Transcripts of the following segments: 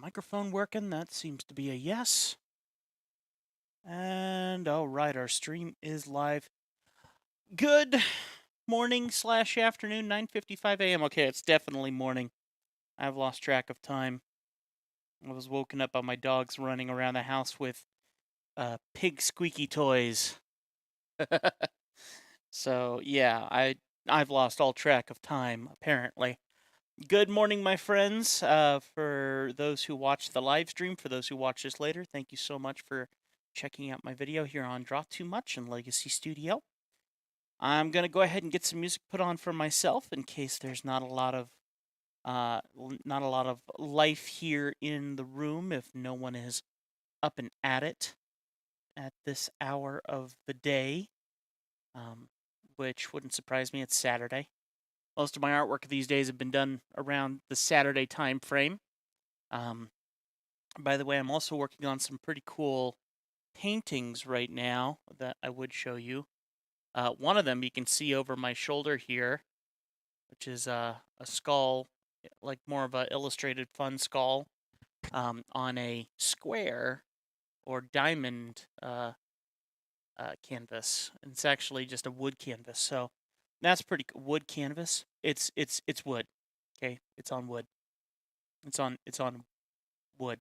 microphone working? That seems to be a yes. And all right, our stream is live. Good morning slash afternoon, 9:55 a.m. Okay, it's definitely morning. I've lost track of time. I was woken up by my dogs running around the house with pig squeaky toys. So yeah, I've lost all track of time apparently. Good morning, my friends. For those who watch the live stream, for those who watch this later, thank you so much for checking out my video here on Draw Too Much in Legacy Studio. I'm gonna go ahead and get some music put on for myself in case there's not a lot of life here in the room if no one is up and at it at this hour of the day, which wouldn't surprise me. It's Saturday. Most of my artwork these days have been done around the Saturday time frame. By the way, I'm also working on some pretty cool paintings right now that I would show you. One of them you can see over my shoulder here, which is a skull, like more of a illustrated fun skull, on a square or diamond canvas. And it's actually just a wood canvas, so that's pretty wood canvas. It's wood. Okay, it's on wood. It's on wood.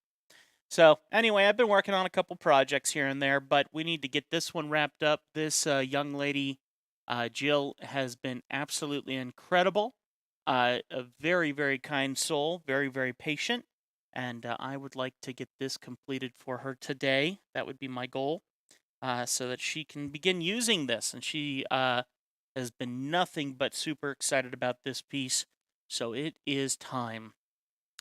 So anyway, I've been working on a couple projects here and there, but we need to get this one wrapped up. This young lady, Jill, has been absolutely incredible. A very, very kind soul, very, very patient. And I would like to get this completed for her today. That would be my goal, so that she can begin using this. And she has been nothing but super excited about this piece. So it is time,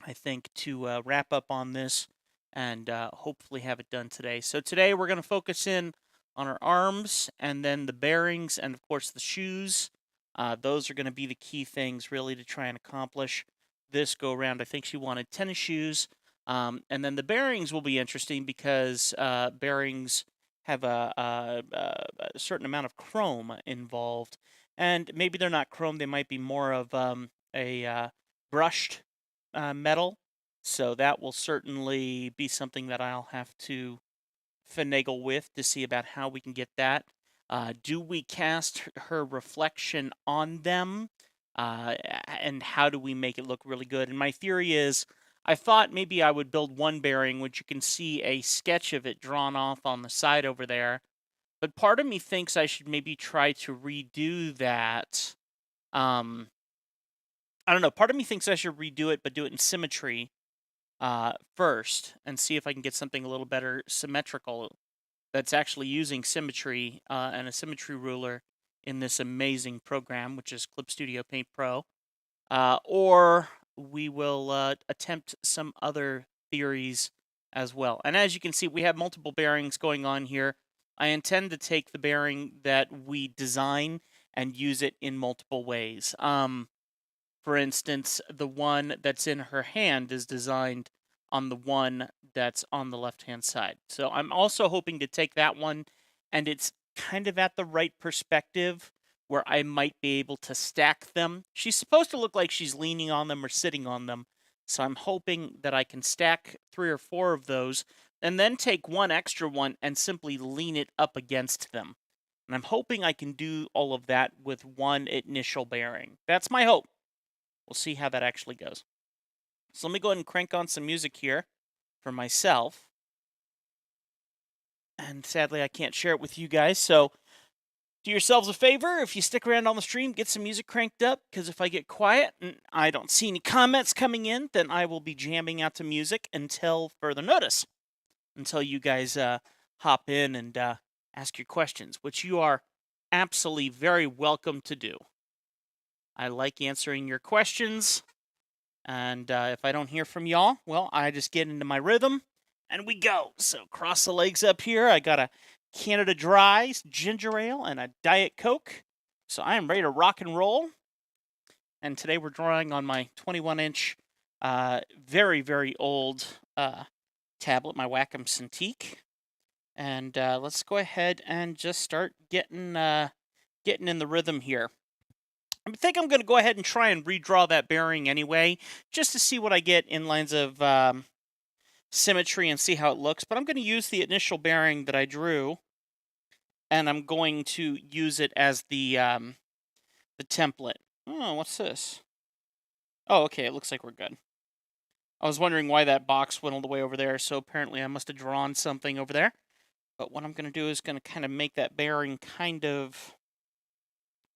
I think, to wrap up on this and hopefully have it done today. So today we're going to focus in on our arms and then the bearings and, of course, the shoes. Those are going to be the key things really to try and accomplish this go around. I think she wanted tennis shoes. And then the bearings will be interesting because bearings have a certain amount of chrome involved. And maybe they're not chrome, they might be more of a brushed metal. So that will certainly be something that I'll have to finagle with to see about how we can get that. Do we cast her reflection on them? And how do we make it look really good? And my theory is, I thought maybe I would build one bearing, which you can see a sketch of it drawn off on the side over there. But part of me thinks I should maybe try to redo that. I don't know. Part of me thinks I should redo it, but do it in symmetry first and see if I can get something a little better symmetrical that's actually using symmetry and a symmetry ruler in this amazing program, which is Clip Studio Paint Pro. Or we will attempt some other theories as well. And as you can see, we have multiple bearings going on here. I intend to take the bearing that we design and use it in multiple ways. For instance, the one that's in her hand is designed on the one that's on the left-hand side. So I'm also hoping to take that one, and it's kind of at the right perspective where I might be able to stack them. She's supposed to look like she's leaning on them or sitting on them. So I'm hoping that I can stack 3 or 4 of those and then take one extra one and simply lean it up against them. And I'm hoping I can do all of that with one initial bearing. That's my hope. We'll see how that actually goes. So let me go ahead and crank on some music here for myself. And sadly, I can't share it with you guys. So do yourselves a favor. If you stick around on the stream, get some music cranked up. Because if I get quiet and I don't see any comments coming in, then I will be jamming out to music until further notice. Until you guys hop in and ask your questions, which you are absolutely very welcome to do. I like answering your questions. And if I don't hear from y'all, well, I just get into my rhythm and we go. So cross the legs up here. I got a Canada Dry ginger ale and a Diet Coke. So I am ready to rock and roll. And today we're drawing on my 21-inch, very, very old tablet, my Wacom Cintiq. And let's go ahead and just start getting in the rhythm here. I think I'm going to go ahead and try and redraw that bearing anyway, just to see what I get in lines of symmetry and see how it looks. But I'm going to use the initial bearing that I drew, and I'm going to use it as the template. Oh, what's this? Oh, okay, it looks like we're good. I was wondering why that box went all the way over there, so apparently I must have drawn something over there. But what I'm going to do is going to kind of make that bearing kind of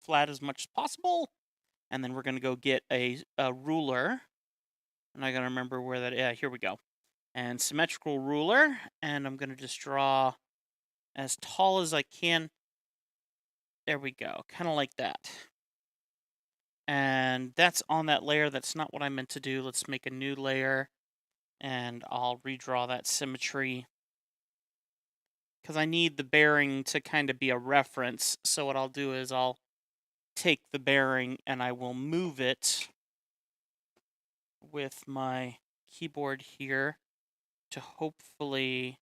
flat as much as possible. And then we're going to go get a ruler. And I got to remember where that... Yeah, here we go. And symmetrical ruler. And I'm going to just draw as tall as I can. There we go. Kind of like that. And that's on that layer. That's not what I meant to do. Let's make a new layer. And I'll redraw that symmetry, because I need the bearing to kind of be a reference. So what I'll do is I'll take the bearing and I will move it with my keyboard here to hopefully...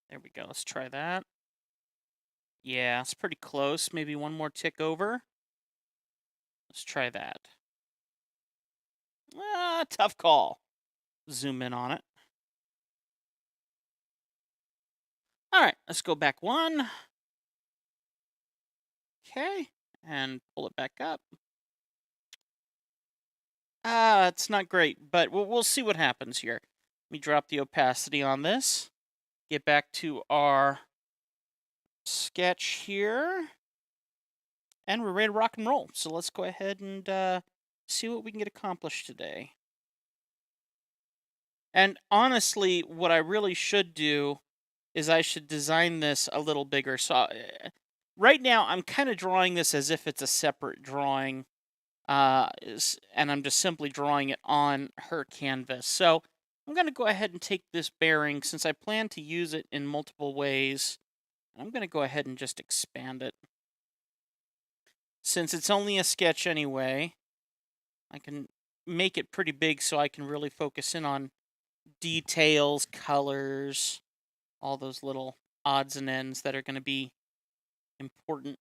There we go. Let's try that. Yeah, it's pretty close. Maybe one more tick over. Let's try that. Tough call. Zoom in on it. All right, let's go back one. Okay, and pull it back up. It's not great, but we'll see what happens here. Let me drop the opacity on this. Get back to our sketch here. And we're ready to rock and roll. So let's go ahead and see what we can get accomplished today. And honestly, what I really should do is I should design this a little bigger. So right now, I'm kind of drawing this as if it's a separate drawing. And I'm just simply drawing it on her canvas. So I'm going to go ahead and take this bearing, since I plan to use it in multiple ways. I'm going to go ahead and just expand it. Since it's only a sketch anyway, I can make it pretty big so I can really focus in on details, colors, all those little odds and ends that are going to be important.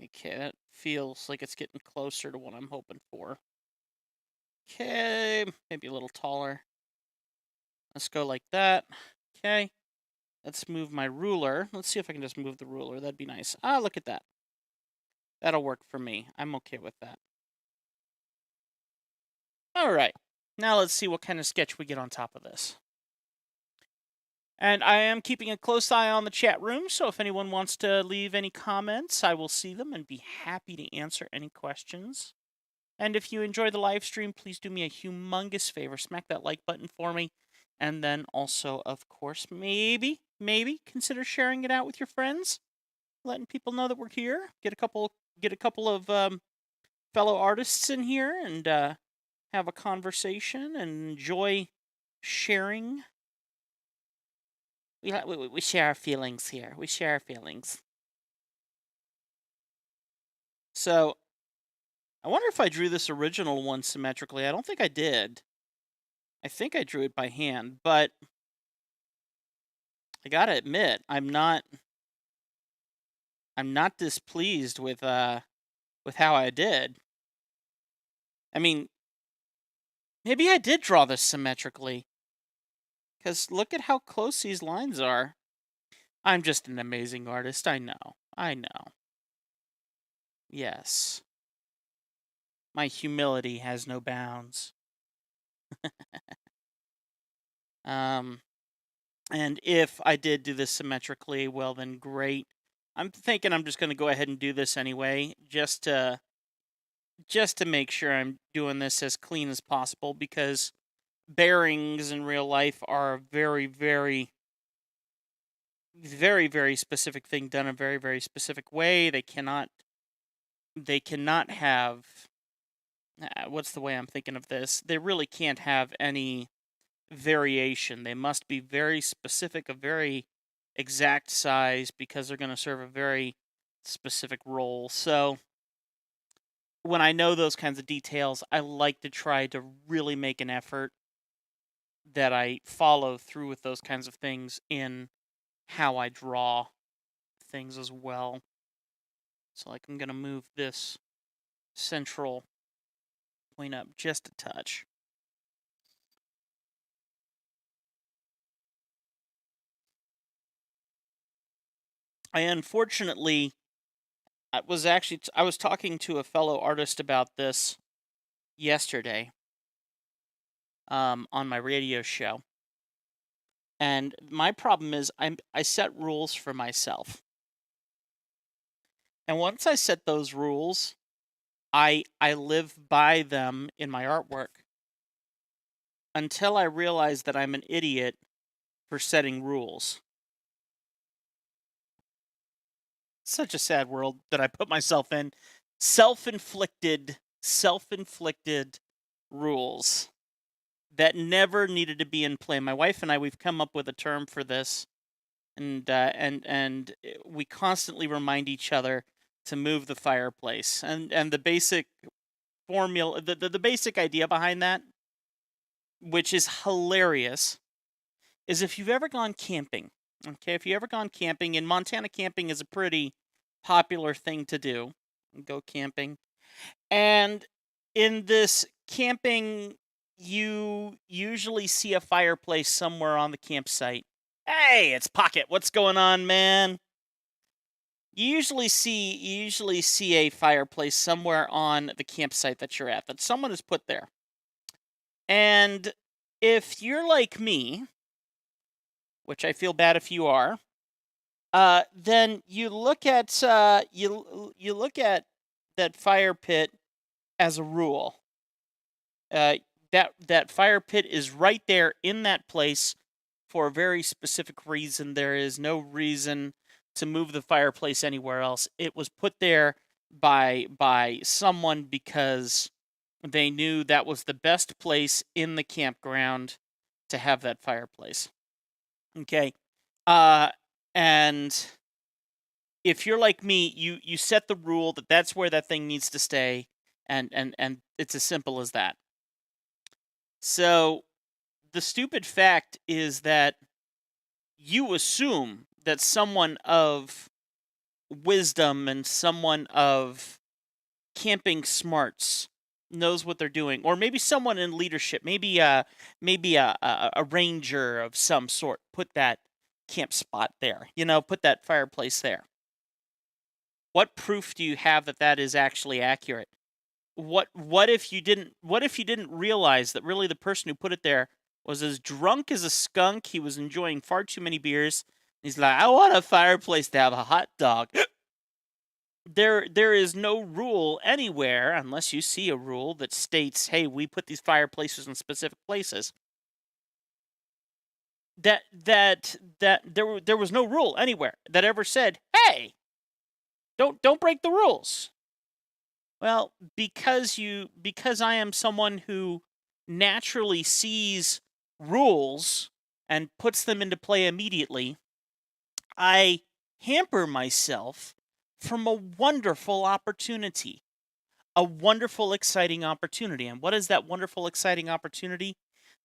Okay, that feels like it's getting closer to what I'm hoping for. Okay, maybe a little taller. Let's go like that. Okay, let's move my ruler. Let's see if I can just move the ruler. That'd be nice. Look at that. That'll work for me. I'm okay with that. All right, now let's see what kind of sketch we get on top of this. And I am keeping a close eye on the chat room, so if anyone wants to leave any comments, I will see them and be happy to answer any questions. And if you enjoy the live stream, please do me a humongous favor. Smack that like button for me. And then also, of course, maybe consider sharing it out with your friends. Letting people know that we're here. Get a couple of fellow artists in here and have a conversation and enjoy sharing. We share our feelings here. We share our feelings. So, I wonder if I drew this original one symmetrically. I don't think I did. I think I drew it by hand, but I gotta admit, I'm not displeased with how I did. I mean, maybe I did draw this symmetrically, because look at how close these lines are. I'm just an amazing artist. I know. Yes. My humility has no bounds. And if I did do this symmetrically, well then great. I'm thinking I'm just going to go ahead and do this anyway, just to make sure I'm doing this as clean as possible, because bearings in real life are a very, very, very, very specific thing done a very, very specific way. They cannot have... what's the way I'm thinking of this? They really can't have any variation. They must be very specific, a very exact size, because they're going to serve a very specific role. So when I know those kinds of details, I like to try to really make an effort that I follow through with those kinds of things in how I draw things as well. So like I'm going to move this central PowerPoint up just a touch. I was talking to a fellow artist about this yesterday on my radio show. And my problem is I set rules for myself. And once I set those rules, I live by them in my artwork until I realize that I'm an idiot for setting rules. Such a sad world that I put myself in. Self-inflicted rules that never needed to be in play. My wife and I, we've come up with a term for this, and we constantly remind each other to move the fireplace. And the basic formula, the basic idea behind that, which is hilarious, is if you've ever gone camping. Okay, if you've ever gone camping, in Montana, camping is a pretty popular thing to do. Go camping. And in this camping, you usually see a fireplace somewhere on the campsite. Hey, it's Pocket. What's going on, man? You usually see a fireplace somewhere on the campsite that you're at, that someone has put there. And if you're like me, which I feel bad if you are, then you look at you look at that fire pit as a rule. That fire pit is right there in that place for a very specific reason. There is no reason to move the fireplace anywhere else. It was put there by someone because they knew that was the best place in the campground to have that fireplace. Okay. And if you're like me, you set the rule that that's where that thing needs to stay, and it's as simple as that. So the stupid fact is that you assume that someone of wisdom and someone of camping smarts knows what they're doing, or maybe someone in leadership, maybe a ranger of some sort put that camp spot there, put that fireplace there. What proof do you have that that is actually accurate? What if you didn't realize that really the person who put it there was as drunk as a skunk? He was enjoying far too many beers. He's like, I want a fireplace to have a hot dog. There is no rule anywhere, unless you see a rule that states, hey, we put these fireplaces in specific places. That there was no rule anywhere that ever said, hey, don't break the rules. Well, because I am someone who naturally sees rules and puts them into play immediately, I hamper myself from a wonderful opportunity. A wonderful, exciting opportunity. And what is that wonderful, exciting opportunity?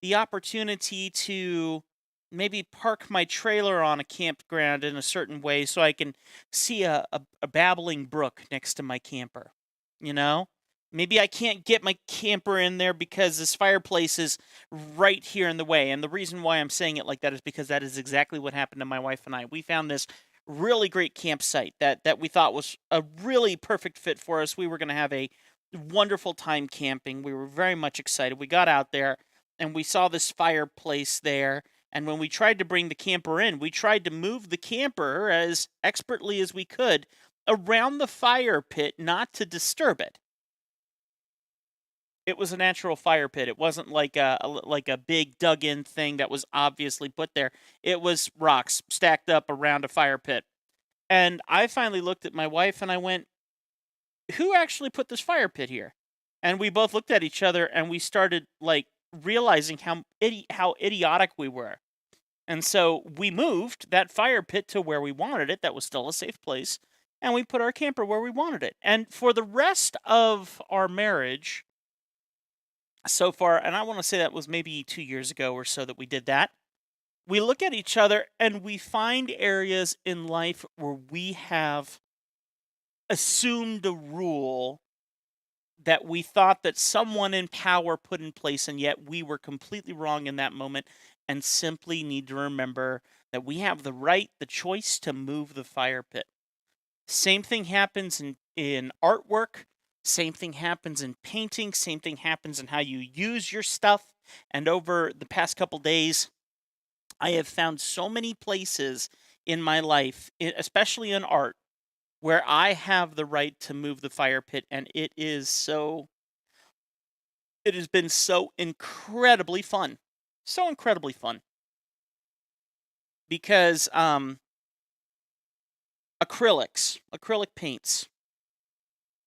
The opportunity to maybe park my trailer on a campground in a certain way so I can see a babbling brook next to my camper. Maybe I can't get my camper in there because this fireplace is right here in the way. And the reason why I'm saying it like that is because that is exactly what happened to my wife and I. We found this really great campsite that we thought was a really perfect fit for us. We were going to have a wonderful time camping. We were very much excited. We got out there and we saw this fireplace there. And when we tried to bring the camper in, we tried to move the camper as expertly as we could around the fire pit, not to disturb it. It was a natural fire pit. It wasn't like a big dug-in thing that was obviously put there. It was rocks stacked up around a fire pit. And I finally looked at my wife and I went, who actually put this fire pit here? And we both looked at each other and we started realizing how idiotic we were. And so we moved that fire pit to where we wanted it. That was still a safe place. And we put our camper where we wanted it. And for the rest of our marriage so far, and I want to say that was maybe 2 years ago or so that we did that, we look at each other and we find areas in life where we have assumed a rule that we thought that someone in power put in place, and yet we were completely wrong in that moment, and simply need to remember that we have the right, the choice to move the fire pit. Same thing happens in artwork, same thing happens in painting, same thing happens in how you use your stuff. And over the past couple days, I have found so many places in my life, especially in art, where I have the right to move the fire pit, and it has been so incredibly fun. So incredibly fun. Because acrylic paints.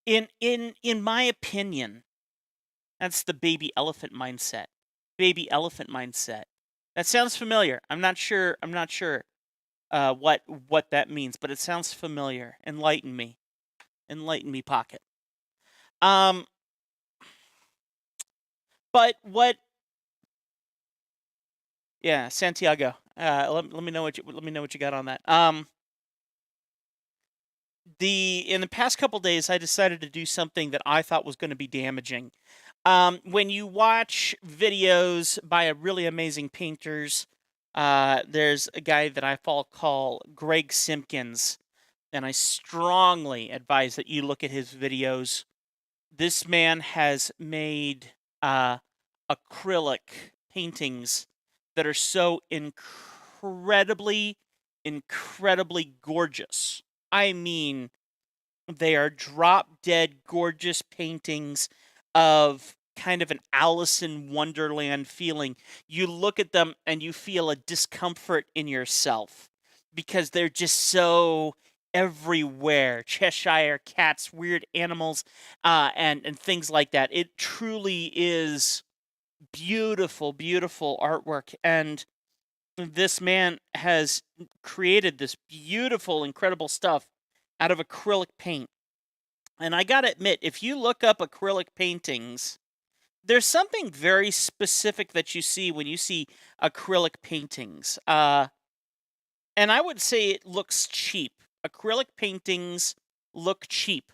In my opinion, that's the baby elephant mindset. Baby elephant mindset. That sounds familiar. I'm not sure what that means, but it sounds familiar. Enlighten me. Enlighten me, Pocket. Um but what Yeah, Santiago. Let me know what you got on that. In the past couple days, I decided to do something that I thought was going to be damaging. When you watch videos by a really amazing painters, there's a guy that I call Greg Simpkins, and I strongly advise that you look at his videos. This man has made acrylic paintings that are so incredibly gorgeous. I mean, they are drop dead gorgeous paintings of kind of an Alice in Wonderland feeling. You look at them and you feel a discomfort in yourself because they're just so everywhere. Cheshire cats, weird animals, and things like that. It truly is beautiful artwork. And this man has created this beautiful, incredible stuff out of acrylic paint. And I gotta admit, if you look up acrylic paintings, there's something very specific that you see when you see acrylic paintings. And I would say it looks cheap. Acrylic paintings look cheap.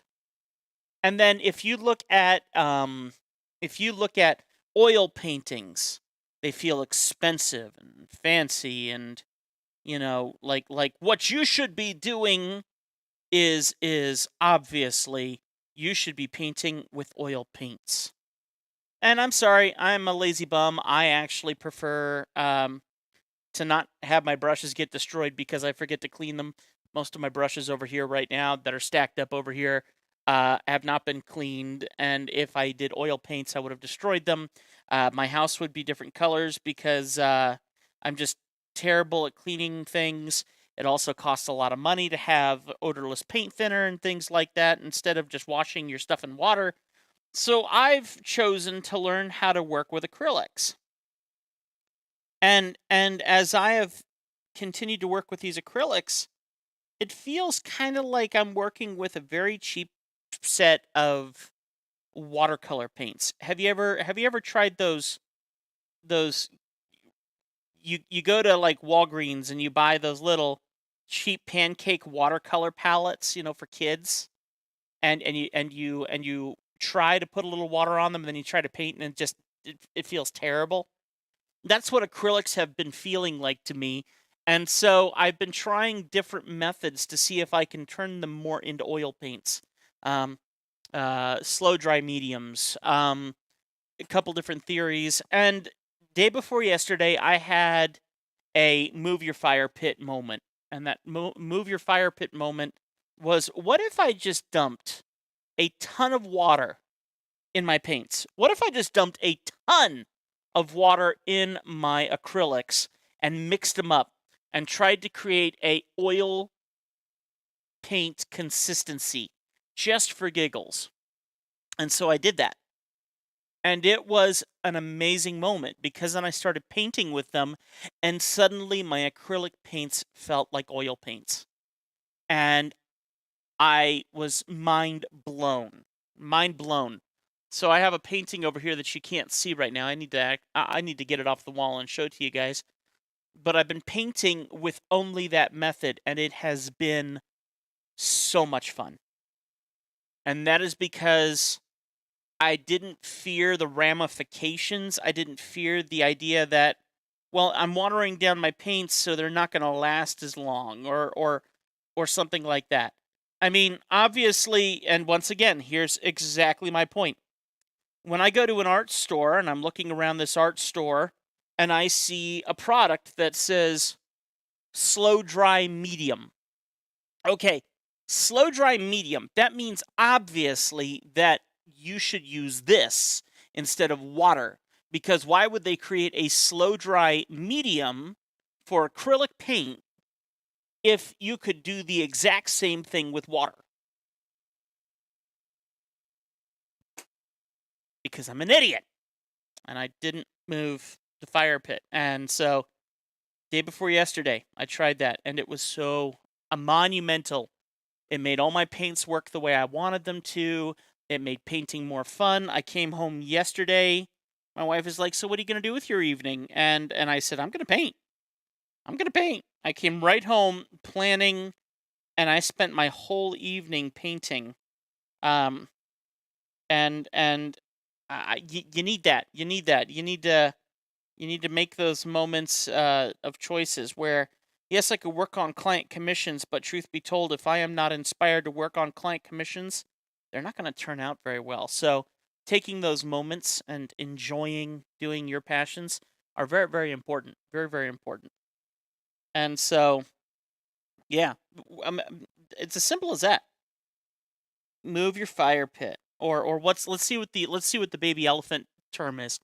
And then if you look at oil paintings, they feel expensive and fancy, and like what you should be doing is obviously you should be painting with oil paints. And I'm sorry, I'm a lazy bum. I actually prefer to not have my brushes get destroyed because I forget to clean them. Most of my brushes over here right now that are stacked up over here have not been cleaned, and if I did oil paints, I would have destroyed them. My house would be different colors because I'm just terrible at cleaning things. It also costs a lot of money to have odorless paint thinner and things like that instead of just washing your stuff in water. So I've chosen to learn how to work with acrylics. And as I have continued to work with these acrylics, it feels kind of like I'm working with a very cheap set of watercolor paints. Have you ever tried those you go to like Walgreens and you buy those little cheap pancake watercolor palettes, for kids, and you try to put a little water on them, and then you try to paint, and it feels terrible. That's what acrylics have been feeling like to me. And so I've been trying different methods to see if I can turn them more into oil paints. Um, Slow dry mediums, a couple different theories. And day before yesterday, I had a move your fire pit moment. And that move your fire pit moment was, what if I just dumped a ton of water in my paints? What if I just dumped a ton of water in my acrylics and mixed them up and tried to create a oil paint consistency just for giggles? And so I did that. And it was an amazing moment because then I started painting with them, and suddenly my acrylic paints felt like oil paints. And I was mind blown. Mind blown. So I have a painting over here that you can't see right now. I need to get it off the wall and show it to you guys. But I've been painting with only that method, and it has been so much fun. And that is because I didn't fear the ramifications. I didn't fear the idea that, well, I'm watering down my paints so they're not going to last as long, or something like that. I mean, obviously, and once again, here's exactly my point. When I go to an art store and I'm looking around this art store and I see a product that says slow dry medium. Okay, slow dry medium. That means obviously that you should use this instead of water. Because why would they create a slow dry medium for acrylic paint if you could do the exact same thing with water? Because I'm an idiot and I didn't move the fire pit. And so, day before yesterday, I tried that and it was so monumental. It made all my paints work the way I wanted them to. It made painting more fun. I came home yesterday. My wife is like, "So what are you going to do with your evening?" And I said, "I'm going to paint. I'm going to paint." I came right home planning, and I spent my whole evening painting. Um and you need that. You need that. You need to make those moments of choices where, yes, I could work on client commissions, but truth be told, if I am not inspired to work on client commissions, they're not going to turn out very well. So, taking those moments and enjoying doing your passions are very, very important. Very, very important. And so, yeah, it's as simple as that. Move your fire pit, or let's see what the baby elephant term is.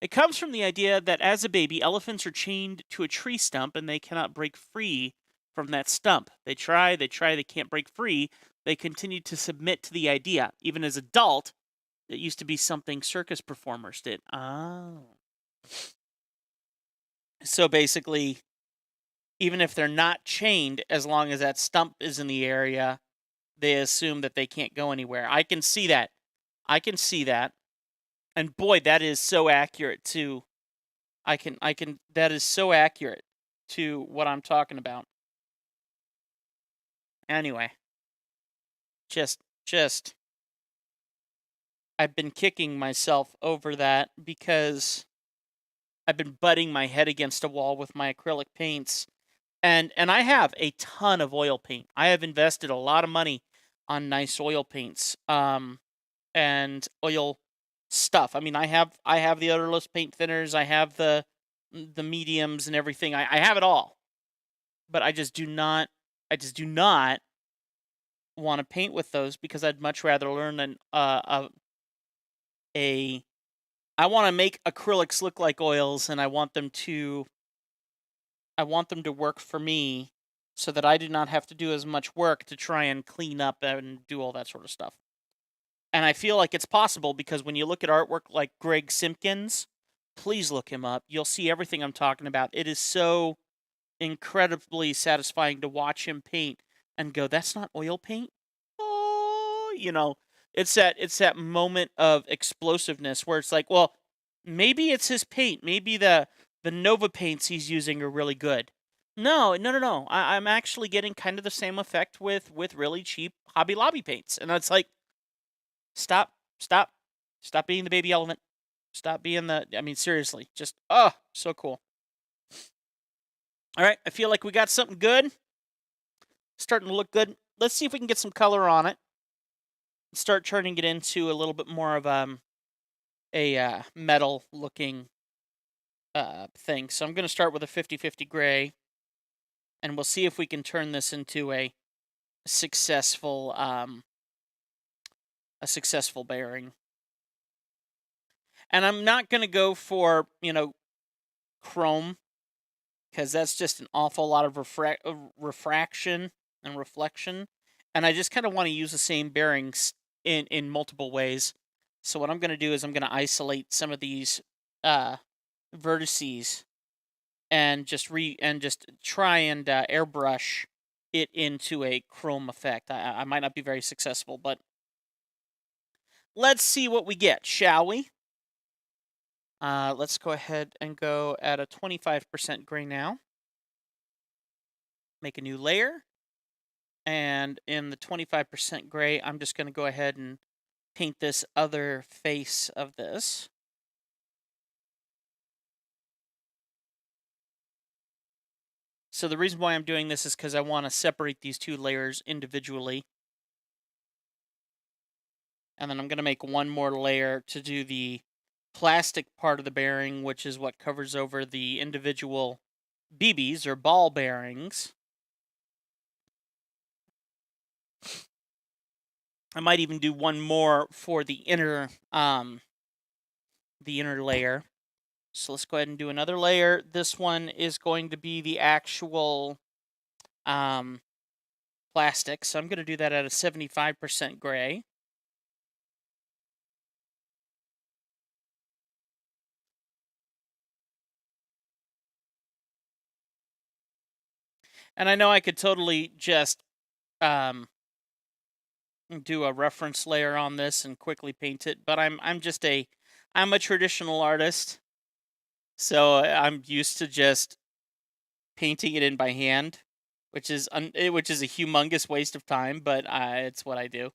It comes from the idea that as a baby, elephants are chained to a tree stump and they cannot break free from that stump. They try, they can't break free. They continue to submit to the idea. Even as adult, it used to be something circus performers did. Oh. So basically, even if they're not chained, as long as that stump is in the area, they assume that they can't go anywhere. I can see that. I can see that. And boy, that is so accurate to that is so accurate to what I'm talking about. Anyway, just I've been kicking myself over that because I've been butting my head against a wall with my acrylic paints. And I have a ton of oil paint. I have invested a lot of money on nice oil paints. And oil stuff. I mean, I have the odorless paint thinners, I have the mediums and everything. I have it all. But I just do not want to paint with those because I'd much rather learn a I want to make acrylics look like oils, and I want them to work for me so that I do not have to do as much work to try and clean up and do all that sort of stuff. And I feel like it's possible because when you look at artwork like Greg Simpkins, please look him up. You'll see everything I'm talking about. It is so incredibly satisfying to watch him paint and go, "That's not oil paint." Oh, it's that moment of explosiveness where it's like, well, maybe it's his paint. Maybe the Nova paints he's using are really good. No, no, no, no. I'm actually getting kind of the same effect with really cheap Hobby Lobby paints, and it's like, stop, stop, stop being the baby elephant. Stop being the. I mean, seriously, just so cool. All right, I feel like we got something good. Starting to look good. Let's see if we can get some color on it. Start turning it into a little bit more of a metal looking thing. So I'm going to start with a 50-50 gray, and we'll see if we can turn this into a successful bearing. And I'm not going to go for, chrome, because that's just an awful lot of refraction and reflection. And I just kind of want to use the same bearings in multiple ways. So what I'm going to do is I'm going to isolate some of these vertices and just try and airbrush it into a chrome effect. I might not be very successful, but let's see what we get, shall we? Let's go ahead and go at a 25% gray now. Make a new layer. And in the 25% gray, I'm just going to go ahead and paint this other face of this. So the reason why I'm doing this is because I want to separate these two layers individually. And then I'm going to make one more layer to do the plastic part of the bearing, which is what covers over the individual BBs or ball bearings. I might even do one more for the inner layer. So let's go ahead and do another layer. This one is going to be the actual plastic. So I'm going to do that at a 75% gray. And I know I could totally just do a reference layer on this and quickly paint it, but I'm a traditional artist, so I'm used to just painting it in by hand, which is a humongous waste of time, but it's what I do.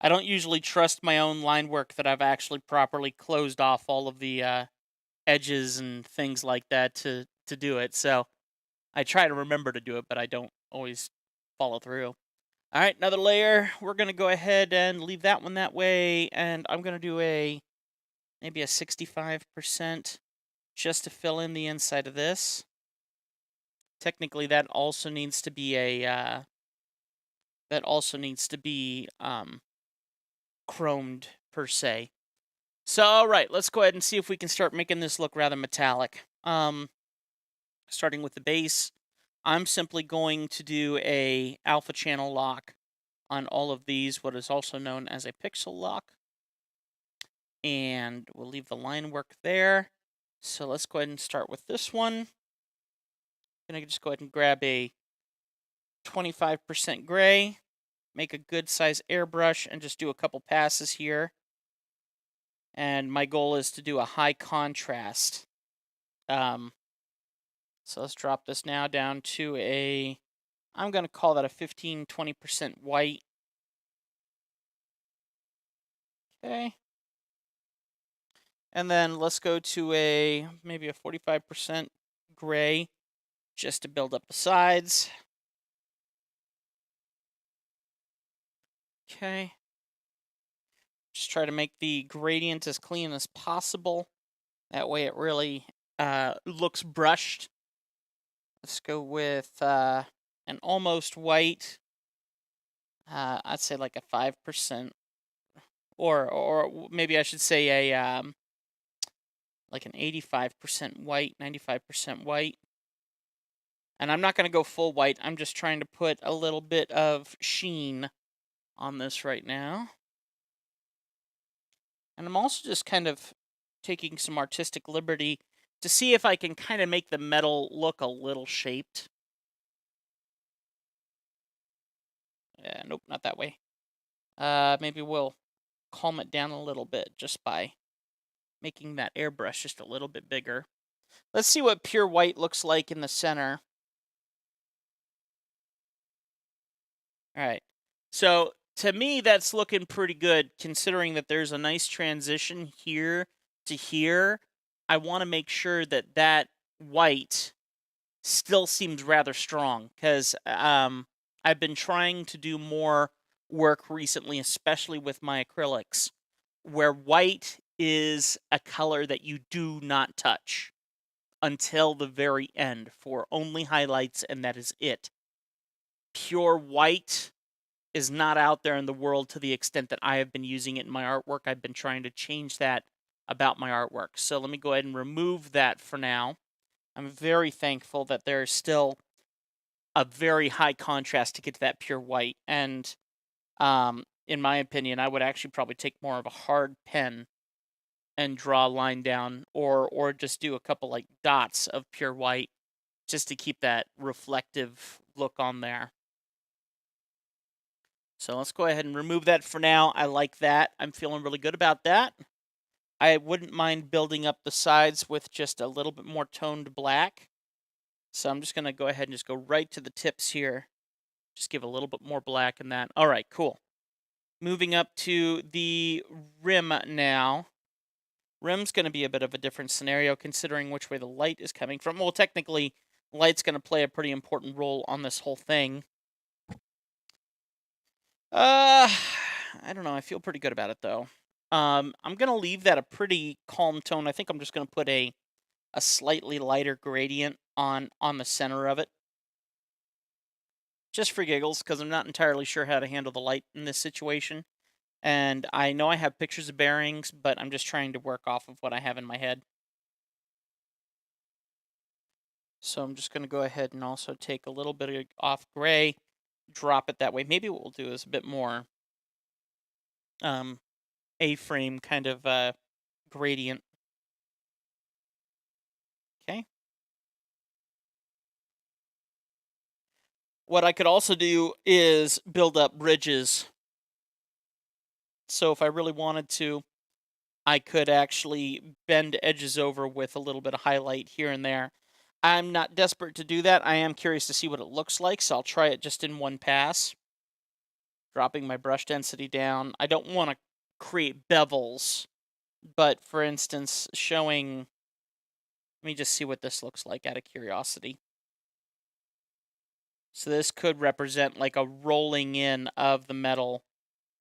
I don't usually trust my own line work that I've actually properly closed off all of the edges and things like that to do it. So I try to remember to do it, but I don't always follow through. All right, another layer. We're going to go ahead and leave that one that way, and I'm going to do maybe a 65% just to fill in the inside of this. Technically, that also needs to be chromed per se. So, all right, let's go ahead and see if we can start making this look rather metallic. Starting with the base, I'm simply going to do a alpha channel lock on all of these, what is also known as a pixel lock. And we'll leave the line work there. So let's go ahead and start with this one. I'm going to just go ahead and grab a 25% gray, make a good size airbrush, and just do a couple passes here. And my goal is to do a high contrast. So let's drop this now down to I'm going to call that a 15-20% white. Okay. And then let's go to maybe a 45% gray just to build up the sides. Okay. Just try to make the gradient as clean as possible. That way it really looks brushed. Let's go with an almost white. I'd say like a 5%. Or maybe I should say like an 85% white, 95% white. And I'm not going to go full white. I'm just trying to put a little bit of sheen on this right now. And I'm also just kind of taking some artistic liberty to see if I can kind of make the metal look a little shaped. Nope, not that way. Maybe we'll calm it down a little bit just by making that airbrush just a little bit bigger. Let's see what pure white looks like in the center. All right. So to me, that's looking pretty good, considering that there's a nice transition here to here. I want to make sure that that white still seems rather strong, because I've been trying to do more work recently, especially with my acrylics, where white is a color that you do not touch until the very end for only highlights, and that is it. Pure white is not out there in the world to the extent that I have been using it in my artwork. I've been trying to change that about my artwork. So let me go ahead and remove that for now. I'm very thankful that there's still a very high contrast to get to that pure white. And in my opinion, I would actually probably take more of a hard pen and draw a line down, or just do a couple like dots of pure white just to keep that reflective look on there. So let's go ahead and remove that for now. I like that. I'm feeling really good about that. I wouldn't mind building up the sides with just a little bit more toned black. So I'm just going to go ahead and just go right to the tips here Just give a little bit more black in that. All right, cool. Moving up to the rim now. Rim's going to be a bit of a different scenario considering which way the light is coming from. Well, technically, light's going to play a pretty important role on this whole thing. I don't know. I feel pretty good about it, though. I'm going to leave that a pretty calm tone. I think I'm just going to put a slightly lighter gradient on the center of it. Just for giggles, because I'm not entirely sure how to handle the light in this situation. And I know I have pictures of bearings, but I'm just trying to work off of what I have in my head. So I'm just going to go ahead and also take a little bit of off gray, drop it that way. Maybe what we'll do is a bit more A-frame kind of gradient. Okay. What I could also do is build up ridges. So if I really wanted to, I could actually bend edges over with a little bit of highlight here and there. I'm not desperate to do that. I am curious to see what it looks like, so I'll try it just in one pass. Dropping my brush density down. I don't want to create bevels, but for instance, showing... Let me just see what this looks like out of curiosity. So this could represent like a rolling in of the metal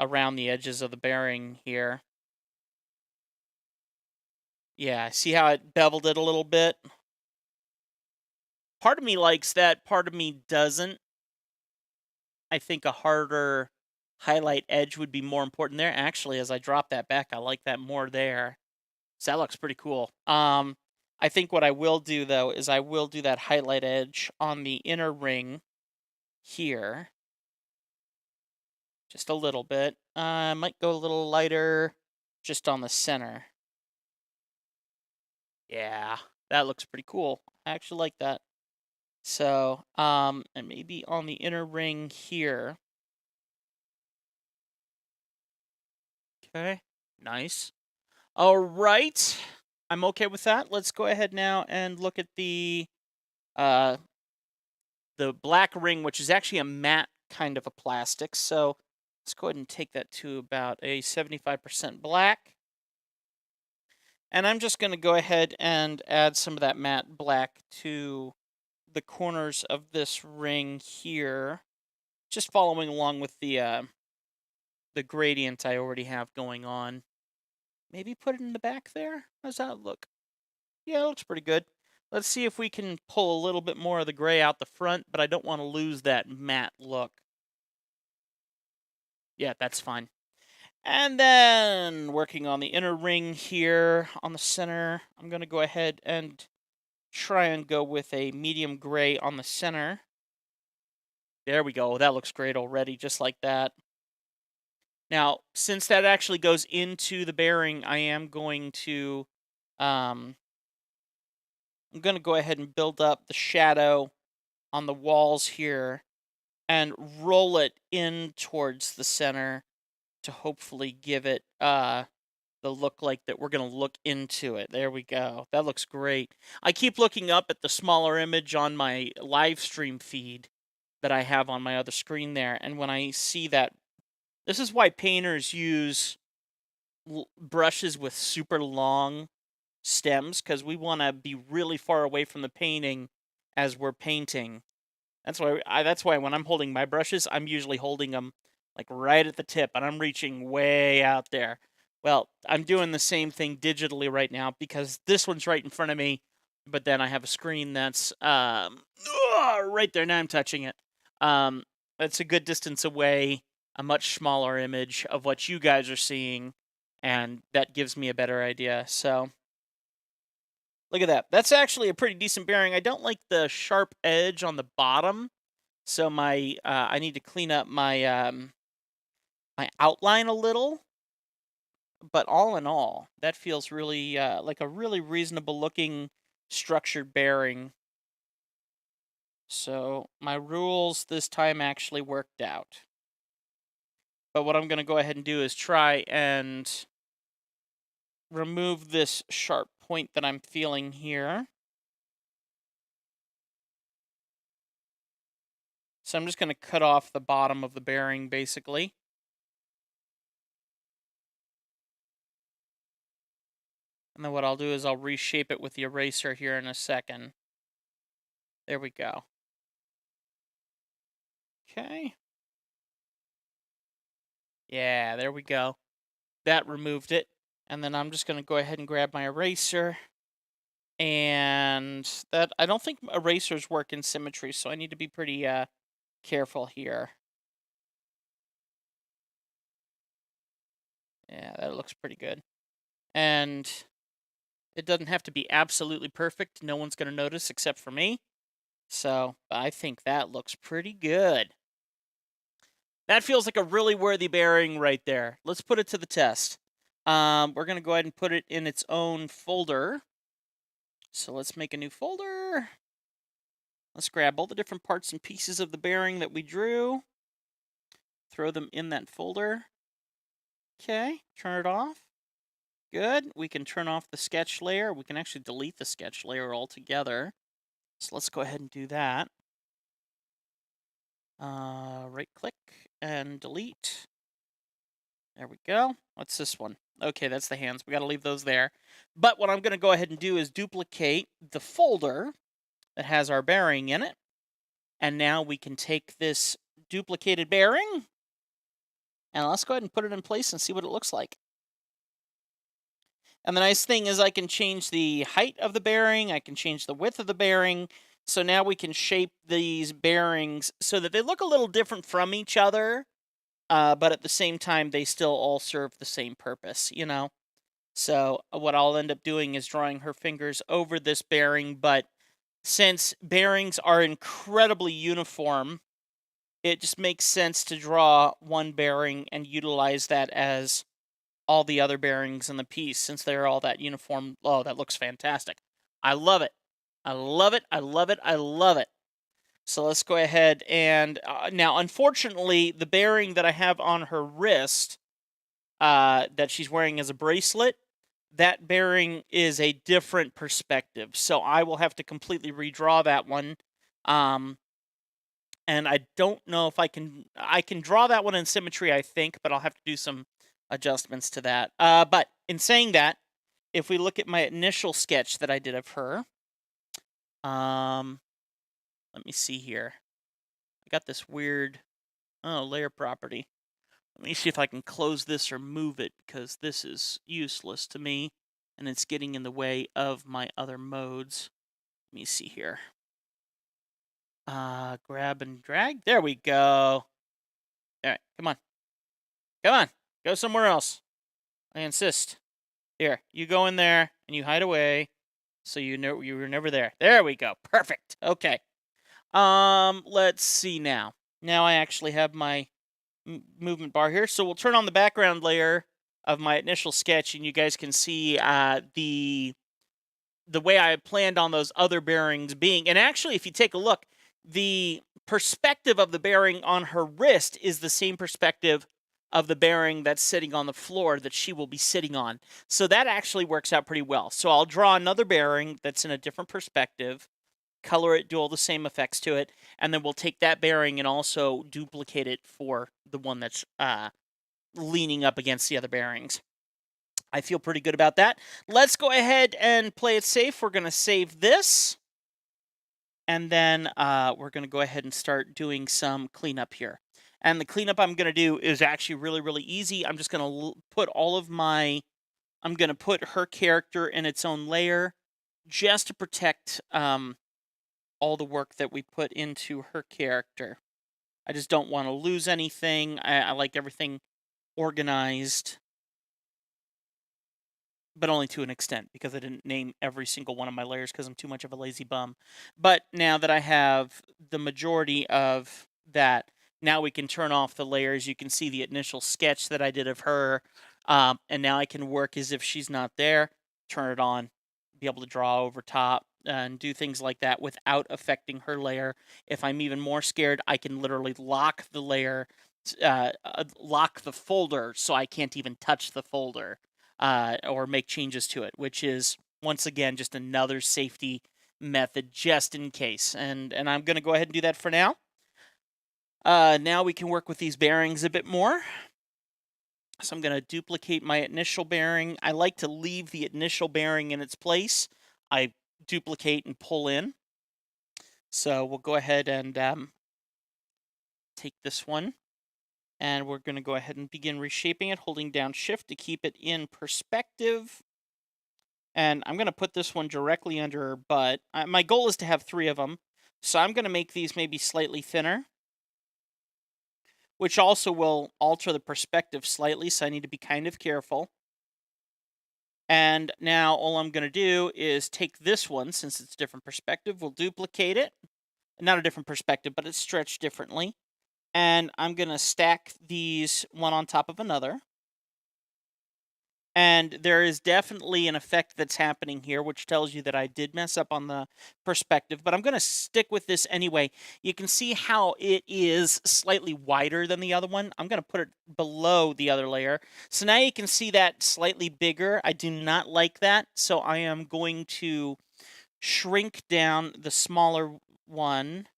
around the edges of the bearing here. Yeah, see how it beveled it a little bit? Part of me likes that, part of me doesn't. I think a harder highlight edge would be more important there. Actually, as I drop that back, I like that more there. So that looks pretty cool. I think what I will do, though, is I will do that highlight edge on the inner ring here. Just a little bit. I might go a little lighter just on the center. Yeah, that looks pretty cool. I actually like that. So, and maybe on the inner ring here. Okay, nice. All right, I'm okay with that. Let's go ahead now and look at the black ring, which is actually a matte kind of a plastic. So let's go ahead and take that to about a 75% black. And I'm just going to go ahead and add some of that matte black to the corners of this ring here, just following along with the gradient I already have going on. Maybe put it in the back there? How does that look? Yeah, it looks pretty good. Let's see if we can pull a little bit more of the gray out the front, but I don't want to lose that matte look. Yeah, that's fine. And then working on the inner ring here on the center, I'm going to go ahead and try and go with a medium gray on the center. There we go. That looks great already, just like that. Now, since that actually goes into the bearing, I am going to I'm going to go ahead and build up the shadow on the walls here and roll it in towards the center to hopefully give it the look like that we're going to look into it. There we go. That looks great. I keep looking up at the smaller image on my live stream feed that I have on my other screen there, and when I see that, this is why painters use brushes with super long stems, because we want to be really far away from the painting as we're painting. That's why when I'm holding my brushes, I'm usually holding them like right at the tip, and I'm reaching way out there. Well, I'm doing the same thing digitally right now because this one's right in front of me, but then I have a screen that's right there. Now I'm touching it. That's a good distance away, a much smaller image of what you guys are seeing, and that gives me a better idea. So look at that. That's actually a pretty decent bearing. I don't like the sharp edge on the bottom, so I need to clean up my my outline a little. But all in all, that feels really like a really reasonable looking structured bearing. So my rules this time actually worked out. But what I'm going to go ahead and do is try and remove this sharp point that I'm feeling here. So I'm just going to cut off the bottom of the bearing, basically. And then what I'll do is I'll reshape it with the eraser here in a second. There we go. Okay. Yeah, there we go. That removed it. And then I'm just going to go ahead and grab my eraser. And that, I don't think erasers work in symmetry, so I need to be pretty careful here. Yeah, that looks pretty good. And it doesn't have to be absolutely perfect. No one's going to notice except for me. So I think that looks pretty good. That feels like a really worthy bearing right there. Let's put it to the test. We're going to go ahead and put it in its own folder. So let's make a new folder. Let's grab all the different parts and pieces of the bearing that we drew. Throw them in that folder. Okay, turn it off. Good. We can turn off the sketch layer. We can actually delete the sketch layer altogether. So let's go ahead and do that. Right click and delete. There we go. What's this one? Okay, that's the hands. We got to leave those there. But what I'm going to go ahead and do is duplicate the folder that has our bearing in it. And now we can take this duplicated bearing and let's go ahead and put it in place and see what it looks like. And the nice thing is I can change the height of the bearing. I can change the width of the bearing. So now we can shape these bearings so that they look a little different from each other. But at the same time, they still all serve the same purpose, you know? So what I'll end up doing is drawing her fingers over this bearing, but since bearings are incredibly uniform, it just makes sense to draw one bearing and utilize that as all the other bearings in the piece, since they're all that uniform. Oh, that looks fantastic. I love it. I love it. I love it. I love it. So let's go ahead and now, unfortunately, the bearing that I have on her wrist that she's wearing as a bracelet, that bearing is a different perspective. So I will have to completely redraw that one. And I don't know if I can draw that one in symmetry, I think, but I'll have to do some adjustments to that. But in saying that, if we look at my initial sketch that I did of her, let me see here. I got this weird, layer property. Let me see if I can close this or move it, because this is useless to me, and it's getting in the way of my other modes. Let me see here. Grab and drag. There we go. All right, come on. Come on. Go somewhere else. I insist. Here, you go in there, and you hide away, so you know you were never there. There we go. Perfect. Okay. Let's see now. Now I actually have my movement bar here, so we'll turn on the background layer of my initial sketch, and you guys can see the way I planned on those other bearings being. And actually, if you take a look, the perspective of the bearing on her wrist is the same perspective of the bearing that's sitting on the floor that she will be sitting on. So that actually works out pretty well. So I'll draw another bearing that's in a different perspective, color it, do all the same effects to it, and then we'll take that bearing and also duplicate it for the one that's leaning up against the other bearings. I feel pretty good about that. Let's go ahead and play it safe. We're going to save this, and then we're going to go ahead and start doing some cleanup here. And the cleanup I'm going to do is actually really, really easy. I'm just going to put I'm going to put her character in its own layer just to protect all the work that we put into her character. I just don't want to lose anything. I like everything organized, but only to an extent, because I didn't name every single one of my layers because I'm too much of a lazy bum. But now that I have the majority of that, now we can turn off the layers. You can see the initial sketch that I did of her, and now I can work as if she's not there, turn it on, be able to draw over top, and do things like that without affecting her layer. If I'm even more scared, I can literally lock the layer, lock the folder, so I can't even touch the folder or make changes to it, which is, once again, just another safety method just in case. And I'm going to go ahead and do that for now. Now we can work with these bearings a bit more. So I'm going to duplicate my initial bearing. I like to leave the initial bearing in its place. I duplicate and pull in. So we'll go ahead and take this one. And we're going to go ahead and begin reshaping it, holding down Shift to keep it in perspective. And I'm going to put this one directly under her butt. My goal is to have 3 of them. So I'm going to make these maybe slightly thinner, which also will alter the perspective slightly, so I need to be kind of careful. And now all I'm going to do is take this one, since it's a different perspective, we'll duplicate it. Not a different perspective, but it's stretched differently. And I'm going to stack these one on top of another. And there is definitely an effect that's happening here, which tells you that I did mess up on the perspective, but I'm going to stick with this anyway. You can see how it is slightly wider than the other one. I'm going to put it below the other layer. So now you can see that slightly bigger. I do not like that, so I am going to shrink down the smaller one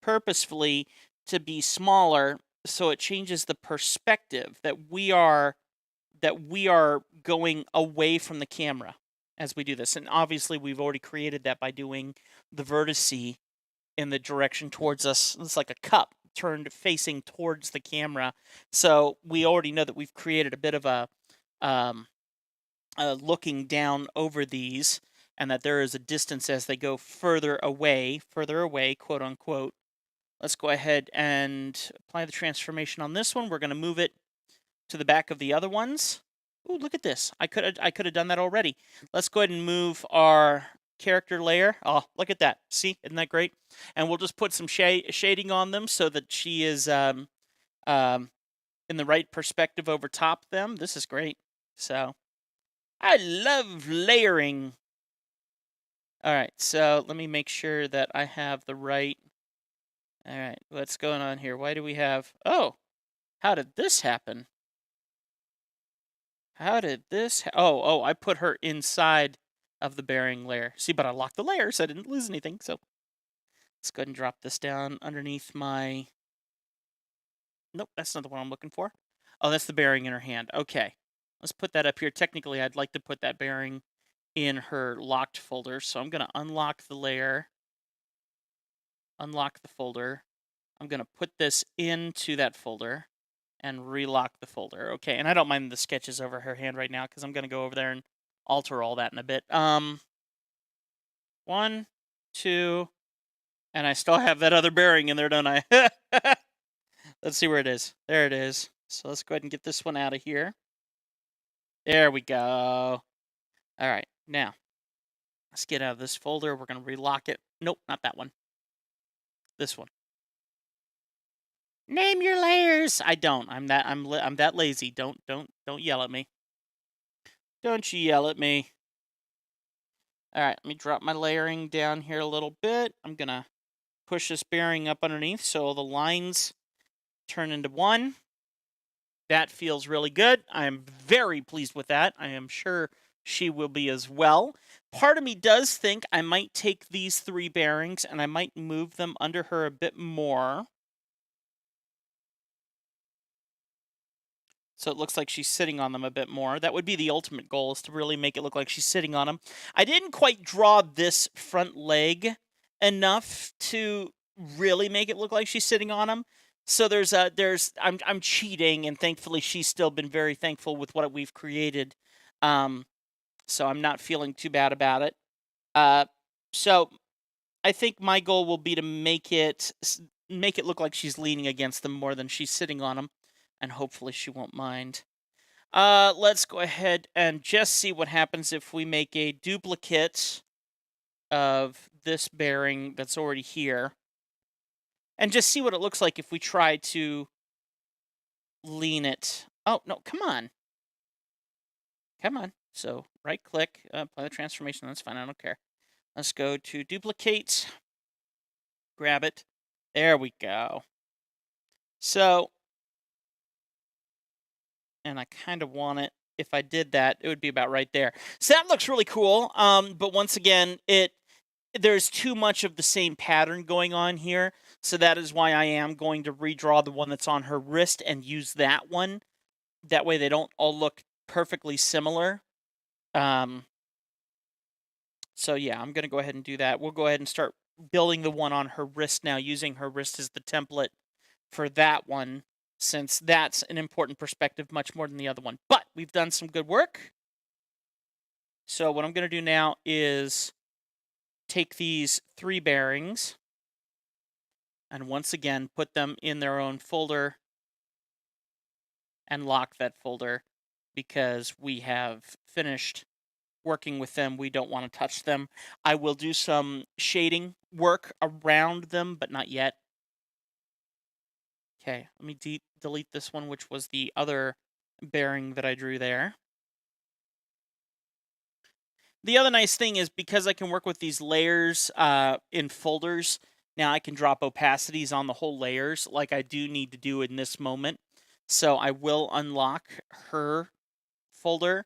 purposefully to be smaller, so it changes the perspective that we are going away from the camera as we do this. And obviously we've already created that by doing the vertice in the direction towards us. It's like a cup turned facing towards the camera. So we already know that we've created a bit of a looking down over these, and that there is a distance as they go further away, quote unquote. Let's go ahead and apply the transformation on this one. We're going to move it to the back of the other ones. Ooh, look at this. I could have done that already. Let's go ahead and move our character layer. Oh, look at that. See? Isn't that great? And we'll just put some shading on them so that she is in the right perspective over top them. This is great. So, I love layering. All right, so let me make sure that I have the right... All right, what's going on here? Why do we have... Oh, how did this happen? How did this... Oh, I put her inside of the bearing layer. See, but I locked the layer, so I didn't lose anything. So let's go ahead and drop this down underneath my... Nope, that's not the one I'm looking for. Oh, that's the bearing in her hand. Okay, let's put that up here. Technically, I'd like to put that bearing in her locked folder. So I'm going to unlock the layer. Unlock the folder. I'm going to put this into that folder and relock the folder. Okay, and I don't mind the sketches over her hand right now because I'm going to go over there and alter all that in a bit. 1, 2, and I still have that other bearing in there, don't I? Let's see where it is. There it is. So let's go ahead and get this one out of here. There we go. All right, now let's get out of this folder. We're going to relock it. Nope, not that one. This one. Name your layers. I don't. I'm that lazy. Don't yell at me. Don't you yell at me. All right, let me drop my layering down here a little bit. I'm going to push this bearing up underneath so the lines turn into one. That feels really good. I am very pleased with that. I am sure she will be as well. Part of me does think I might take these 3 bearings and I might move them under her a bit more. So it looks like she's sitting on them a bit more. That would be the ultimate goal, is to really make it look like she's sitting on them. I didn't quite draw this front leg enough to really make it look like she's sitting on them. So I'm cheating, and thankfully she's still been very thankful with what we've created. So I'm not feeling too bad about it. So I think my goal will be to make it look like she's leaning against them more than she's sitting on them. And hopefully she won't mind. Let's go ahead and just see what happens if we make a duplicate of this bearing that's already here. And just see what it looks like if we try to lean it. Oh, no, come on. Come on. So right click, apply the transformation. That's fine, I don't care. Let's go to duplicate. Grab it. There we go. So... and I kind of want it, if I did that, it would be about right there. So that looks really cool. But once again, there's too much of the same pattern going on here. So that is why I am going to redraw the one that's on her wrist and use that one. That way they don't all look perfectly similar. So yeah, I'm going to go ahead and do that. We'll go ahead and start building the one on her wrist now, using her wrist as the template for that one, since that's an important perspective much more than the other one. But we've done some good work. So what I'm going to do now is take these 3 bearings and once again put them in their own folder and lock that folder because we have finished working with them. We don't want to touch them. I will do some shading work around them, but not yet. Okay, let me delete this one, which was the other bearing that I drew there. The other nice thing is because I can work with these layers in folders, now I can drop opacities on the whole layers like I do need to do in this moment. So I will unlock her folder,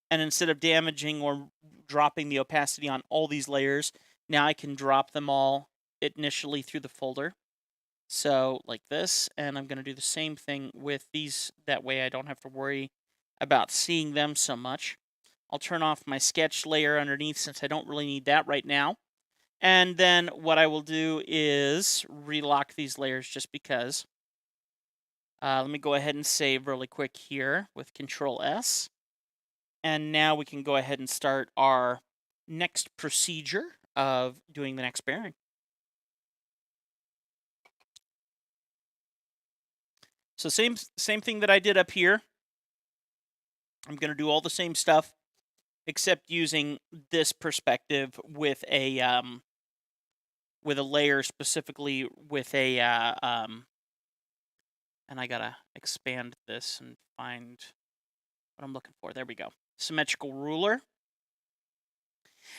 and instead of damaging or dropping the opacity on all these layers, now I can drop them all initially through the folder. So like this, and I'm going to do the same thing with these. That way I don't have to worry about seeing them so much. I'll turn off my sketch layer underneath since I don't really need that right now. And then what I will do is relock these layers just because. Let me go ahead and save really quick here with Control S. And now we can go ahead and start our next procedure of doing the next bearing. So same thing that I did up here. I'm going to do all the same stuff, except using this perspective with a layer, specifically with a and I gotta expand this and find what I'm looking for. There we go. Symmetrical ruler.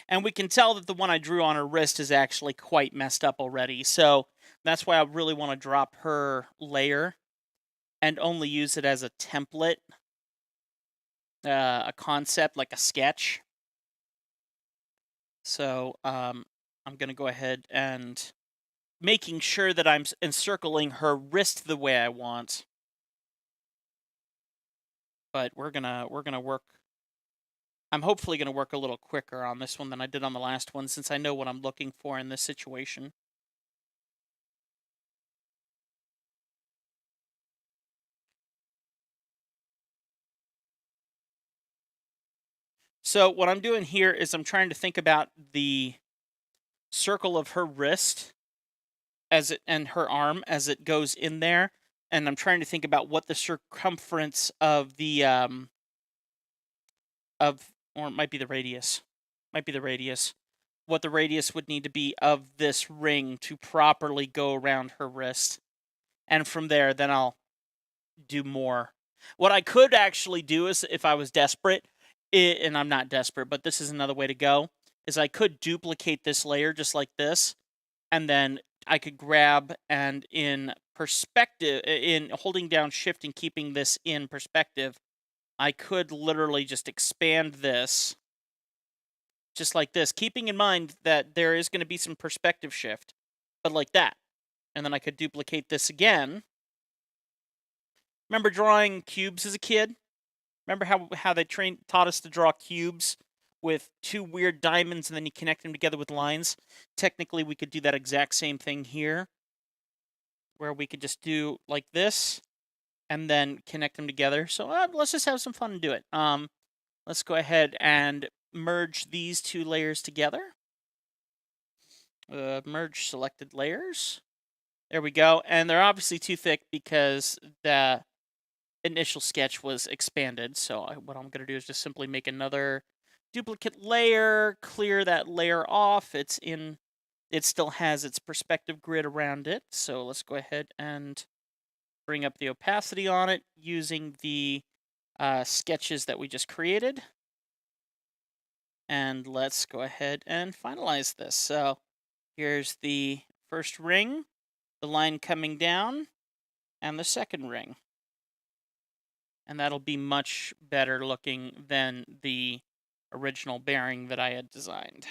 And we can tell that the one I drew on her wrist is actually quite messed up already. So that's why I really want to drop her layer and only use it as a template, a concept, like a sketch. So I'm going to go ahead and making sure that I'm encircling her wrist the way I want. But we're gonna work. I'm hopefully going to work a little quicker on this one than I did on the last one, since I know what I'm looking for in this situation. So what I'm doing here is I'm trying to think about the circle of her wrist and her arm as it goes in there, and I'm trying to think about what the circumference of the or it might be the radius. What the radius would need to be of this ring to properly go around her wrist. And from there, then I'll do more. What I could actually do is, if I was desperate, and I'm not desperate, but this is another way to go, is I could duplicate this layer just like this, and then I could grab and in perspective, in holding down shift and keeping this in perspective, I could literally just expand this just like this, keeping in mind that there is going to be some perspective shift, but like that. And then I could duplicate this again. Remember drawing cubes as a kid? Remember how they taught us to draw cubes with 2 weird diamonds and then you connect them together with lines? Technically, we could do that exact same thing here, where we could just do like this and then connect them together. So let's just have some fun and do it. Let's go ahead and merge these 2 layers together. Merge selected layers. There we go. And they're obviously too thick because the initial sketch was expanded. So what I'm going to do is just simply make another duplicate layer, clear that layer off. It still has its perspective grid around it. So let's go ahead and bring up the opacity on it using the sketches that we just created. And let's go ahead and finalize this. So here's the first ring, the line coming down, and the second ring. And that'll be much better looking than the original bearing that I had designed.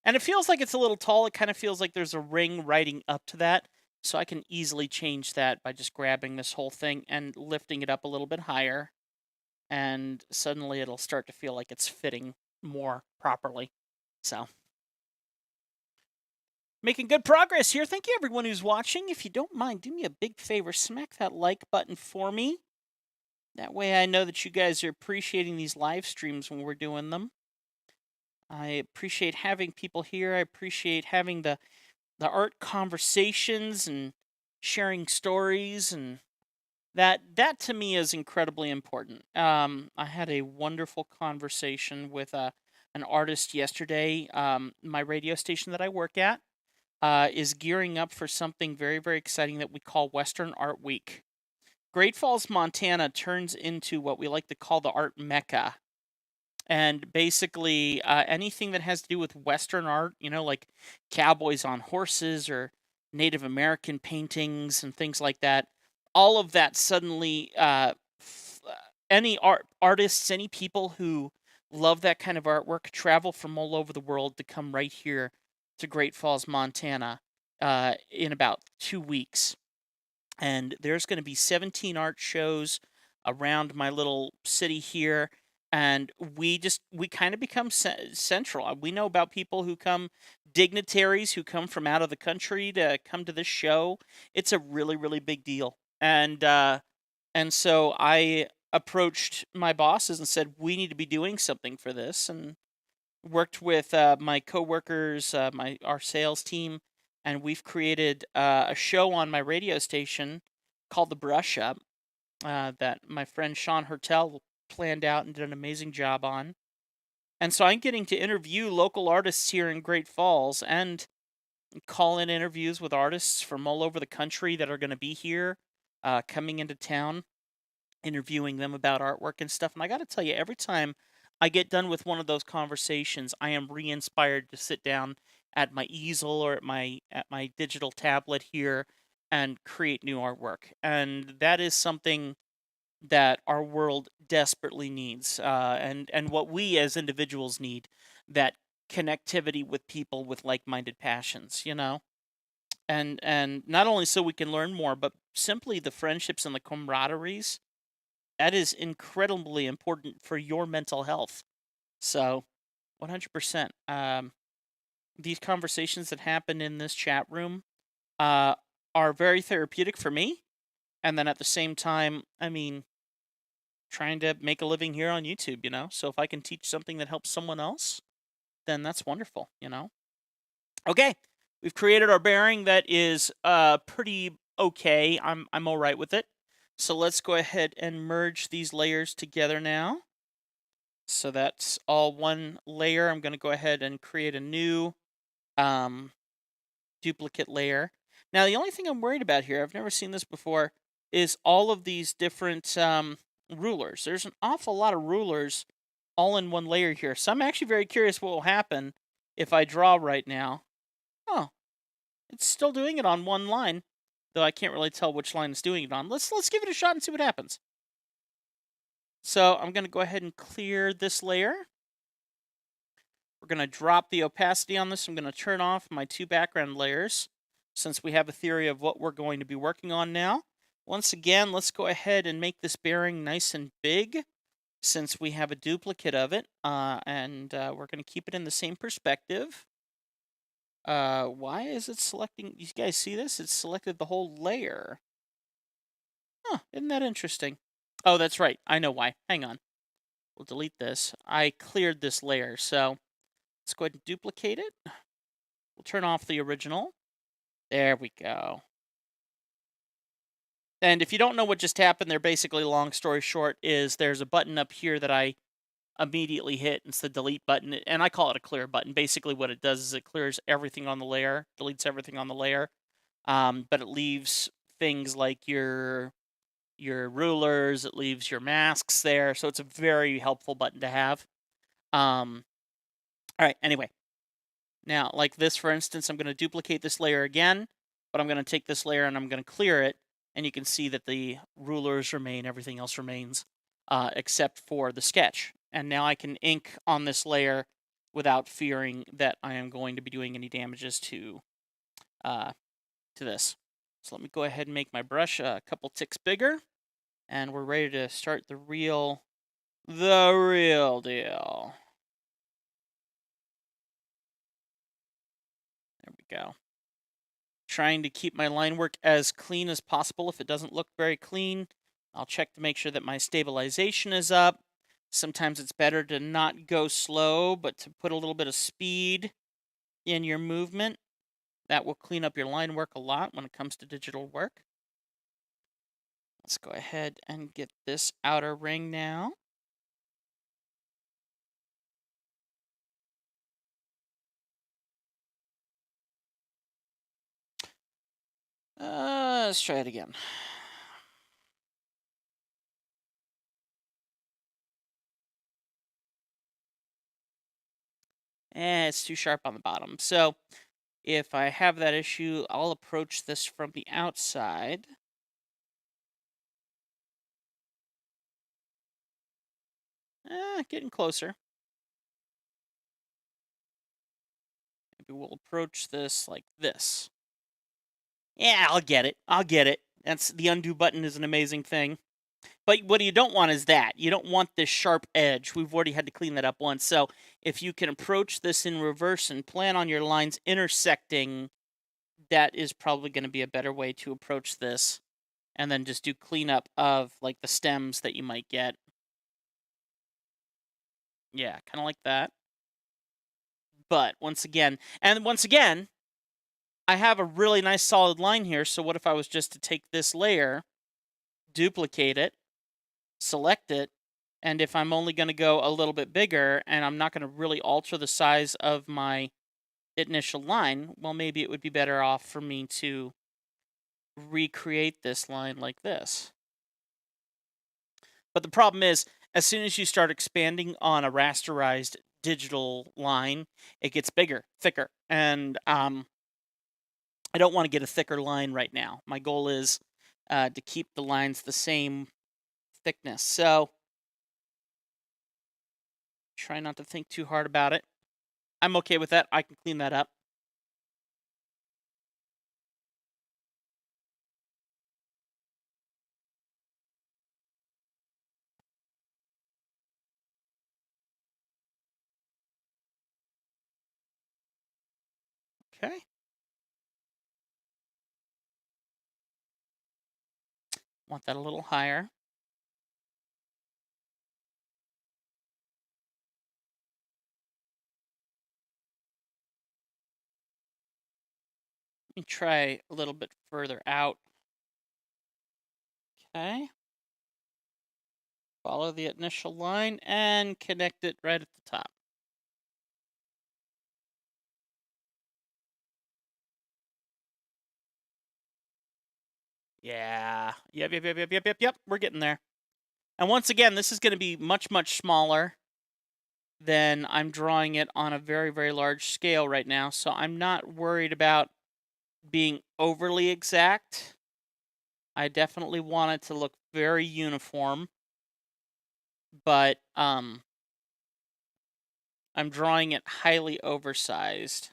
And it feels like it's a little tall. It kind of feels like there's a ring riding up to that. So I can easily change that by just grabbing this whole thing and lifting it up a little bit higher. And suddenly it'll start to feel like it's fitting more properly. So, making good progress here. Thank you, everyone who's watching. If you don't mind, do me a big favor, smack that like button for me. That way I know that you guys are appreciating these live streams when we're doing them. I appreciate having people here. I appreciate having the art conversations and sharing stories, and that to me is incredibly important. I had a wonderful conversation with an artist yesterday. My radio station that I work at is gearing up for something very, very exciting that we call Western Art Week. Great Falls, Montana turns into what we like to call the art mecca. And basically, anything that has to do with Western art, like cowboys on horses or Native American paintings and things like that, all of that suddenly, any artists, any people who love that kind of artwork travel from all over the world to come right here to Great Falls, Montana, in about 2 weeks. And there's going to be 17 art shows around my little city here, and we kind of become central. We know about people who come, dignitaries who come from out of the country to come to this show. It's a really, really big deal. And so I approached my bosses and said, we need to be doing something for this, and worked with my coworkers, our sales team, and we've created a show on my radio station called The Brush Up that my friend Sean Hertel planned out and did an amazing job on. And so I'm getting to interview local artists here in Great Falls and call in interviews with artists from all over the country that are going to be here, coming into town, interviewing them about artwork and stuff. And I got to tell you, every time I get done with one of those conversations, I am re-inspired to sit down at my easel or at my digital tablet here and create new artwork. And that is something that our world desperately needs, and what we as individuals need, that connectivity with people with like-minded passions, and not only so we can learn more, but simply the friendships and the camaraderies. That is incredibly important for your mental health. So, 100%. These conversations that happen in this chat room are very therapeutic for me. And then at the same time, I mean, trying to make a living here on YouTube, So if I can teach something that helps someone else, then that's wonderful, Okay, we've created our bearing that is pretty okay. I'm all right with it. So let's go ahead and merge these layers together now. So that's all one layer. I'm going to go ahead and create a new duplicate layer. Now, the only thing I'm worried about here, I've never seen this before, is all of these different rulers. There's an awful lot of rulers all in one layer here. So I'm actually very curious what will happen if I draw right now. Oh, it's still doing it on one line, though I can't really tell which line it's doing it on. Let's give it a shot and see what happens. So I'm going to go ahead and clear this layer. We're going to drop the opacity on this. I'm going to turn off my 2 background layers, since we have a theory of what we're going to be working on now. Once again, let's go ahead and make this bearing nice and big, since we have a duplicate of it, and we're going to keep it in the same perspective. Why is it selecting? You guys see this? It's selected the whole layer. Huh, isn't that interesting? Oh, that's right. I know why. Hang on. We'll delete this. I cleared this layer, so let's go ahead and duplicate it. We'll turn off the original. There we go. And if you don't know what just happened there, basically, long story short, is there's a button up here that I immediately hit. It's the delete button, and I call it a clear button. Basically, what it does is it clears everything on the layer, deletes everything on the layer, but it leaves things like your rulers, it leaves your masks there, so it's a very helpful button to have. All right, anyway. Now, like this, for instance, I'm going to duplicate this layer again, but I'm going to take this layer and I'm going to clear it, and you can see that the rulers remain, everything else remains, except for the sketch. And now I can ink on this layer without fearing that I am going to be doing any damages to this. So let me go ahead and make my brush a couple ticks bigger, and we're ready to start the real deal. There we go. Trying to keep my line work as clean as possible. If it doesn't look very clean, I'll check to make sure that my stabilization is up. Sometimes it's better to not go slow, but to put a little bit of speed in your movement. That will clean up your line work a lot when it comes to digital work. Let's go ahead and get this outer ring now. Let's try it again. It's too sharp on the bottom. So if I have that issue, I'll approach this from the outside. Getting closer. Maybe we'll approach this like this. Yeah, I'll get it. That's the undo button is an amazing thing. But what you don't want is that. You don't want this sharp edge. We've already had to clean that up once. So if you can approach this in reverse and plan on your lines intersecting, that is probably going to be a better way to approach this. And then just do cleanup of like the stems that you might get. Yeah, kind of like that. But once again, I have a really nice solid line here. So what if I was just to take this layer, duplicate it, select it, and if I'm only going to go a little bit bigger and I'm not going to really alter the size of my initial line, well, maybe it would be better off for me to recreate this line like this. But the problem is, as soon as you start expanding on a rasterized digital line, it gets bigger, thicker, and I don't want to get a thicker line right now. My goal is to keep the lines the same thickness. So try not to think too hard about it. I'm okay with that. I can clean that up. Okay. Want that a little higher. Let me try a little bit further out. Okay. Follow the initial line and connect it right at the top. Yeah. Yep. We're getting there. And once again, this is going to be much, much smaller than I'm drawing it on a very, very large scale right now. So I'm not worried about being overly exact. I definitely want it to look very uniform. But I'm drawing it highly oversized.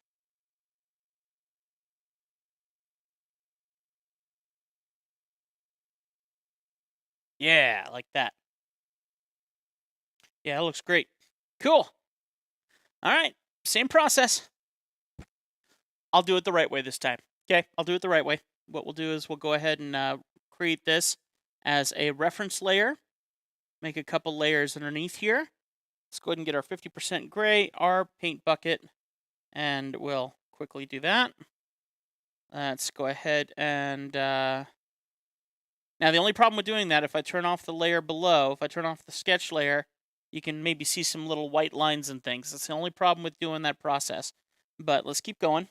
Yeah, like that. Yeah, it looks great. Cool. All right, same process. I'll do it the right way this time. Okay, I'll do it the right way. What we'll do is we'll go ahead and create this as a reference layer. Make a couple layers underneath here. Let's go ahead and get our 50% gray, our paint bucket, and we'll quickly do that. Let's go ahead and... Now, the only problem with doing that, if I turn off the layer below, if I turn off the sketch layer, you can maybe see some little white lines and things. That's the only problem with doing that process. But let's keep going.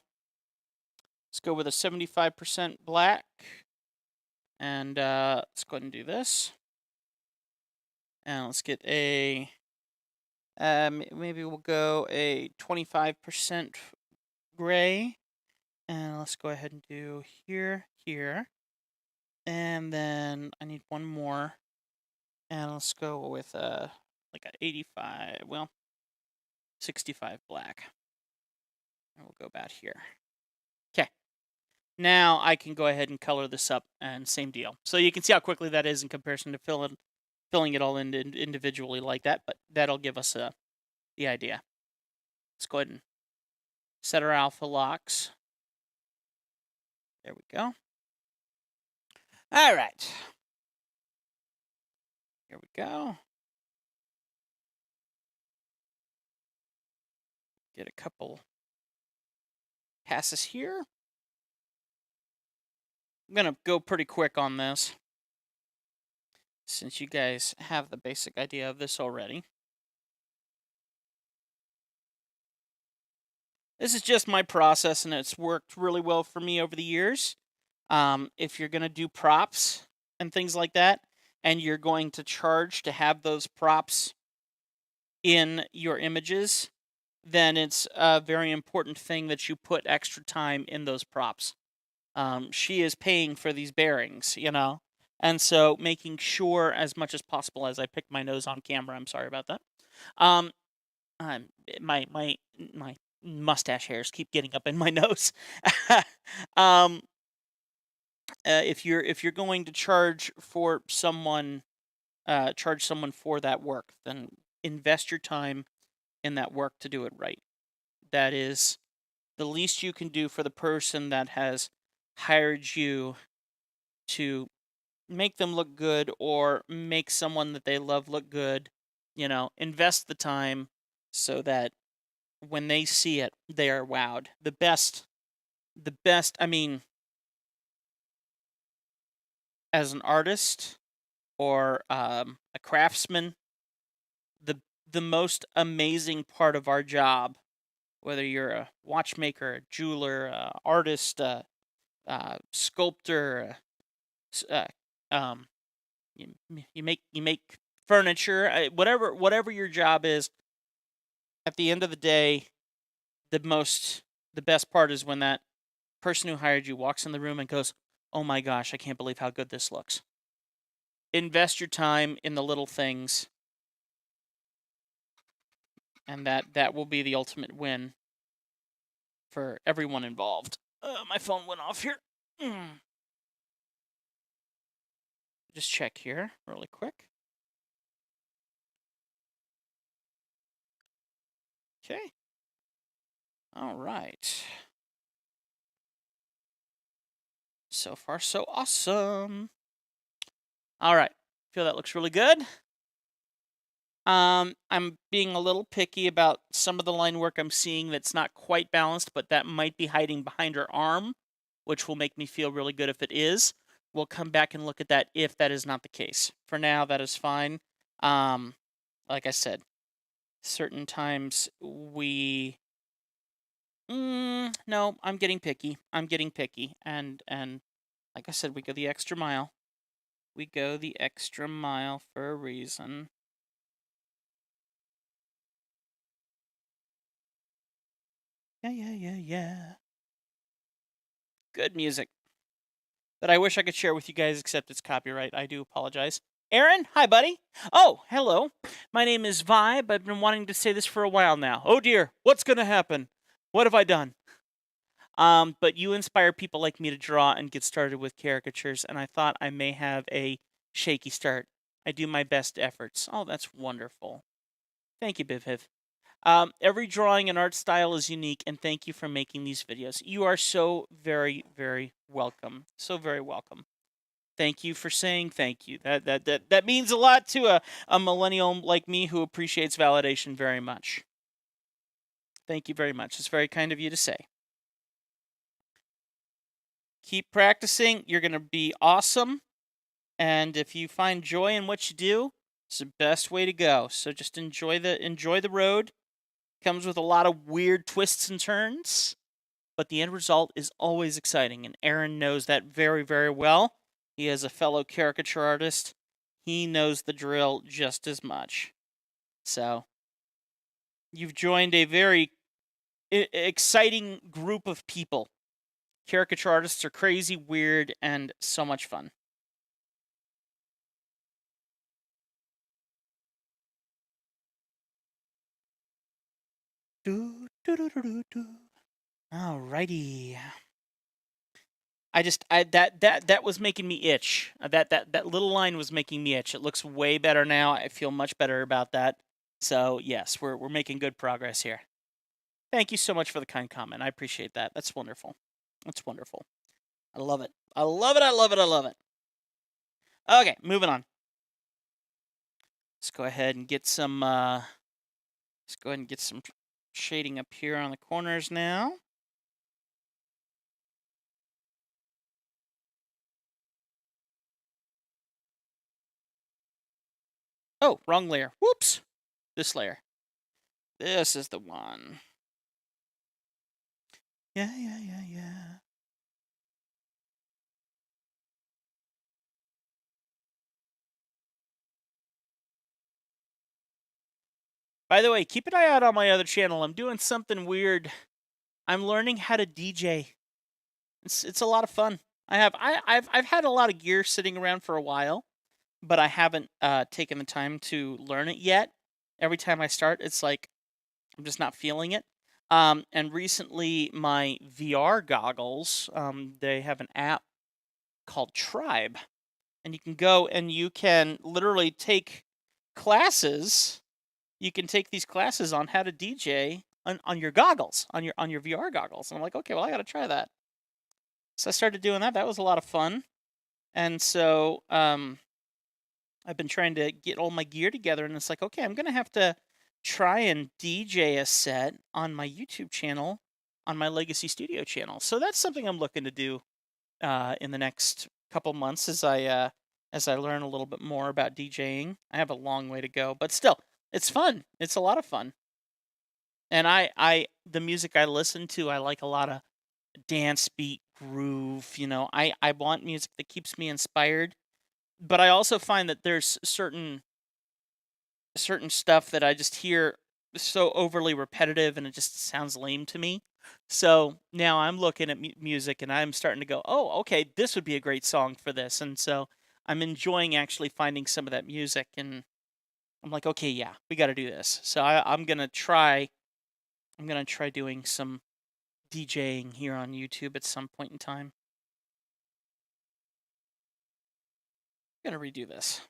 Let's go with a 75% black. And let's go ahead and do this. And let's get a... maybe we'll go a 25% gray. And let's go ahead and do here. And then I need one more. And let's go with like an 85. Well, 65 black. And we'll go about here. Okay. Now I can go ahead and color this up, and same deal. So you can see how quickly that is in comparison to filling it all in individually like that, but that'll give us the idea. Let's go ahead and set our alpha locks. There we go. All right. Here we go. Get a couple passes here. I'm going to go pretty quick on this, since you guys have the basic idea of this already. This is just my process, and it's worked really well for me over the years. If you're going to do props and things like that, and you're going to charge to have those props in your images, then it's a very important thing that you put extra time in those props. She is paying for these bearings, you know? And so making sure as much as possible, as I pick my nose on camera, I'm sorry about that. My mustache hairs keep getting up in my nose. If you're going to charge someone for that work, then invest your time in that work to do it right. That is the least you can do for the person that has hired you to make them look good or make someone that they love look good. You know, invest the time so that when they see it, they are wowed. The best, I mean, as an artist or a craftsman, the most amazing part of our job, whether you're a watchmaker, a jeweler, artist, sculptor, you make furniture, whatever your job is. At the end of the day, the best part is when that person who hired you walks in the room and goes, "Oh my gosh, I can't believe how good this looks." Invest your time in the little things, and that will be the ultimate win for everyone involved. My phone went off here. Just check here really quick. Okay. All right. So far, so awesome. All right. Feel that looks really good. I'm being a little picky about some of the line work I'm seeing that's not quite balanced, but that might be hiding behind her arm, which will make me feel really good if it is. We'll come back and look at that if that is not the case. For now, that is fine. Like I said, certain times we... no, I'm getting picky. And like I said, we go the extra mile. We go the extra mile for a reason. Yeah. Good music. That I wish I could share with you guys, except it's copyright. I do apologize. Aaron, hi, buddy. Oh, hello. My name is Vibe. I've been wanting to say this for a while now. Oh, dear. What's going to happen? What have I done? But you inspire people like me to draw and get started with caricatures, and I thought I may have a shaky start. I do my best efforts. Oh, that's wonderful. Thank you, Bivhiv. Every drawing and art style is unique, and thank you for making these videos. You are so very, very welcome. So very welcome. Thank you for saying thank you. That means a lot to a millennial like me who appreciates validation very much. Thank you very much. It's very kind of you to say. Keep practicing. You're going to be awesome. And if you find joy in what you do, it's the best way to go. So just enjoy the road. Comes with a lot of weird twists and turns, but the end result is always exciting, and Aaron knows that very, very well. He is a fellow caricature artist. He knows the drill just as much. So, you've joined a very exciting group of people. Caricature artists are crazy, weird, and so much fun. Alrighty. That was making me itch. That little line was making me itch. It looks way better now. I feel much better about that. So yes, we're making good progress here. Thank you so much for the kind comment. I appreciate that. That's wonderful. That's wonderful. I love it. I love it. I love it. I love it. Okay, moving on. Let's go ahead and get some. Let's go ahead and get some shading up here on the corners now. Oh, wrong layer. Whoops. This layer. This is the one. Yeah. By the way, keep an eye out on my other channel. I'm doing something weird. I'm learning how to DJ. It's a lot of fun. I've had a lot of gear sitting around for a while, but I haven't taken the time to learn it yet. Every time I start, it's like I'm just not feeling it. And recently, my VR goggles, they have an app called Tribe, and you can go and you can literally take classes. You can take these classes on how to DJ on your goggles, on your VR goggles. And I'm like, okay, well, I got to try that. So I started doing that. That was a lot of fun. And so I've been trying to get all my gear together, and it's like, okay, I'm gonna have to try and DJ a set on my YouTube channel, on my Legacy Studio channel. So that's something I'm looking to do in the next couple months as I learn a little bit more about DJing. I have a long way to go, but still, it's fun. It's a lot of fun. And the music I listen to, I like a lot of dance beat groove. You know, I want music that keeps me inspired, but I also find that there's certain stuff that I just hear so overly repetitive and it just sounds lame to me. So now I'm looking at music and I'm starting to go, oh, okay, this would be a great song for this. And so I'm enjoying actually finding some of that music, and I'm like, okay, yeah, we got to do this. So I'm gonna try doing some DJing here on YouTube at some point in time. I'm gonna redo this.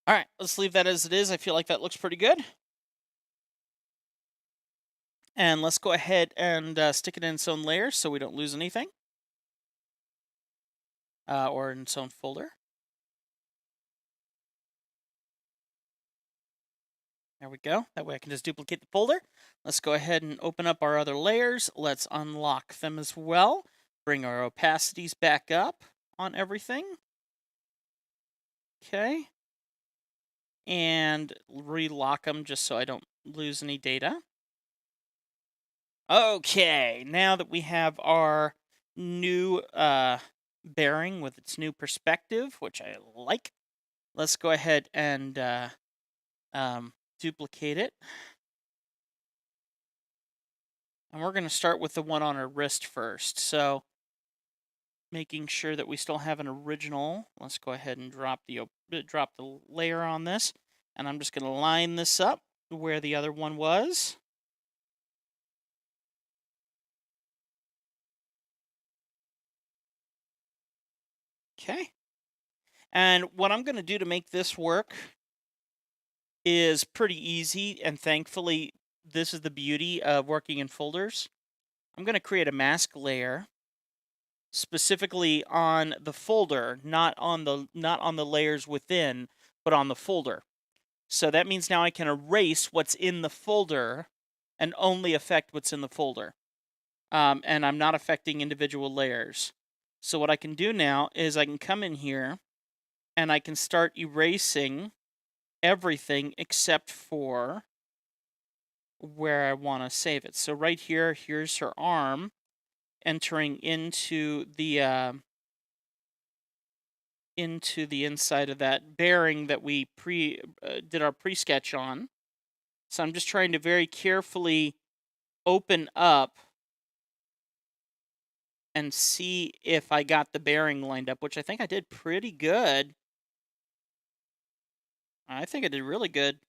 All right, let's leave that as it is. I feel like that looks pretty good. And let's go ahead and stick it in its own layer so we don't lose anything. Or in its own folder. There we go. That way I can just duplicate the folder. Let's go ahead and open up our other layers. Let's unlock them as well. Bring our opacities back up on everything. Okay. And relock them just so I don't lose any data. Okay, now that we have our new bearing with its new perspective, which I like, let's go ahead and duplicate it. And we're going to start with the one on our wrist first. So making sure that we still have an original, let's go ahead and drop the layer on this. And I'm just going to line this up where the other one was. Okay. And what I'm going to do to make this work is pretty easy, and thankfully this is the beauty of working in folders. I'm going to create a mask layer specifically on the folder, not on the layers within, but on the folder. So that means now I can erase what's in the folder and only affect what's in the folder. And I'm not affecting individual layers. So what I can do now is I can come in here and I can start erasing everything except for where I want to save it. So right here, here's her arm entering into the inside of that bearing that we did our pre-sketch on. So I'm just trying to very carefully open up and see if I got the bearing lined up, which I think I did pretty good. I think I did really good.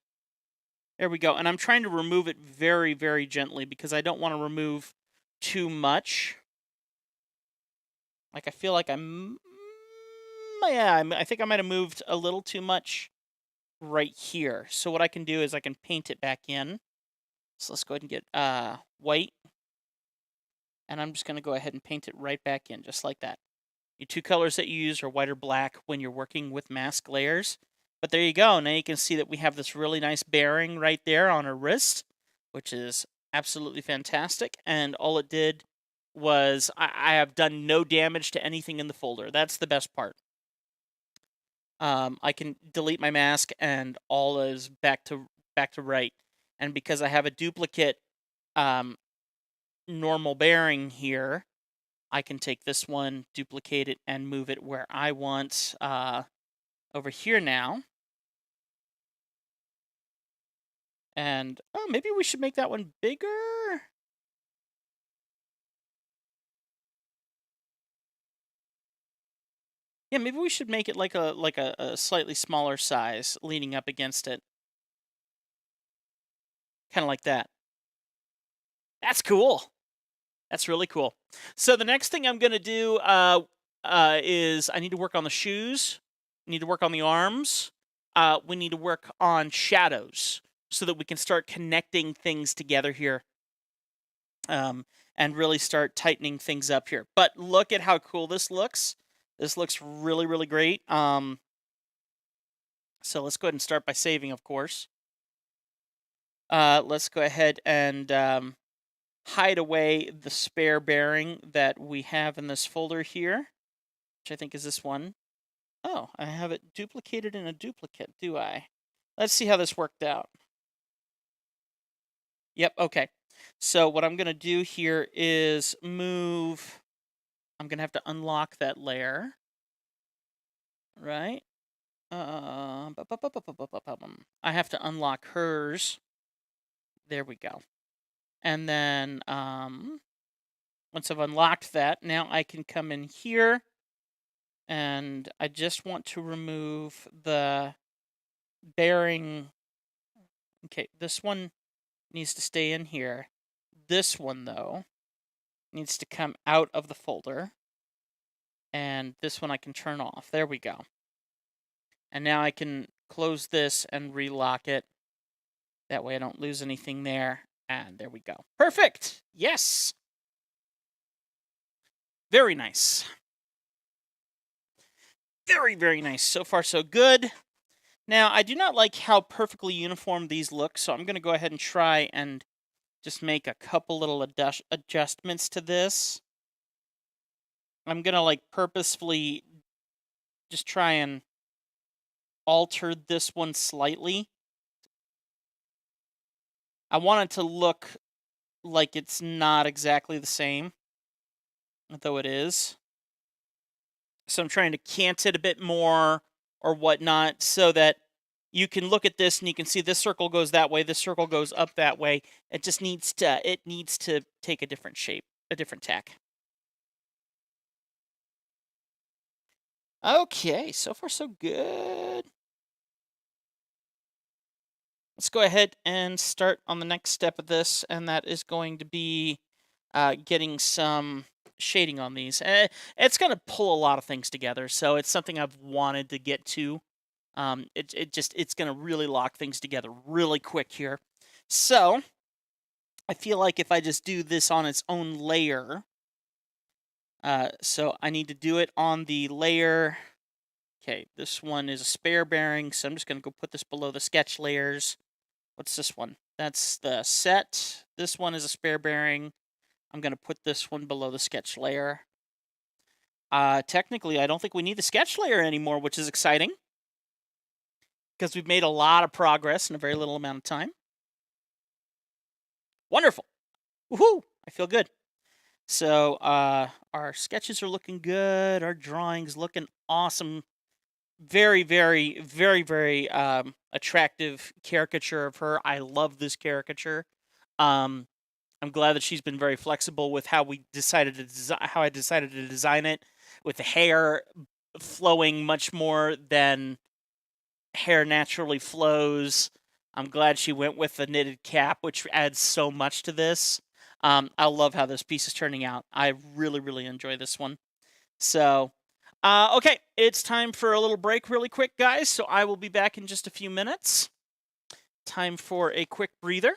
There we go. And I'm trying to remove it very, very gently because I don't want to remove too much. Like, I feel like I think I might have moved a little too much right here. So what I can do is I can paint it back in. So let's go ahead and get white. And I'm just going to go ahead and paint it right back in, just like that. Your two colors that you use are white or black when you're working with mask layers. But there you go. Now you can see that we have this really nice bearing right there on her wrist, which is absolutely fantastic. And all it did was I have done no damage to anything in the folder. That's the best part. I can delete my mask and all is back to right. And because I have a duplicate normal bearing here, I can take this one, duplicate it, and move it where I want over here now. And, oh, maybe we should make that one bigger? Yeah, maybe we should make it like a slightly smaller size leaning up against it. Kind of like that. That's cool. That's really cool. So the next thing I'm going to do is I need to work on the shoes. I need to work on the arms. We need to work on shadows so that we can start connecting things together here. And really start tightening things up here. But look at how cool this looks. This looks really, really great. So let's go ahead and start by saving, of course. Let's go ahead and hide away the spare bearing that we have in this folder here, which I think is this one. Oh, I have it duplicated in a duplicate, do I? Let's see how this worked out. Yep, okay. So what I'm going to do here is move. I'm going to have to unlock that layer. Right? I have to unlock hers. There we go. And then once I've unlocked that, now I can come in here and I just want to remove the bearing. Okay, this one needs to stay in here. This one, though, needs to come out of the folder. And this one I can turn off. There we go. And now I can close this and relock it. That way I don't lose anything there. And there we go. Perfect! Yes! Very nice. Very, very nice. So far, so good. Now, I do not like how perfectly uniform these look, so I'm going to go ahead and try and just make a couple little adjustments to this. I'm going to, like, purposefully just try and alter this one slightly. I want it to look like it's not exactly the same, though it is. So I'm trying to cant it a bit more or whatnot so that you can look at this and you can see this circle goes that way, this circle goes up that way. It just needs to take a different shape, a different tack. Okay, so far so good. Let's go ahead and start on the next step of this, and that is going to be getting some shading on these. It's going to pull a lot of things together, so it's something I've wanted to get to. It's going to really lock things together really quick here. So I feel like if I just do this on its own layer, so I need to do it on the layer. Okay, this one is a spare bearing, so I'm just going to go put this below the sketch layers. What's this one? That's the set. This one is a spare bearing. I'm going to put this one below the sketch layer. Technically, I don't think we need the sketch layer anymore, which is exciting, because we've made a lot of progress in a very little amount of time. Wonderful. Woohoo! I feel good. So our sketches are looking good. Our drawings looking awesome. Very, very, very, very attractive caricature of her. I love this caricature. Um, I'm glad that she's been very flexible with how we decided to how I decided to design it, with the hair flowing much more than hair naturally flows. I'm glad she went with the knitted cap, which adds so much to this. I love how this piece is turning out. I really, really enjoy this one. So, okay, it's time for a little break, really quick, guys. So I will be back in just a few minutes. Time for a quick breather.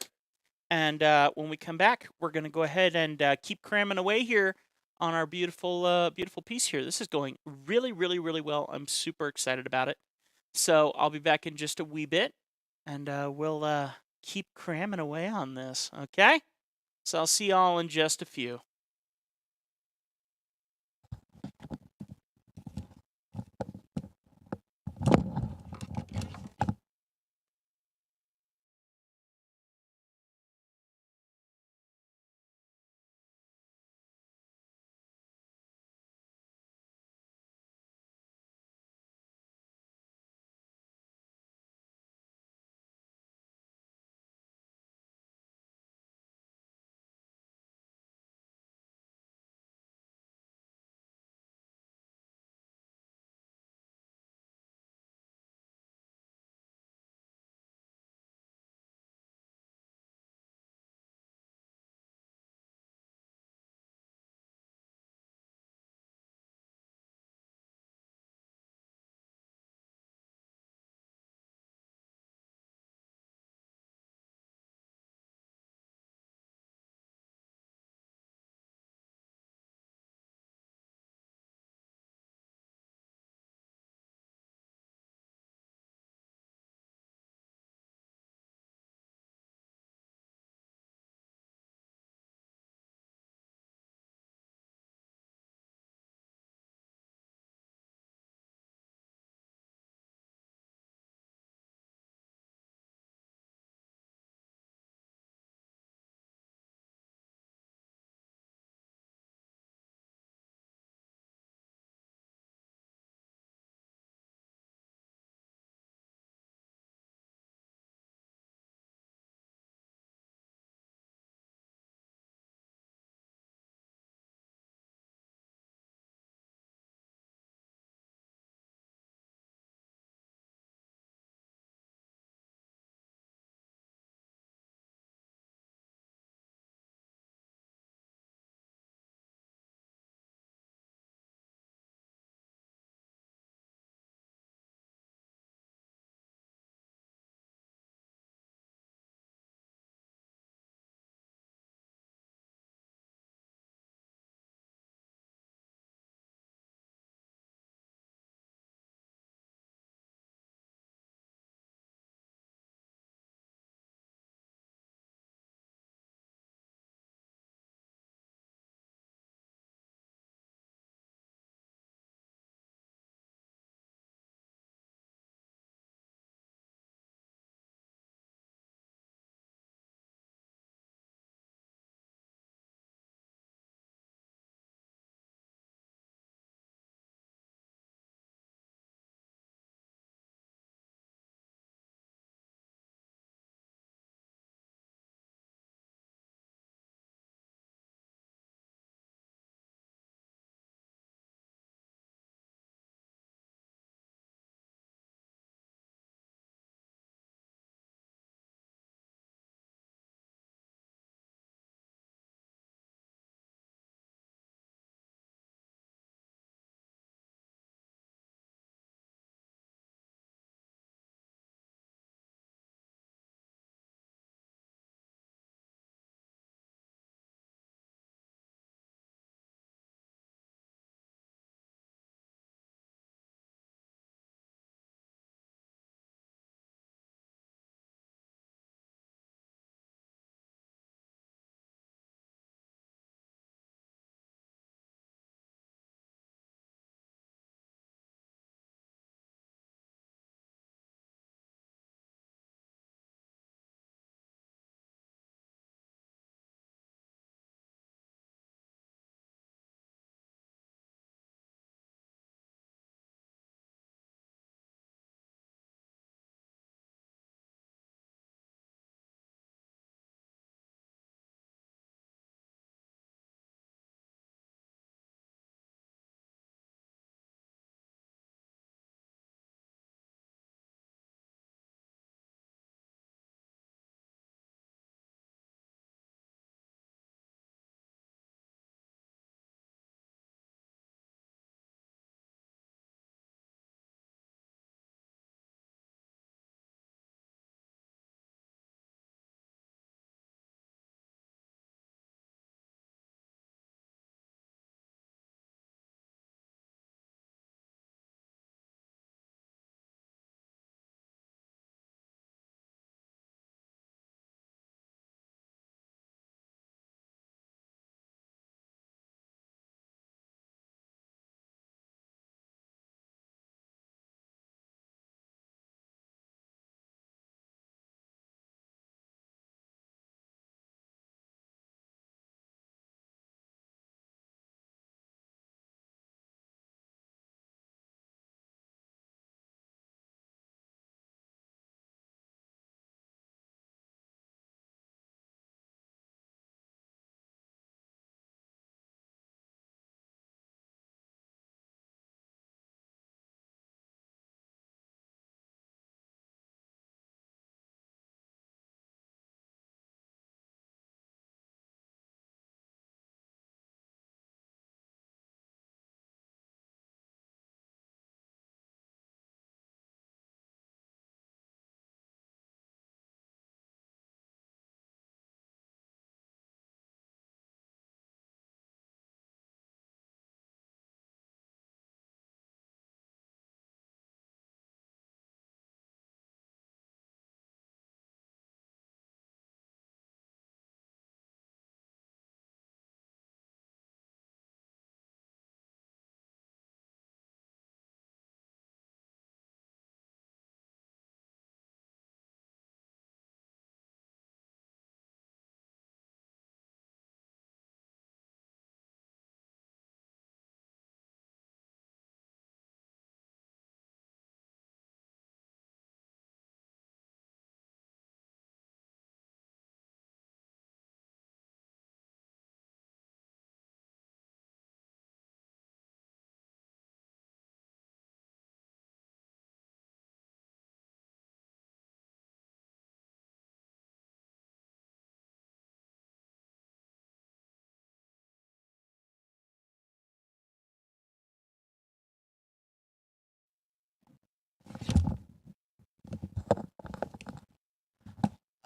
And when we come back, we're going to go ahead and keep cramming away here on our beautiful, beautiful piece here. This is going really, really, really well. I'm super excited about it. So I'll be back in just a wee bit, and we'll keep cramming away on this, okay? So I'll see y'all in just a few.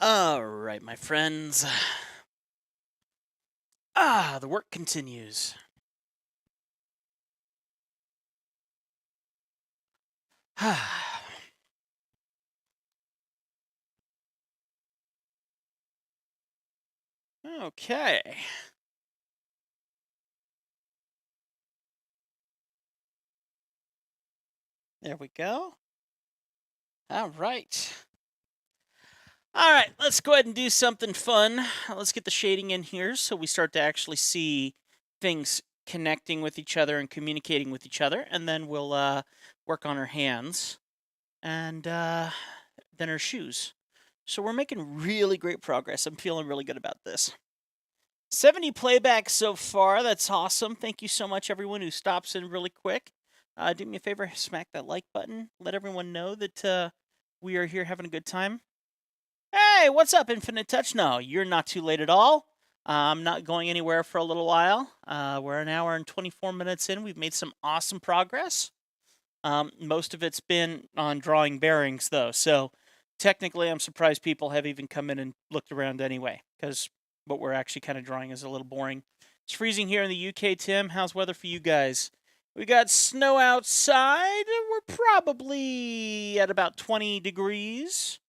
All right, my friends. The work continues. Okay. There we go. All right. All right, let's go ahead and do something fun. Let's get the shading in here so we start to actually see things connecting with each other and communicating with each other. And then we'll work on her hands and then her shoes. So we're making really great progress. I'm feeling really good about this. 70 playbacks so far. That's awesome. Thank you so much, everyone who stops in really quick. Do me a favor, smack that like button. Let everyone know that we are here having a good time. Hey, what's up, Infinite Touch? No, you're not too late at all. I'm not going anywhere for a little while. We're an hour and 24 minutes in. We've made some awesome progress. Most of it's been on drawing bearings, though. So technically, I'm surprised people have even come in and looked around anyway, because what we're actually kind of drawing is a little boring. It's freezing here in the UK, Tim. How's weather for you guys? We got snow outside. We're probably at about 20 degrees.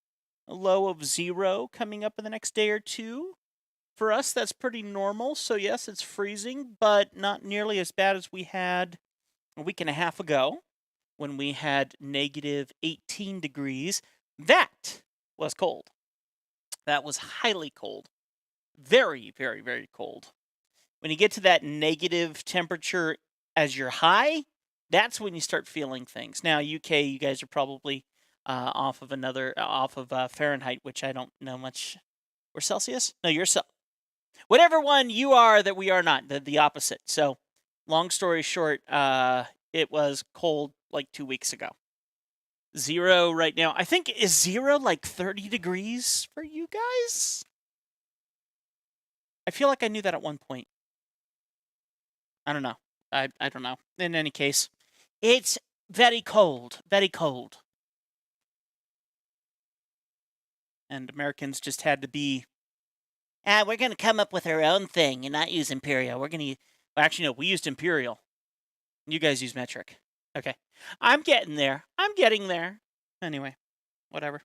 A low of 0 coming up in the next day or two. For us, that's pretty normal. So yes, it's freezing, but not nearly as bad as we had a week and a half ago when we had negative 18 degrees. That was cold. That was highly cold. Very, very, very cold. When you get to that negative temperature as your high, that's when you start feeling things. Now, UK, you guys are probably off of Fahrenheit, which I don't know much. Or Celsius? No, you're whatever one you are that we are not, the opposite. So, long story short, it was cold like 2 weeks ago. 0 right now. I think, is 0 like 30 degrees for you guys? I feel like I knew that at one point. I don't know. I don't know. In any case, it's very cold. Very cold. And Americans just had to be, we're going to come up with our own thing and not use Imperial. We're going to, well, actually, no, we used Imperial. You guys use metric. Okay. I'm getting there. I'm getting there. Anyway, whatever.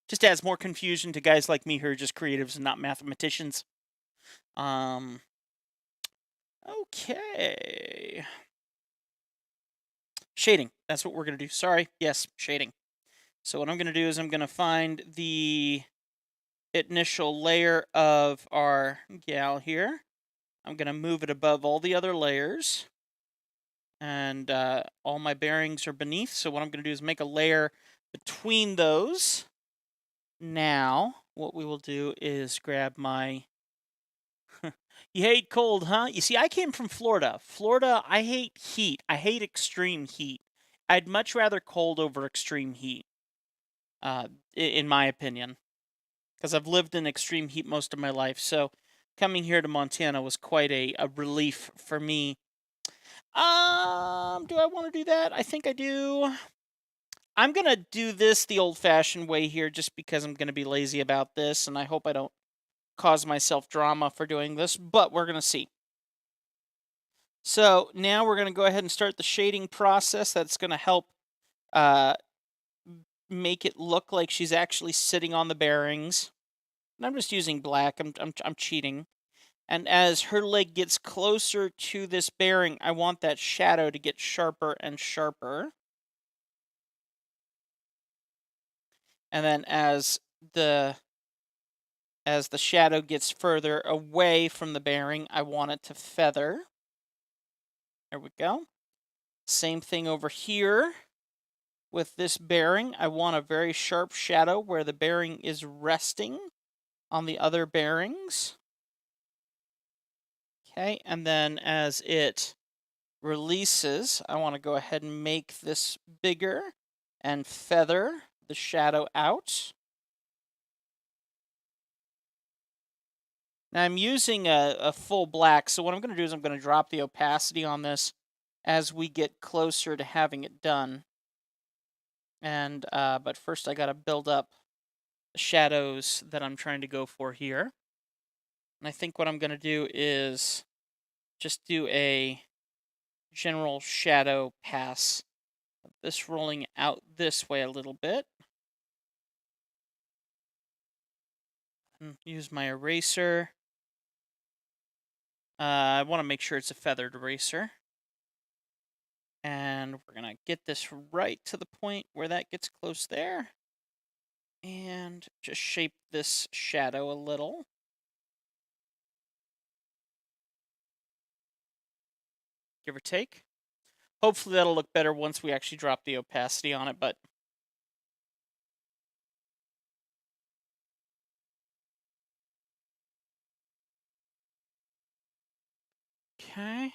Just adds more confusion to guys like me who are just creatives and not mathematicians. Okay. Shading. That's what we're going to do. Sorry. Yes, shading. So what I'm going to do is I'm going to find the initial layer of our gal here. I'm going to move it above all the other layers. And all my bearings are beneath. So what I'm going to do is make a layer between those. Now, what we will do is grab my... You hate cold, huh? You see, I came from Florida. Florida, I hate heat. I hate extreme heat. I'd much rather cold over extreme heat, in my opinion. Because I've lived in extreme heat most of my life. So coming here to Montana was quite a relief for me. Do I want to do that? I think I do. I'm going to do this the old-fashioned way here just because I'm going to be lazy about this, and I hope I don't cause myself drama for doing this, but we're going to see. So now we're going to go ahead and start the shading process. That's going to help make it look like she's actually sitting on the bearings. And I'm just using black. I'm cheating. And as her leg gets closer to this bearing, I want that shadow to get sharper and sharper. And then as the shadow gets further away from the bearing, I want it to feather. There we go. Same thing over here with this bearing. I want a very sharp shadow where the bearing is resting on the other bearings. Okay, and then as it releases, I want to go ahead and make this bigger and feather the shadow out. Now I'm using a full black, so what I'm going to do is I'm going to drop the opacity on this as we get closer to having it done. And but first I got to build up shadows that I'm trying to go for here. And I think what I'm going to do is just do a general shadow pass. This rolling out this way a little bit. And use my eraser. I want to make sure it's a feathered eraser. And we're going to get this right to the point where that gets close there. And just shape this shadow a little. Give or take. Hopefully that'll look better once we actually drop the opacity on it, but okay.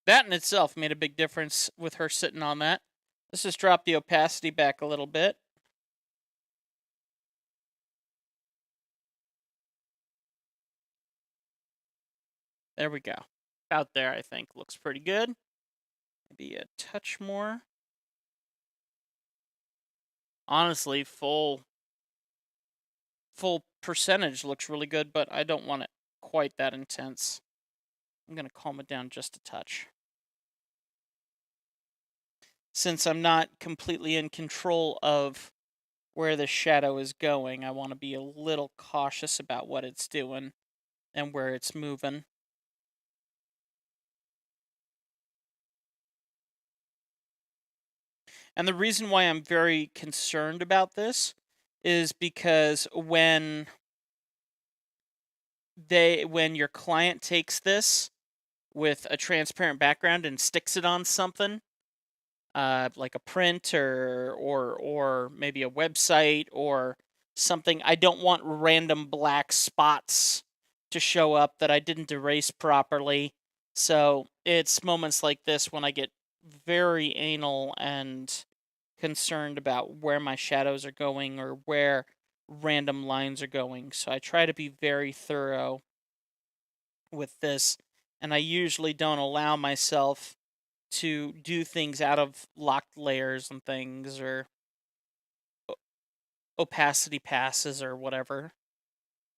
That in itself made a big difference with her sitting on that. Let's just drop the opacity back a little bit. There we go. Out there, I think, looks pretty good. Maybe a touch more. Honestly, full percentage looks really good, but I don't want it quite that intense. I'm going to calm it down just a touch. Since I'm not completely in control of where the shadow is going, I want to be a little cautious about what it's doing and where it's moving. And the reason why I'm very concerned about this is because when your client takes this with a transparent background and sticks it on something, like a print or maybe a website or something, I don't want random black spots to show up that I didn't erase properly. So it's moments like this when I get very anal and concerned about where my shadows are going or where random lines are going. So I try to be very thorough with this, and I usually don't allow myself to do things out of locked layers and things or opacity passes or whatever,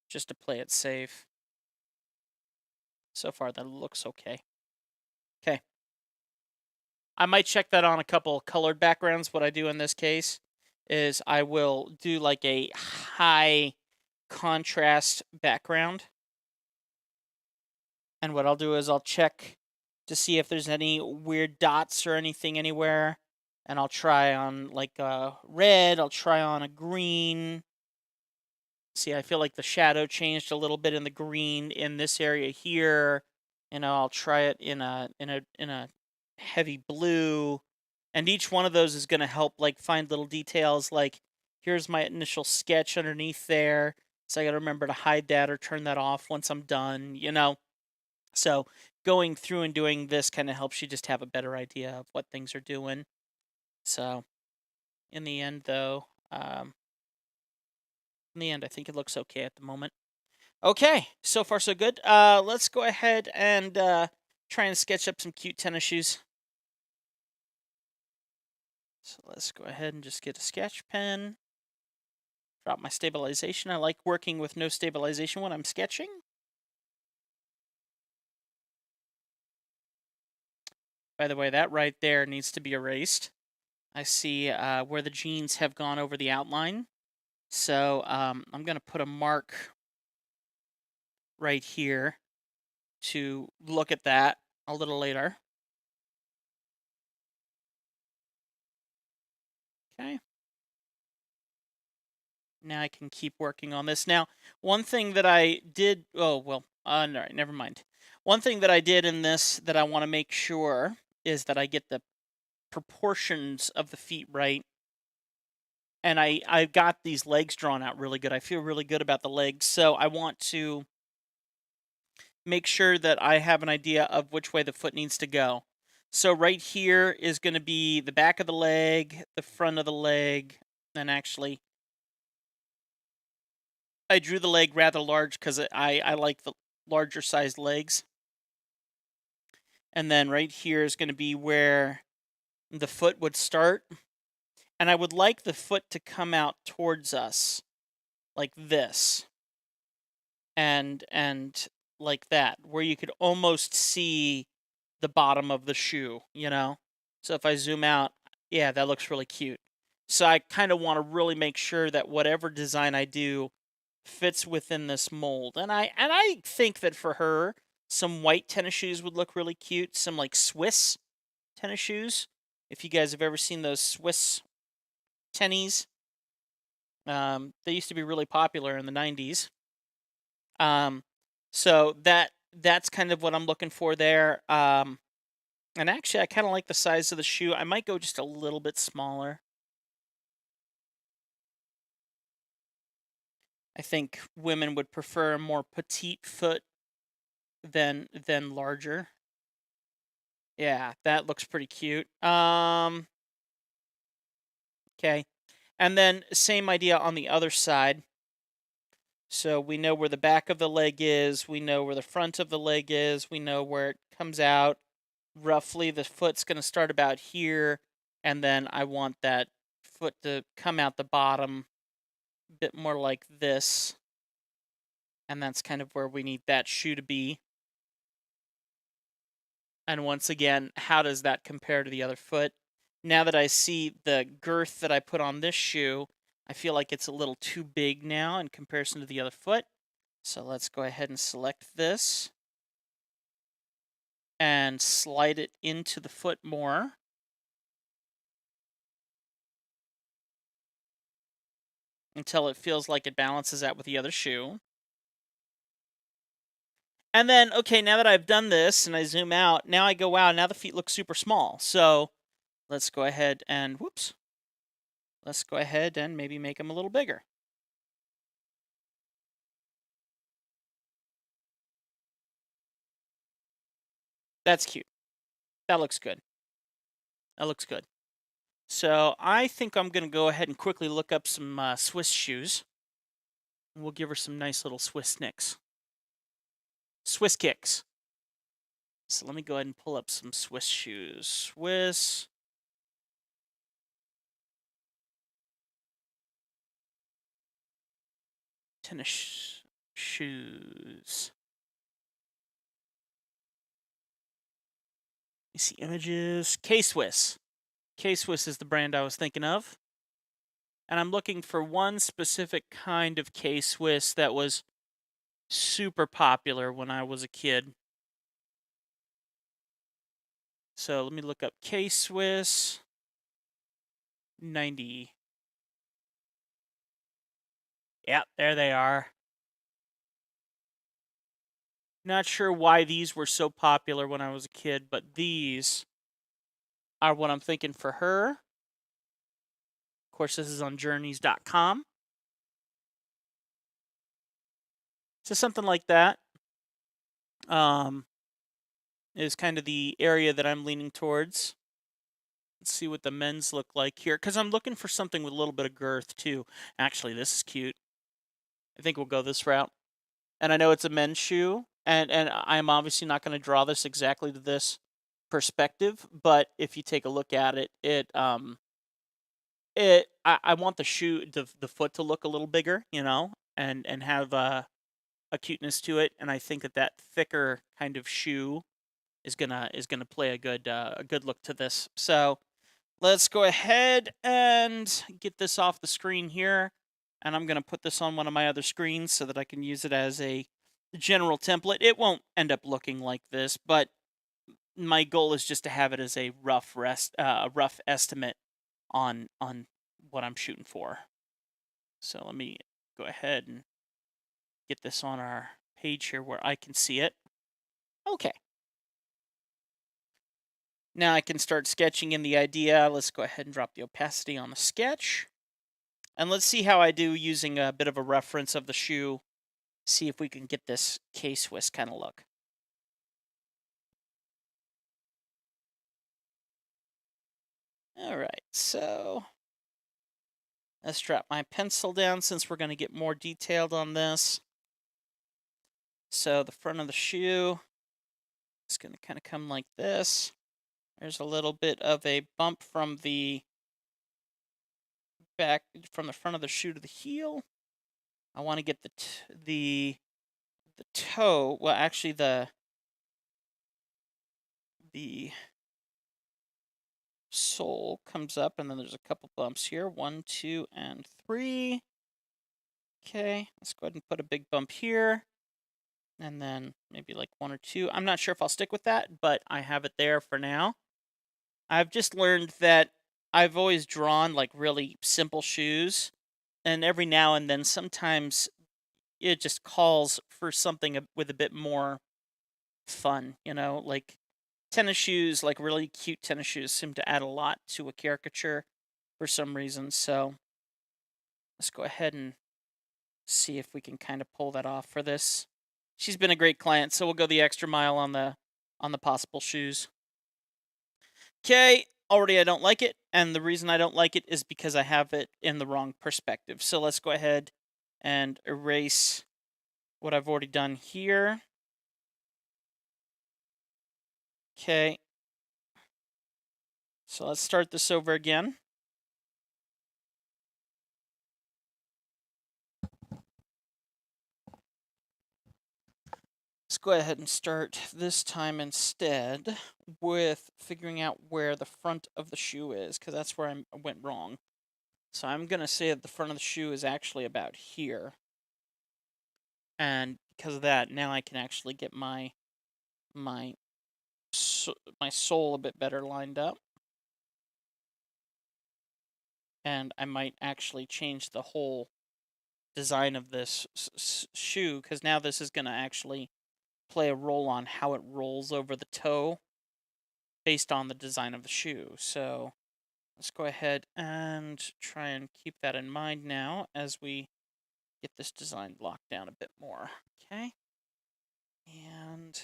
just to play it safe. So far that looks okay. Okay. I might check that on a couple colored backgrounds. What I do in this case is I will do like a high contrast background. And what I'll do is I'll check to see if there's any weird dots or anything anywhere. And I'll try on like a red, I'll try on a green. See, I feel like the shadow changed a little bit in the green in this area here. You know, I'll try it in a heavy blue. And each one of those is going to help like find little details like here's my initial sketch underneath there. So I got to remember to hide that or turn that off once I'm done, you know. So going through and doing this kind of helps you just have a better idea of what things are doing. So in the end, though, I think it looks okay at the moment. Okay, so far so good. Let's go ahead and try and sketch up some cute tennis shoes. So let's go ahead and just get a sketch pen. Drop my stabilization. I like working with no stabilization when I'm sketching. By the way, that right there needs to be erased. I see where the jeans have gone over the outline. So I'm going to put a mark right here to look at that a little later. Okay. Now I can keep working on this. Now, one thing that I did... Oh, well, no, never mind. One thing that I did in this that I want to make sure is that I get the proportions of the feet right. And I got these legs drawn out really good. I feel really good about the legs. So I want to make sure that I have an idea of which way the foot needs to go. So right here is going to be the back of the leg, the front of the leg, and actually I drew the leg rather large because I like the larger sized legs. And then right here is going to be where the foot would start. And I would like the foot to come out towards us like this. And like that, where you could almost see the bottom of the shoe, you know? So if I zoom out, yeah, that looks really cute. So I kind of want to really make sure that whatever design I do fits within this mold. And I think that for her, some white tennis shoes would look really cute, some like Swiss tennis shoes. If you guys have ever seen those Swiss tennies, they used to be really popular in the 90s. So that's kind of what I'm looking for there. And actually, I kind of like the size of the shoe. I might go just a little bit smaller. I think women would prefer a more petite foot than larger. Yeah, that looks pretty cute. Okay. And then same idea on the other side. So we know where the back of the leg is, we know where the front of the leg is, we know where it comes out. Roughly the foot's going to start about here, and then I want that foot to come out the bottom a bit more like this. And that's kind of where we need that shoe to be. And once again, how does that compare to the other foot? Now that I see the girth that I put on this shoe, I feel like it's a little too big now in comparison to the other foot. So let's go ahead and select this and slide it into the foot more. Until it feels like it balances out with the other shoe. And then, okay, now that I've done this and I zoom out, now I go, wow, now the feet look super small. So let's go ahead and, whoops. Let's go ahead and maybe make them a little bigger. That's cute. That looks good. That looks good. So I think I'm going to go ahead and quickly look up some Swiss shoes. And we'll give her some nice little Swiss nicks. Swiss kicks. So let me go ahead and pull up some Swiss shoes. Swiss. Tennis shoes. You see images. K-Swiss. K-Swiss is the brand I was thinking of. And I'm looking for one specific kind of K-Swiss that was super popular when I was a kid. So let me look up K-Swiss 90. Yep, there they are. Not sure why these were so popular when I was a kid, but these are what I'm thinking for her. Of course, this is on journeys.com. So something like that is kind of the area that I'm leaning towards. Let's see what the men's look like here, because I'm looking for something with a little bit of girth too. Actually, this is cute. I think we'll go this route. And I know it's a men's shoe, and I'm obviously not going to draw this exactly to this perspective, but if you take a look at it, I want the shoe, the foot to look a little bigger, you know, and have a cuteness to it, and I think that thicker kind of shoe is gonna play a good look to this. So let's go ahead and get this off the screen here, and I'm gonna put this on one of my other screens so that I can use it as a general template. It won't end up looking like this, but my goal is just to have it as a rough estimate on what I'm shooting for. So let me go ahead and get this on our page here where I can see it. Okay. Now I can start sketching in the idea. Let's go ahead and drop the opacity on the sketch. And let's see how I do using a bit of a reference of the shoe. See if we can get this K-Swiss kind of look. All right, so let's drop my pencil down since we're going to get more detailed on this. So the front of the shoe is going to kind of come like this. There's a little bit of a bump from the back from the front of the shoe to the heel. I want to get the toe. Well, actually the sole comes up, and then there's a couple bumps here. 1, 2, and 3. Okay, let's go ahead and put a big bump here. And then maybe like 1 or 2. I'm not sure if I'll stick with that, but I have it there for now. I've just learned that I've always drawn like really simple shoes. And every now and then, sometimes it just calls for something with a bit more fun, you know? Like tennis shoes, like really cute tennis shoes, seem to add a lot to a caricature for some reason. So let's go ahead and see if we can kind of pull that off for this. She's been a great client, so we'll go the extra mile on the possible shoes. Okay, already I don't like it, and the reason I don't like it is because I have it in the wrong perspective. So let's go ahead and erase what I've already done here. Okay. So let's start this over again. Let's go ahead and start this time instead with figuring out where the front of the shoe is, because that's where I went wrong. So I'm going to say that the front of the shoe is actually about here. And because of that, now I can actually get my sole a bit better lined up. And I might actually change the whole design of this shoe, because now this is going to actually play a role on how it rolls over the toe based on the design of the shoe. So let's go ahead and try and keep that in mind now as we get this design locked down a bit more. Okay. And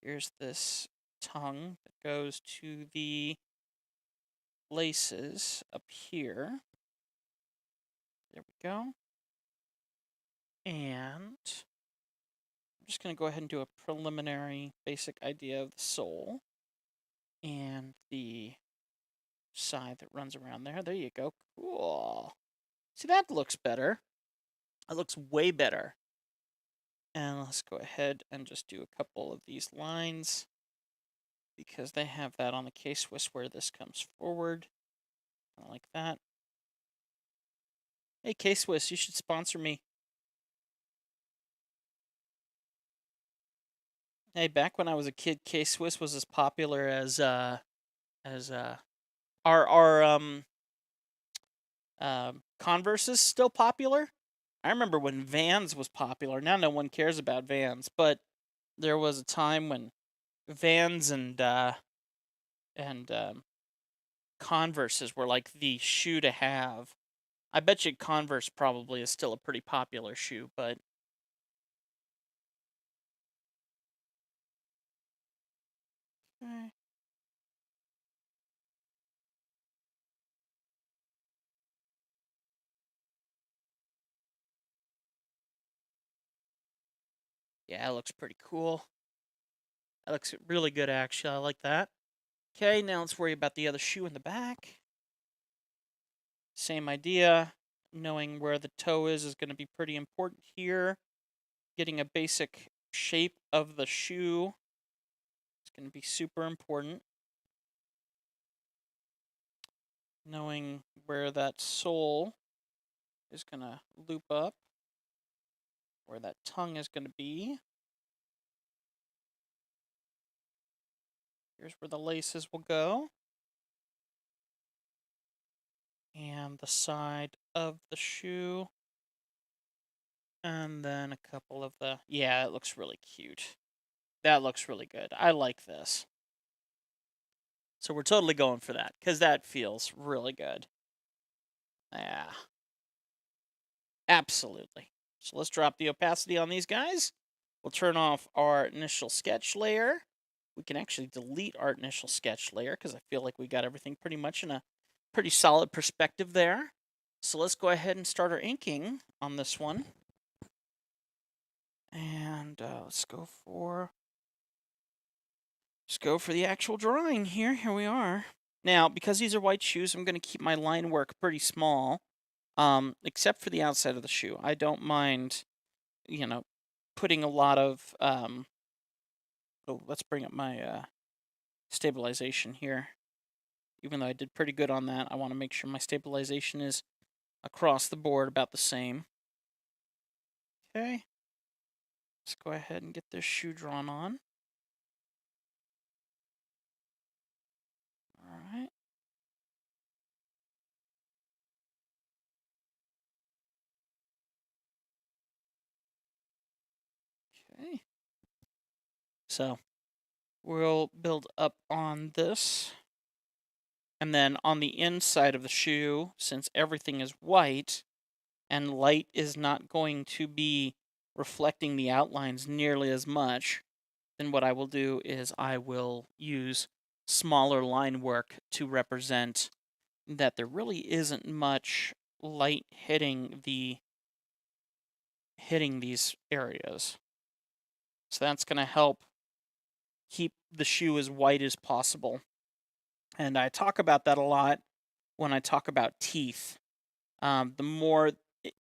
here's this tongue that goes to the laces up here. There we go. And I'm just going to go ahead and do a preliminary basic idea of the sole and the side that runs around there. There you go. Cool. See, that looks better. It looks way better. And let's go ahead and just do a couple of these lines, because they have that on the K-Swiss where this comes forward. I like that. Hey, K-Swiss, you should sponsor me. Hey, back when I was a kid, K-Swiss was as popular as our Converse is still popular. I remember when Vans was popular. Now no one cares about Vans, but there was a time when Vans and Converses were like the shoe to have. I bet you Converse probably is still a pretty popular shoe, but okay. Yeah, it looks pretty cool. That looks really good, actually. I like that. Okay, now let's worry about the other shoe in the back. Same idea. Knowing where the toe is going to be pretty important here. Getting a basic shape of the shoe is going to be super important. Knowing where that sole is going to loop up. Where that tongue is going to be. Here's where the laces will go. And the side of the shoe. And then a couple of the... Yeah, it looks really cute. That looks really good. I like this. So we're totally going for that, because that feels really good. Yeah. Absolutely. So let's drop the opacity on these guys. We'll turn off our initial sketch layer. We can actually delete our initial sketch layer, because I feel like we got everything pretty much in a pretty solid perspective there. So let's go ahead and start our inking on this one. And let's go for the actual drawing here. Here we are. Now, because these are white shoes, I'm going to keep my line work pretty small, except for the outside of the shoe. I don't mind, you know, putting a lot of, oh, let's bring up my stabilization here. Even though I did pretty good on that, I want to make sure my stabilization is across the board about the same. Okay. Let's go ahead and get this shoe drawn on. All right. Okay. So we'll build up on this. And then on the inside of the shoe, since everything is white and light is not going to be reflecting the outlines nearly as much, then what I will do is I will use smaller line work to represent that there really isn't much light hitting these areas. So that's going to help keep the shoe as white as possible. And I talk about that a lot when I talk about teeth. The more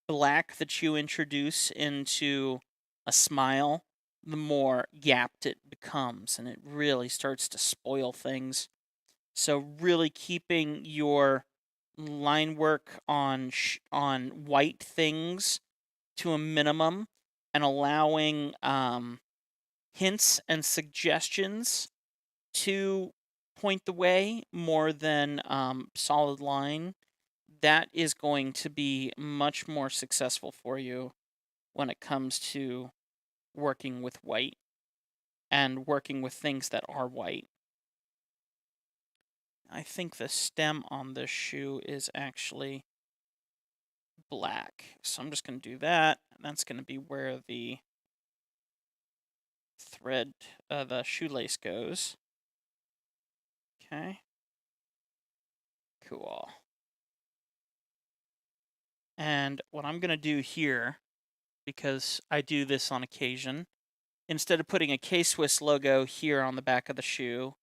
black that you introduce into a smile, the more gapped it becomes, and it really starts to spoil things. So really keeping your line work on white things to a minimum and allowing hints and suggestions to point the way more than solid line, that is going to be much more successful for you when it comes to working with white and working with things that are white. I think the stem on this shoe is actually black. So I'm just going to do that. And that's going to be where the thread, the shoelace goes. Okay. Cool. And what I'm going to do here, because I do this on occasion, instead of putting a K-Swiss logo here on the back of the shoe,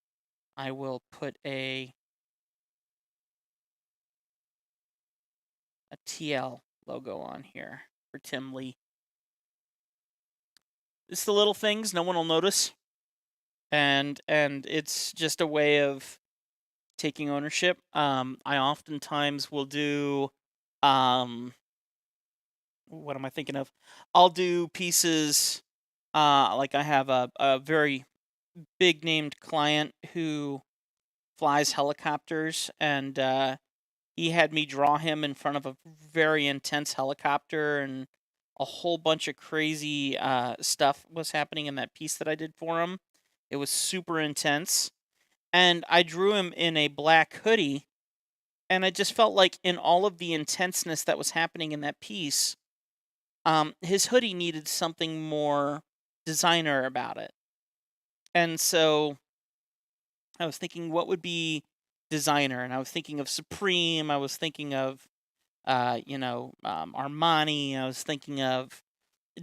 I will put a TL logo on here for Tim Lee. It's the little things no one will notice, and it's just a way of taking ownership. I oftentimes will do, what am I thinking of? I'll do pieces, like I have a very big named client who flies helicopters, and he had me draw him in front of a very intense helicopter, and a whole bunch of crazy stuff was happening in that piece that I did for him. It was super intense. And I drew him in a black hoodie, and I just felt like in all of the intenseness that was happening in that piece, his hoodie needed something more designer about it. And so I was thinking, what would be designer? And I was thinking of Supreme. I was thinking of, Armani. I was thinking of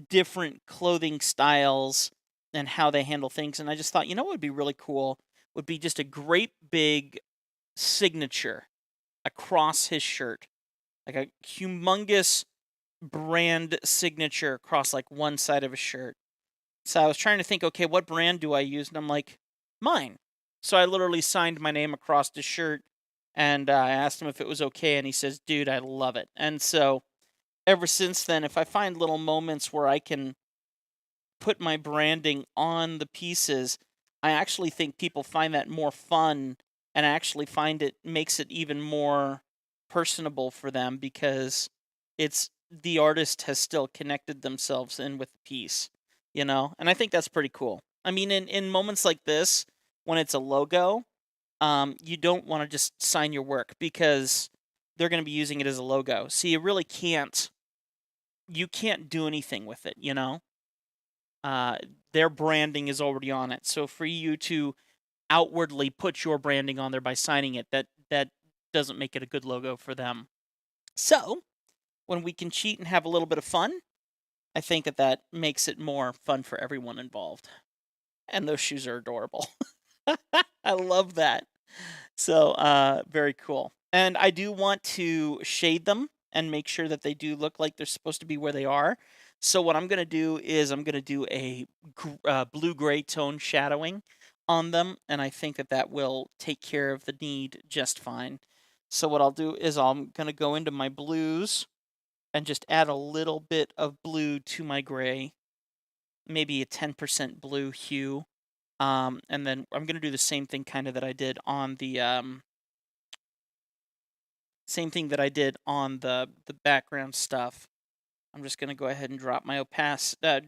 different clothing styles and how they handle things. And I just thought, what would be really cool would be just a great big signature across his shirt, like a humongous brand signature across like one side of his shirt. So I was trying to think, okay, what brand do I use? And I'm like, mine. So I literally signed my name across his shirt, and I asked him if it was okay, and he says, dude, I love it. And so ever since then, if I find little moments where I can put my branding on the pieces, I actually think people find that more fun, and actually find it makes it even more personable for them, because it's the artist has still connected themselves in with the piece, and I think that's pretty cool. I mean, in moments like this, when it's a logo, you don't want to just sign your work because they're going to be using it as a logo. So you really can't do anything with it, their branding is already on it. So for you to outwardly put your branding on there by signing it, that doesn't make it a good logo for them. So when we can cheat and have a little bit of fun, I think that makes it more fun for everyone involved. And those shoes are adorable. I love that. So, very cool. And I do want to shade them and make sure that they do look like they're supposed to be where they are. So what I'm going to do is I'm going to do a blue-gray tone shadowing on them, and I think that that will take care of the need just fine. So what I'll do is I'm going to go into my blues and just add a little bit of blue to my gray, maybe a 10% blue hue. And then I'm going to do the same thing kind of that I did on the background stuff. I'm just going to go ahead and drop my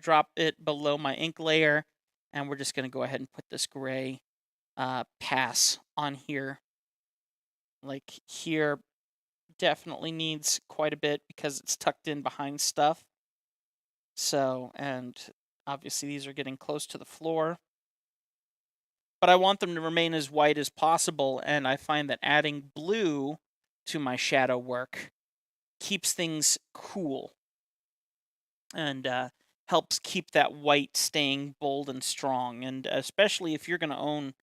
drop it below my ink layer, and we're just going to go ahead and put this gray pass on here. Like here definitely needs quite a bit because it's tucked in behind stuff. So, and obviously these are getting close to the floor. But I want them to remain as white as possible, and I find that adding blue to my shadow work keeps things cool and helps keep that white staying bold and strong. And especially if you're going to own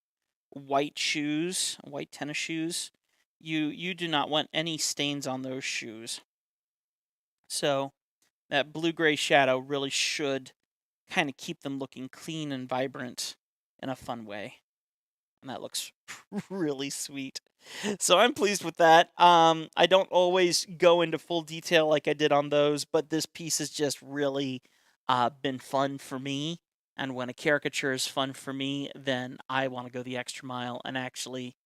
white shoes, white tennis shoes, you do not want any stains on those shoes. So that blue-gray shadow really should kind of keep them looking clean and vibrant in a fun way. And that looks really sweet. So I'm pleased with that. I don't always go into full detail like I did on those, but this piece has just really been fun for me. And when a caricature is fun for me, then I want to go the extra mile and actually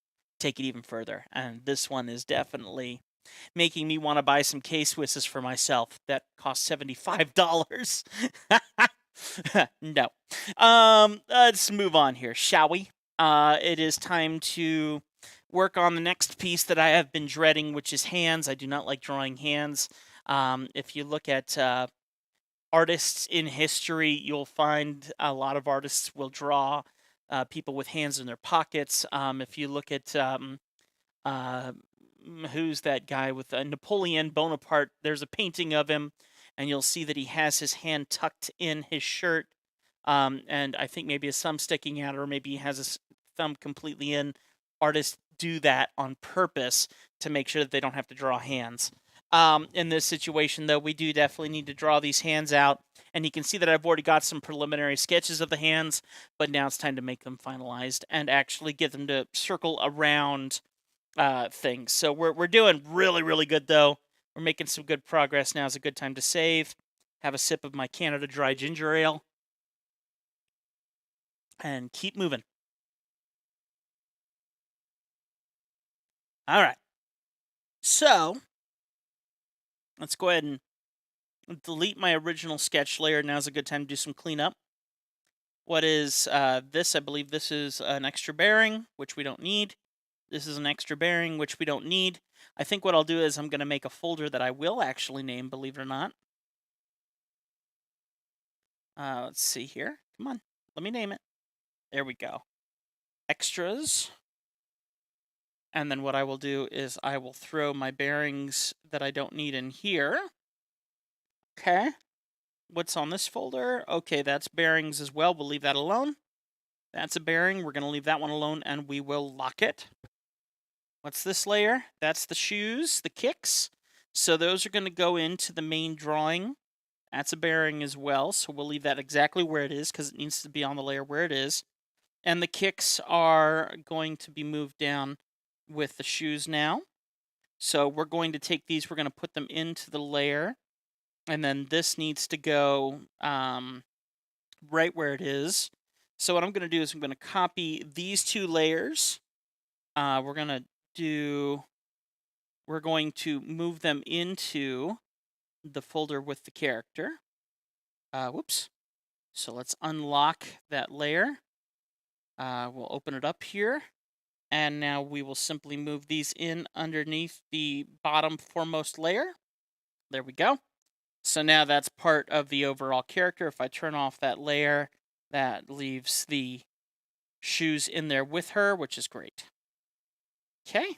take it even further. And this one is definitely making me want to buy some K-Swisses for myself that cost $75. No. Let's move on here, shall we? It is time to work on the next piece that I have been dreading, which is hands. I do not like drawing hands. If you look at artists in history, you'll find a lot of artists will draw people with hands in their pockets. If you look at who's that guy with Napoleon Bonaparte, there's a painting of him, and you'll see that he has his hand tucked in his shirt. And I think maybe his thumb sticking out, or maybe he has his thumb completely in. Artists do that on purpose to make sure that they don't have to draw hands. In this situation, though, we do definitely need to draw these hands out. And you can see that I've already got some preliminary sketches of the hands, but now it's time to make them finalized and actually get them to circle around things. So we're doing really, really good, though. We're making some good progress. Now is a good time to save, have a sip of my Canada Dry Ginger Ale, and keep moving. All right. So let's go ahead and delete my original sketch layer. Now's a good time to do some cleanup. What is this? I believe this is an extra bearing, which we don't need. This is an extra bearing, which we don't need. I think what I'll do is I'm going to make a folder that I will actually name, believe it or not. Let's see here. Come on. Let me name it. There we go. Extras. And then what I will do is I will throw my bearings that I don't need in here. Okay. What's on this folder? Okay, that's bearings as well. We'll leave that alone. That's a bearing. We're going to leave that one alone, and we will lock it. What's this layer? That's the shoes, the kicks. So those are going to go into the main drawing. That's a bearing as well, so we'll leave that exactly where it is because it needs to be on the layer where it is. And the kicks are going to be moved down with the shoes now. So we're going to take these, we're going to put them into the layer. And then this needs to go right where it is. So what I'm going to do is I'm going to copy these two layers. We're going to move them into the folder with the character. Whoops. So let's unlock that layer. We'll open it up here. And now we will simply move these in underneath the bottom foremost layer. There we go. So now that's part of the overall character. If I turn off that layer, that leaves the shoes in there with her, which is great. Okay.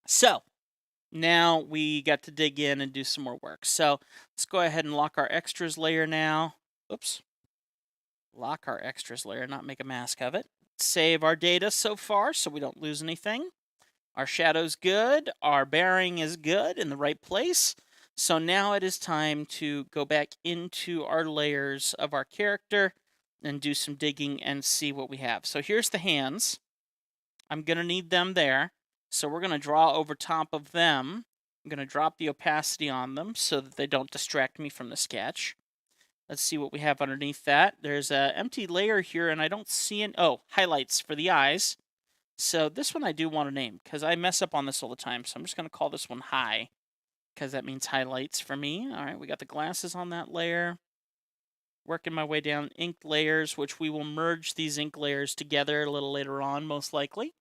So now we got to dig in and do some more work. So let's go ahead and lock our extras layer now. Oops. Lock our extras layer, not make a mask of it. save our data so far so we don't lose anything. Our shadow's good. Our bearing is good in the right place. So now it is time to go back into our layers of our character and do some digging and see what we have. So here's the hands. I'm going to need them there. So we're going to draw over top of them. I'm going to drop the opacity on them so that they don't distract me from the sketch. Let's see what we have underneath that. There's an empty layer here, and I don't see an... Oh, highlights for the eyes. So this one I do want to name, because I mess up on this all the time. So I'm just going to call this one high, because that means highlights for me. All right, we got the glasses on that layer. Working my way down ink layers, which we will merge these ink layers together a little later on, most likely.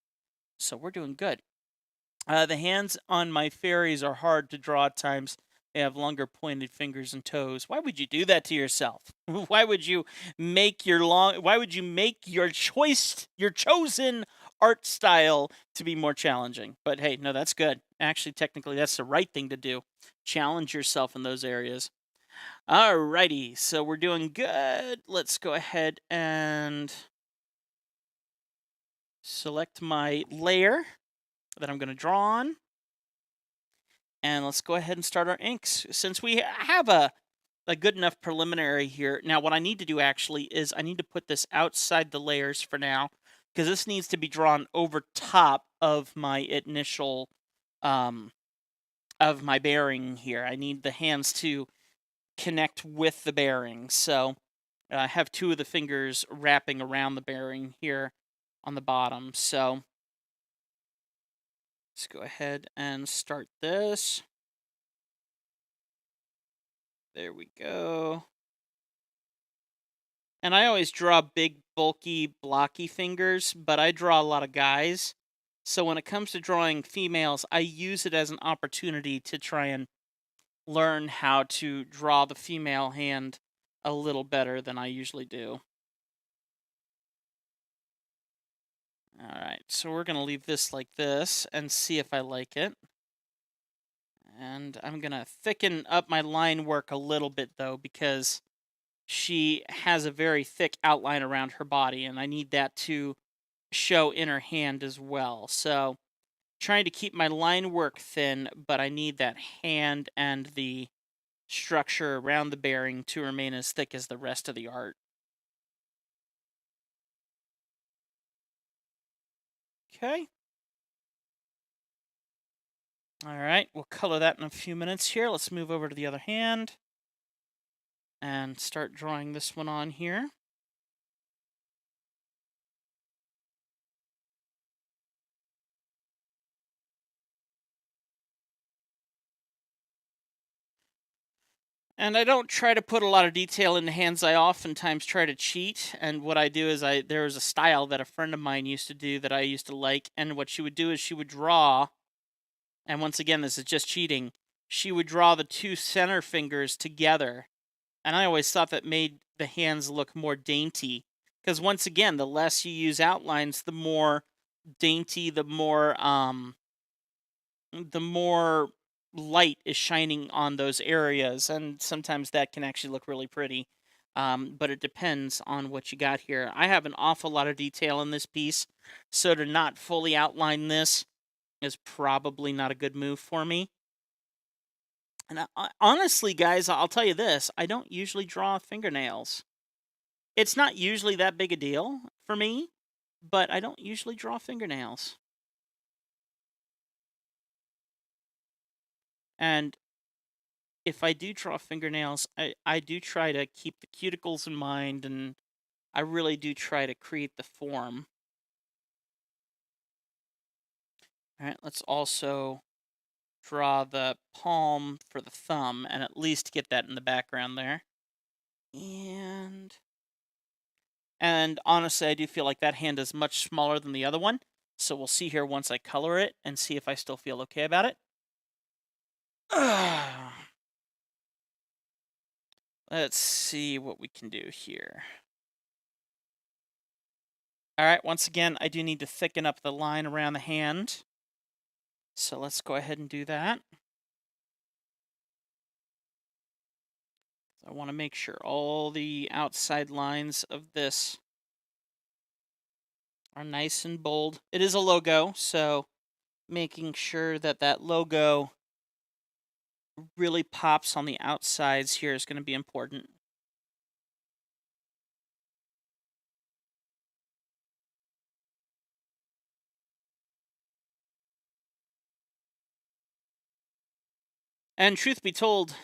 So we're doing good. The hands on my fairies are hard to draw at times. They have longer pointed fingers and toes. Why would you do that to yourself? Why would you make your chosen art style to be more challenging? But hey, no, that's good. Actually, technically, that's the right thing to do. Challenge yourself in those areas. Alrighty, so we're doing good. Let's go ahead and select my layer that I'm going to draw on. And let's go ahead and start our inks. Since we have a good enough preliminary here, now what I need to do actually is I need to put this outside the layers for now, because this needs to be drawn over top of my initial, of my bearing here. I need the hands to connect with the bearing. So I have two of the fingers wrapping around the bearing here on the bottom. So let's go ahead and start this. There we go. And I always draw big, bulky, blocky fingers, but I draw a lot of guys. So when it comes to drawing females, I use it as an opportunity to try and learn how to draw the female hand a little better than I usually do. Alright, so we're going to leave this like this and see if I like it. And I'm going to thicken up my line work a little bit, though, because she has a very thick outline around her body, and I need that to show in her hand as well. So, trying to keep my line work thin, but I need that hand and the structure around the bearing to remain as thick as the rest of the art. Okay. Alright, we'll color that in a few minutes here. Let's move over to the other hand and start drawing this one on here. And I don't try to put a lot of detail in the hands. I oftentimes try to cheat. And what I do is there was a style that a friend of mine used to do that I used to like. And what she would do is she would draw, and once again, this is just cheating. She would draw the two center fingers together. And I always thought that made the hands look more dainty. Because once again, the less you use outlines, the more dainty, the more light is shining on those areas, and sometimes that can actually look really pretty. But it depends on what you got here. I have an awful lot of detail in this piece, so to not fully outline this is probably not a good move for me. And honestly, guys, I'll tell you this. I don't usually draw fingernails. It's not usually that big a deal for me, but I don't usually draw fingernails. And if I do draw fingernails, I do try to keep the cuticles in mind, and I really do try to create the form. All right, let's also draw the palm for the thumb, and at least get that in the background there. And honestly, I do feel like that hand is much smaller than the other one, so we'll see here once I color it and see if I still feel okay about it. Let's see what we can do here. All right, once again, I do need to thicken up the line around the hand. So let's go ahead and do that. I want to make sure all the outside lines of this are nice and bold. It is a logo, so making sure that that logo really pops on the outsides here is going to be important. And truth be told,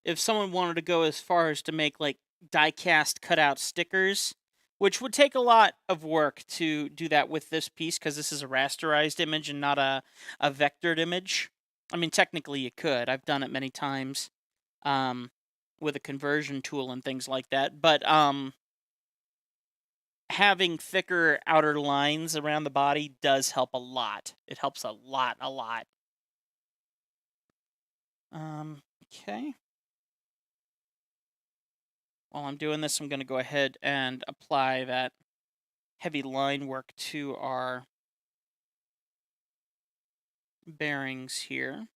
if someone wanted to go as far as to make like die-cast cutout stickers, which would take a lot of work to do that with this piece because this is a rasterized image and not a vectored image. I mean, technically you could. I've done it many times with a conversion tool and things like that. But having thicker outer lines around the body does help a lot. It helps a lot, a lot. Okay. While I'm doing this, I'm going to go ahead and apply that heavy line work to our bearings here.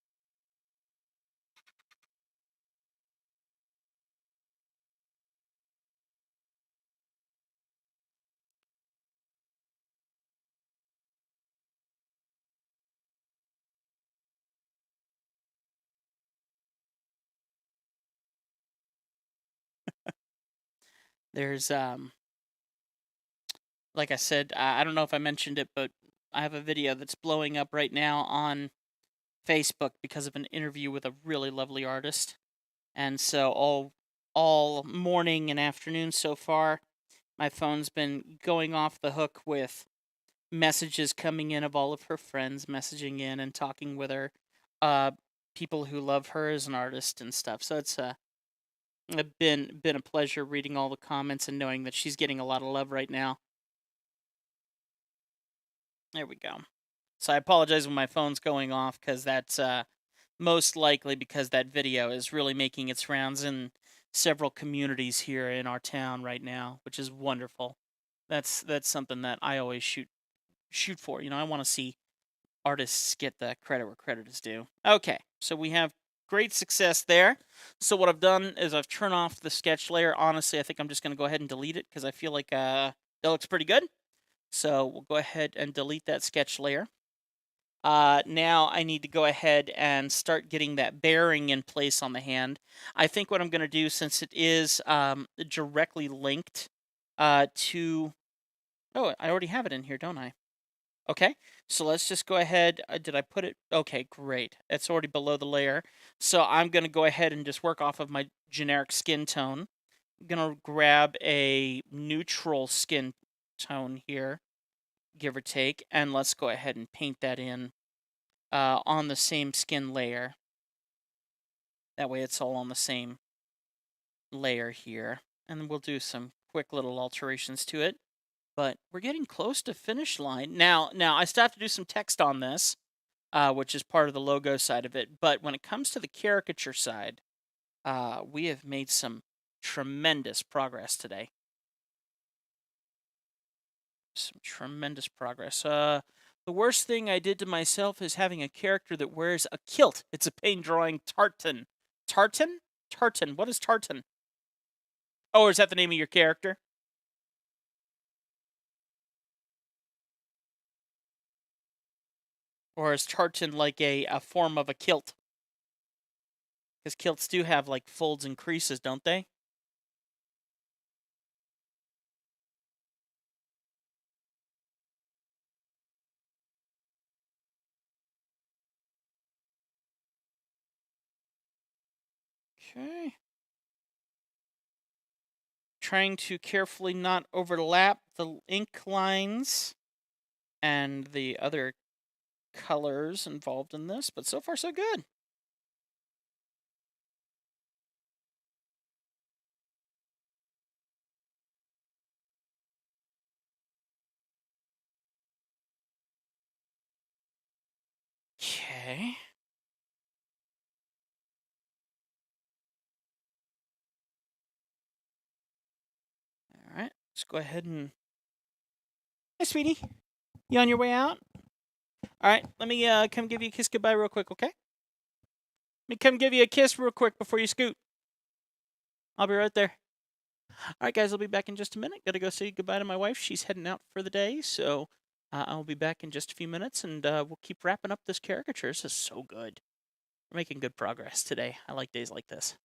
There's, like I said, I don't know if I mentioned it, but I have a video that's blowing up right now on Facebook because of an interview with a really lovely artist. And so all morning and afternoon so far, my phone's been going off the hook with messages coming in of all of her friends messaging in and talking with her, people who love her as an artist and stuff. So it's been a pleasure reading all the comments and knowing that she's getting a lot of love right now. There we go. So I apologize when my phone's going off because that's most likely because that video is really making its rounds in several communities here in our town right now, which is wonderful. That's something that I always shoot for. You know, I want to see artists get the credit where credit is due. Okay, so we have great success there. So what I've done is I've turned off the sketch layer. Honestly, I think I'm just going to go ahead and delete it because I feel like that looks pretty good. So we'll go ahead and delete that sketch layer. Now I need to go ahead and start getting that bearing in place on the hand. I think what I'm going to do, since it is directly linked to... Oh, I already have it in here, don't I? Okay, so let's just go ahead. Did I put it? Okay, great. It's already below the layer. So I'm going to go ahead and just work off of my generic skin tone. I'm going to grab a neutral skin tone here, give or take, and let's go ahead and paint that in on the same skin layer. That way it's all on the same layer here. And we'll do some quick little alterations to it. But we're getting close to finish line. Now I still have to do some text on this, which is part of the logo side of it. But when it comes to the caricature side, we have made some tremendous progress today. Some tremendous progress. The worst thing I did to myself is having a character that wears a kilt. It's a paint drawing tartan. Tartan? Tartan. What is tartan? Oh, is that the name of your character? Or is tartan like a form of a kilt? Because kilts do have like folds and creases, don't they? Okay. Trying to carefully not overlap the ink lines and the other colors involved in this, but so far so good. Okay. All right. Let's go ahead and... Hey, sweetie. You on your way out? All right. Let me come give you a kiss goodbye real quick, okay? Let me come give you a kiss real quick before you scoot. I'll be right there. All right, guys, I'll be back in just a minute. Got to go say goodbye to my wife. She's heading out for the day, so I'll be back in just a few minutes, and we'll keep wrapping up this Caricatures. This is so good. We're making good progress today. I like days like this.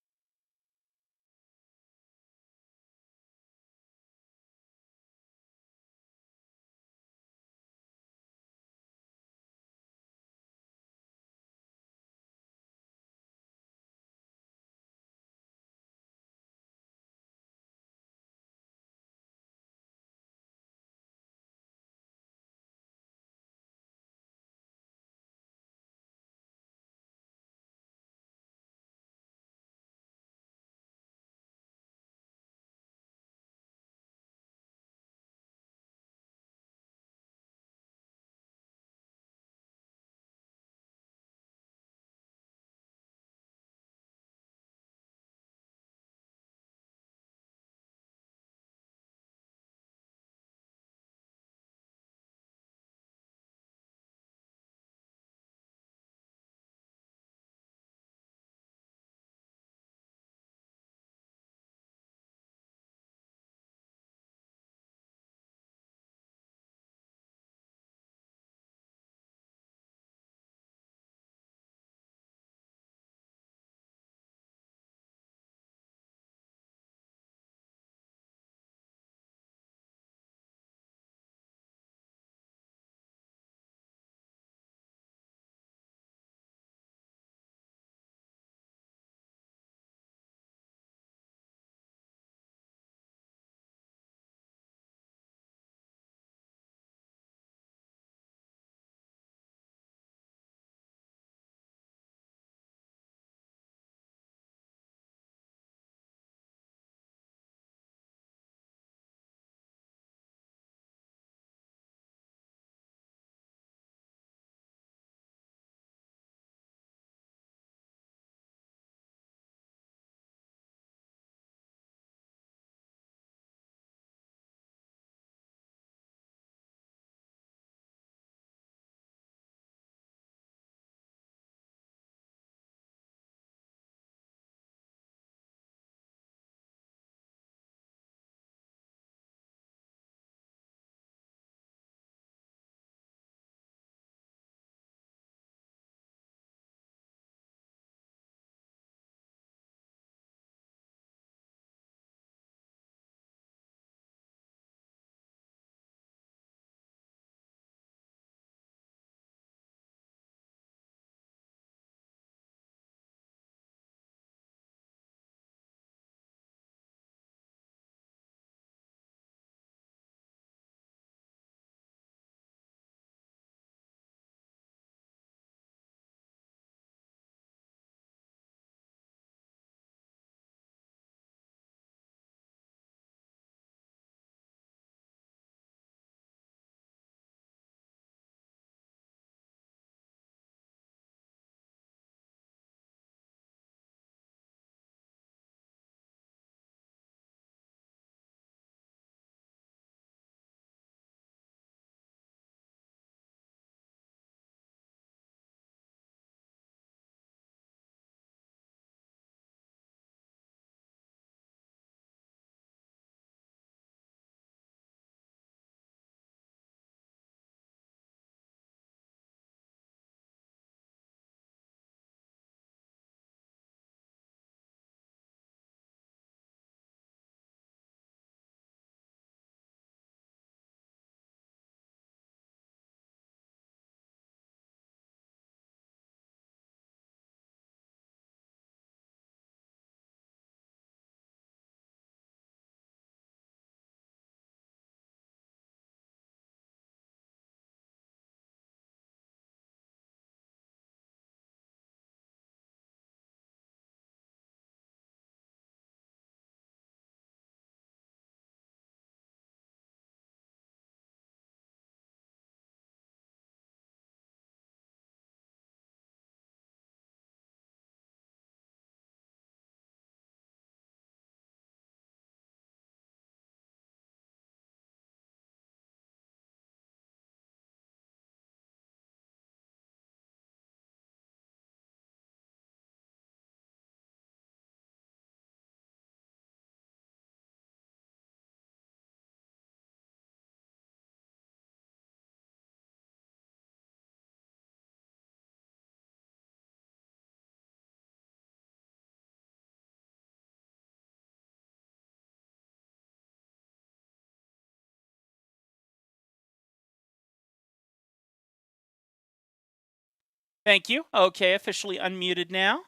Thank you. Okay, officially unmuted now.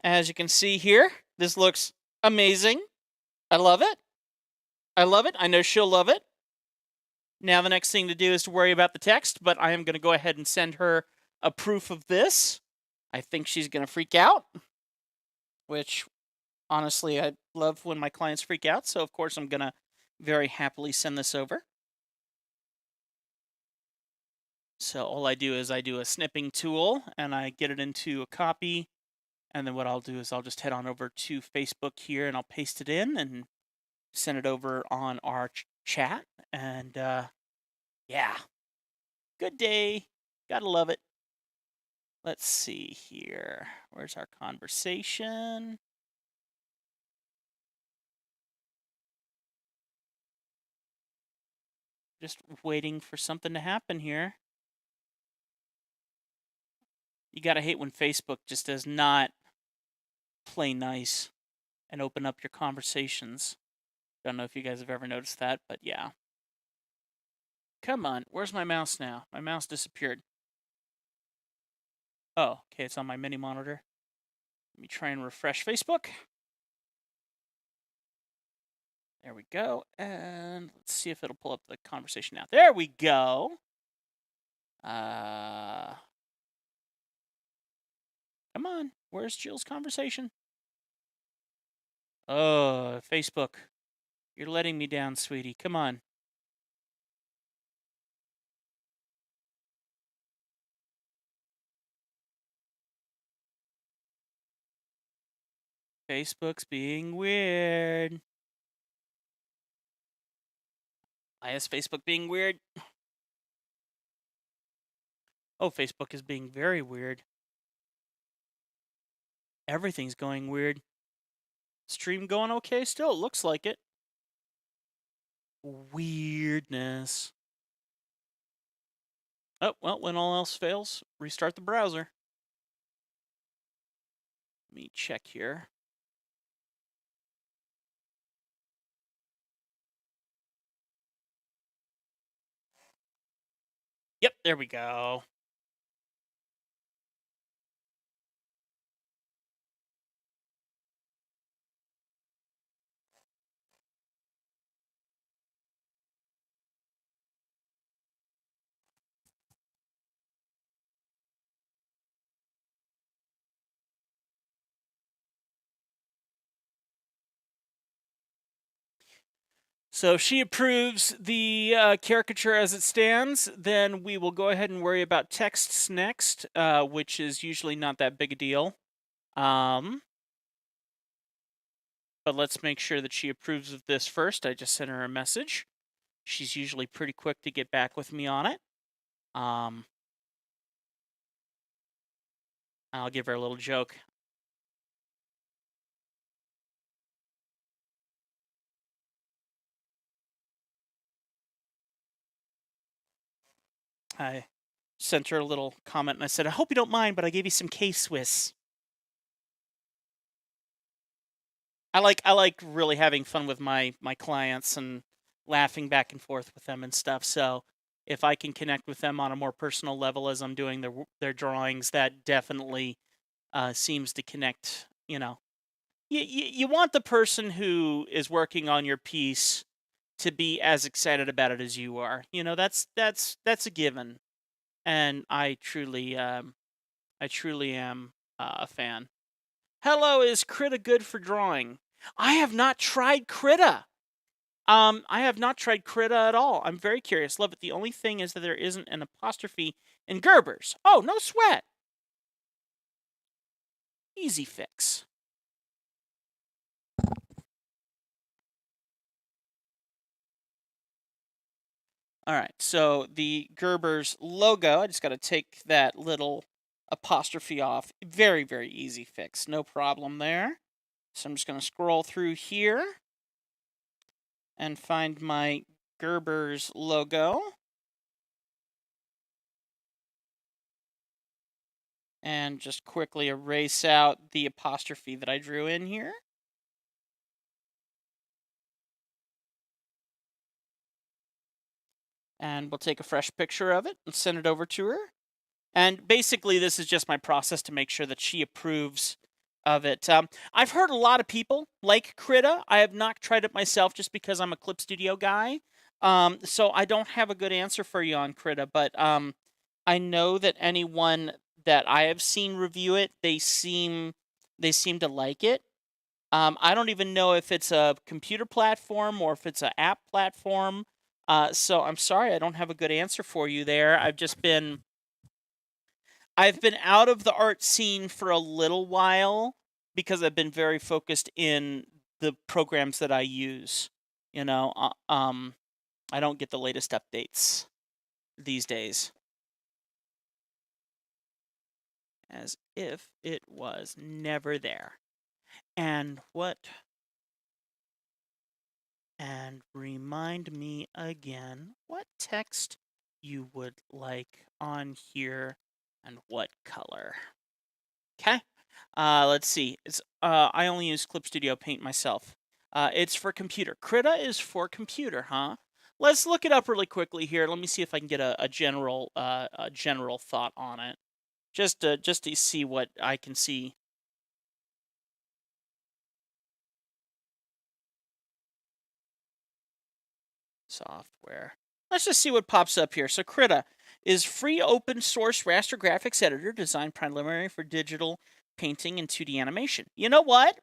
As you can see here, this looks amazing. I love it. I love it. I know she'll love it. Now the next thing to do is to worry about the text, but I am going to go ahead and send her a proof of this. I think she's going to freak out, which honestly, I love when my clients freak out, so of course I'm going to very happily send this over. So all I do is I do a snipping tool, and I get it into a copy, and then what I'll do is I'll just head on over to Facebook here, and I'll paste it in and send it over on our chat, and yeah, good day. Gotta love it. Let's see here. Where's our conversation? Just waiting for something to happen here. You gotta hate when Facebook just does not play nice and open up your conversations. Don't know if you guys have ever noticed that, but yeah. Come on, where's my mouse now? My mouse disappeared. Oh, okay, it's on my mini monitor. Let me try and refresh Facebook. There we go. And let's see if it'll pull up the conversation now. There we go. Come on. Where's Jill's conversation? Oh, Facebook. You're letting me down, sweetie. Come on. Facebook's being weird. Why is Facebook being weird? Oh, Facebook is being very weird. Everything's going weird. Stream going okay still? It looks like it. Weirdness. Oh, well, when all else fails, restart the browser. Let me check here. Yep, there we go. So if she approves the caricature as it stands, then we will go ahead and worry about texts next, which is usually not that big a deal. But let's make sure that she approves of this first. I just sent her a message. She's usually pretty quick to get back with me on it. I'll give her a little joke. I sent her a little comment and I said, I hope you don't mind, but I gave you some K-Swiss. I like really having fun with my clients and laughing back and forth with them and stuff. So if I can connect with them on a more personal level as I'm doing their drawings, that definitely seems to connect. You know, you want the person who is working on your piece to be as excited about it as you are. You know, that's a given, and I truly am a fan. Hello, is Krita good for drawing? I have not tried Krita. I have not tried Krita at all. I'm very curious. Love it. The only thing is that there isn't an apostrophe in Gerber's. Oh, no sweat. Easy fix. All right, so the Gerber's logo, I just got to take that little apostrophe off. Very, very easy fix. No problem there. So I'm just going to scroll through here and find my Gerber's logo. And just quickly erase out the apostrophe that I drew in here. And we'll take a fresh picture of it and send it over to her. And basically, this is just my process to make sure that she approves of it. I've heard a lot of people like Krita. I have not tried it myself just because I'm a Clip Studio guy. So I don't have a good answer for you on Krita, but I know that anyone that I have seen review it, they seem to like it. I don't even know if it's a computer platform or if it's an app platform. So I'm sorry, I don't have a good answer for you there. I've been out of the art scene for a little while because I've been very focused in the programs that I use. You know, I don't get the latest updates these days. As if it was never there. And remind me again what text you would like on here and what color. Okay. Let's see. It's I only use Clip Studio Paint myself. It's for computer. Krita is for computer, huh? Let's look it up really quickly here. Let me see if I can get a general thought on it. Just to see what I can see. Software. Let's just see what pops up here. So Krita is free open source raster graphics editor designed primarily for digital painting and 2D animation. You know what?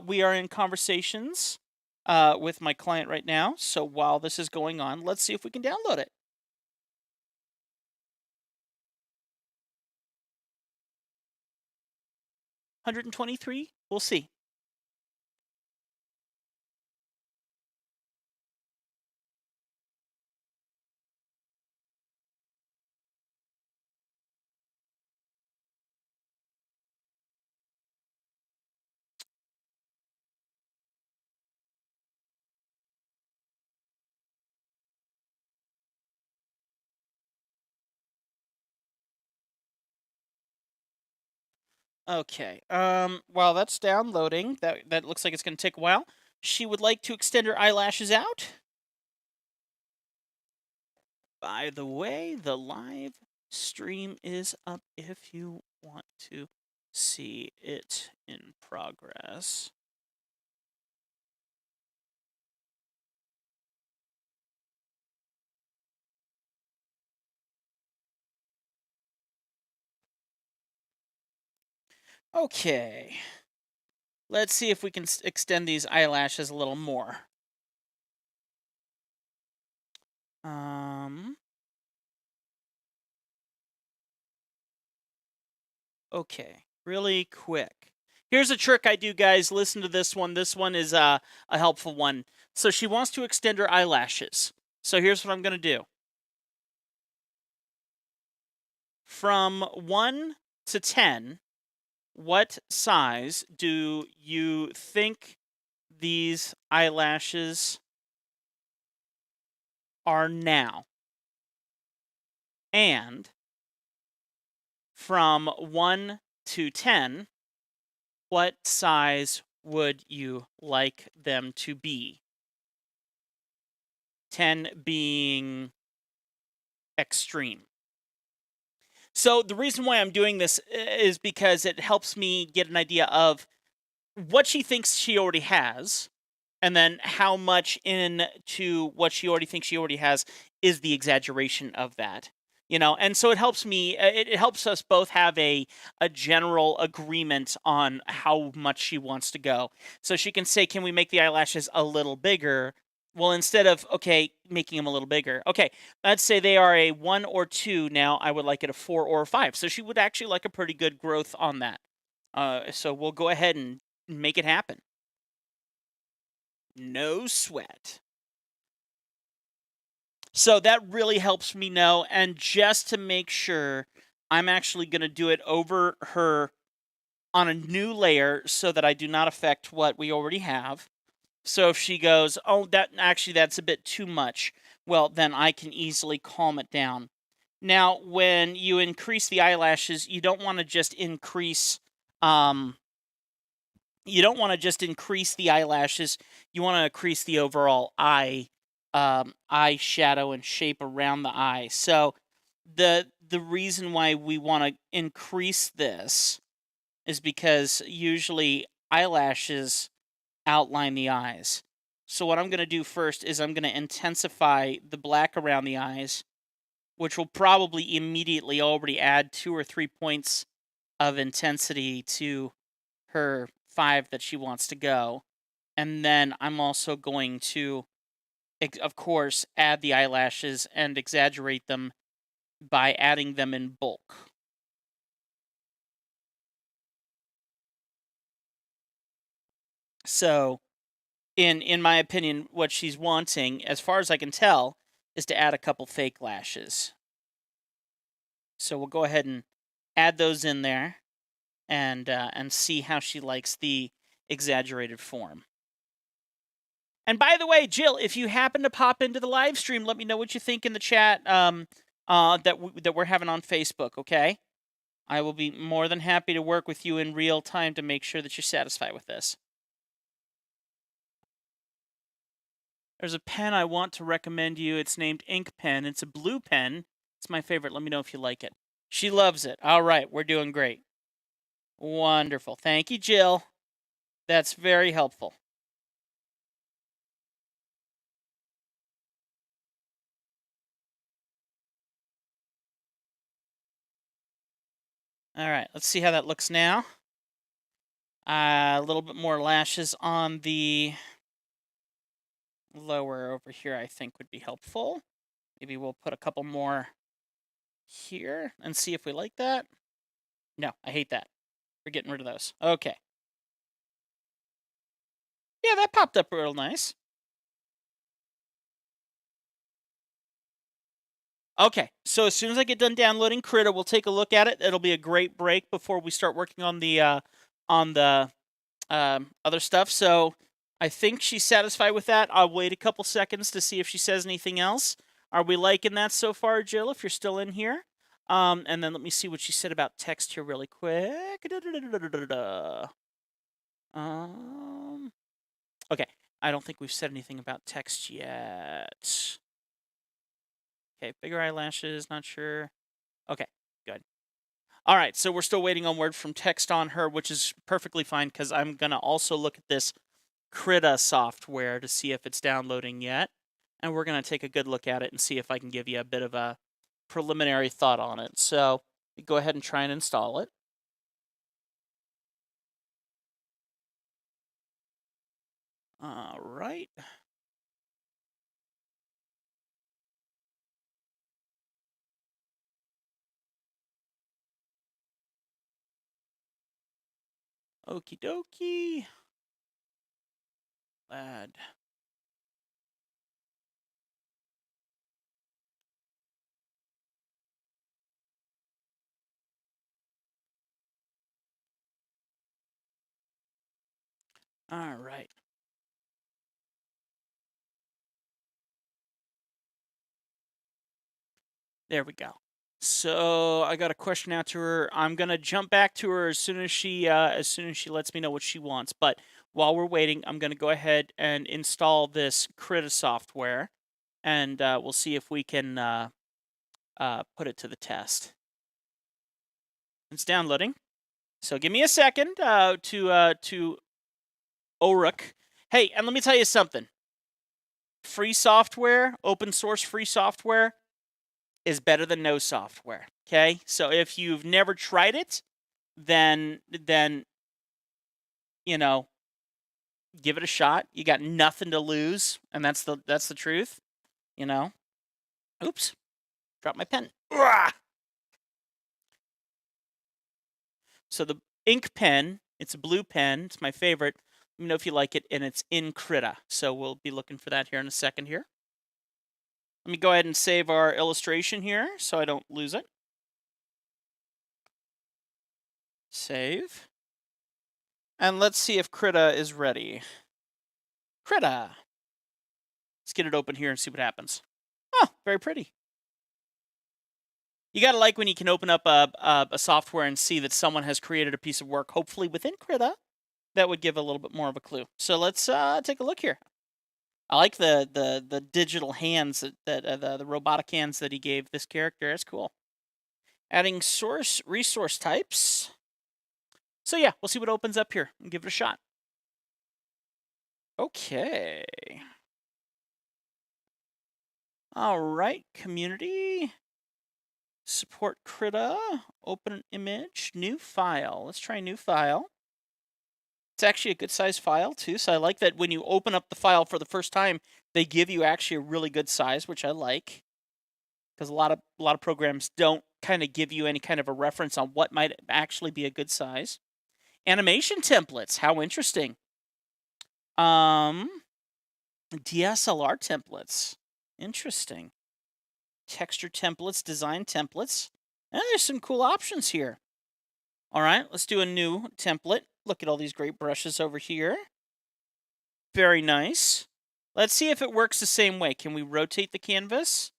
We are in conversations with my client right now. So while this is going on, let's see if we can download it. $123? We'll see. Okay. While that's downloading, that looks like it's going to take a while. She would like to extend her eyelashes out. By the way, the live stream is up if you want to see it in progress. Okay. Let's see if we can extend these eyelashes a little more. Okay, really quick. Here's a trick I do, guys. Listen to this one. This one is a helpful one. So she wants to extend her eyelashes. So here's what I'm going to do. From 1 to 10, what size do you think these eyelashes are now? And from 1 to 10, what size would you like them to be? 10 being extreme. So the reason why I'm doing this is because it helps me get an idea of what she thinks she already has, and then how much into what she already thinks she already has is the exaggeration of that. You know, and so it helps me, it helps us both have a general agreement on how much she wants to go. So she can say, can we make the eyelashes a little bigger? Well, instead of, okay, making them a little bigger. Okay, let's say they are a 1 or 2 now. I would like it a 4 or a 5. So she would actually like a pretty good growth on that. So we'll go ahead and make it happen. No sweat. So that really helps me know. And just to make sure, I'm actually going to do it over her on a new layer so that I do not affect what we already have. So if she goes, oh, that's a bit too much, well, then I can easily calm it down. Now, when you increase the eyelashes, you don't want to just increase the eyelashes. You want to increase the overall eye shadow and shape around the eye. So the the reason why we want to increase this is because usually eyelashes outline the eyes. So what I'm going to do first is I'm going to intensify the black around the eyes, which will probably immediately already add 2 or 3 points of intensity to her 5 that she wants to go. And then I'm also going to, of course, add the eyelashes and exaggerate them by adding them in bulk. So, in my opinion, what she's wanting, as far as I can tell, is to add a couple fake lashes. So we'll go ahead and add those in there, and see how she likes the exaggerated form. And by the way, Jill, if you happen to pop into the live stream, let me know what you think in the chat that we're having on Facebook, okay? I will be more than happy to work with you in real time to make sure that you're satisfied with this. There's a pen I want to recommend you. It's named Ink Pen. It's a blue pen. It's my favorite. Let me know if you like it. She loves it. All right, we're doing great. Wonderful. Thank you, Jill. That's very helpful. All right, let's see how that looks now. A little bit more lashes on the lower over here, I think, would be helpful. Maybe we'll put a couple more here and see if we like that. No, I hate that. We're getting rid of those. Okay. Yeah, that popped up real nice. Okay, so as soon as I get done downloading Krita, we'll take a look at it. It'll be a great break before we start working on the other stuff. So I think she's satisfied with that. I'll wait a couple seconds to see if she says anything else. Are we liking that so far, Jill, if you're still in here? And then let me see what she said about text here really quick. Okay, I don't think we've said anything about text yet. Okay, bigger eyelashes, not sure. Okay, good. All right, so we're still waiting on word from text on her, which is perfectly fine because I'm going to also look at this Krita software to see if it's downloading yet. And we're going to take a good look at it and see if I can give you a bit of a preliminary thought on it. So go ahead and try and install it. All right. Okie dokie. Glad. All right. There we go. So I got a question out to her. I'm gonna jump back to her as soon as she lets me know what she wants. But while we're waiting, I'm gonna go ahead and install this Krita software, and we'll see if we can put it to the test. It's downloading, so give me a second to Oruk. Hey, and let me tell you something. Free software, open source free software, is better than no software. Okay, so if you've never tried it, then you know, give it a shot. You got nothing to lose, and that's the truth. You know. Oops, dropped my pen. Uah! So the ink pen, it's a blue pen. It's my favorite. Let me know if you like it, and it's in Krita. So we'll be looking for that here in a second here. Let me go ahead and save our illustration here so I don't lose it. Save. And let's see if Krita is ready. Krita. Let's get it open here and see what happens. Oh, very pretty. You gotta like when you can open up a software and see that someone has created a piece of work, hopefully within Krita. That would give a little bit more of a clue. So let's take a look here. I like the digital hands that the robotic hands that he gave this character. That's cool. Adding resource types. So yeah, we'll see what opens up here and give it a shot. Okay. All right, community. Support Krita. Open an image. New file. Let's try new file. It's actually a good size file too, so I like that when you open up the file for the first time, they give you actually a really good size, which I like. Because a lot of programs don't kind of give you any kind of a reference on what might actually be a good size. Animation templates, how interesting. DSLR templates, interesting. Texture templates, design templates. And there's some cool options here. All right, let's do a new template. Look at all these great brushes over here. Very nice. Let's see if it works the same way. Can we rotate the canvas?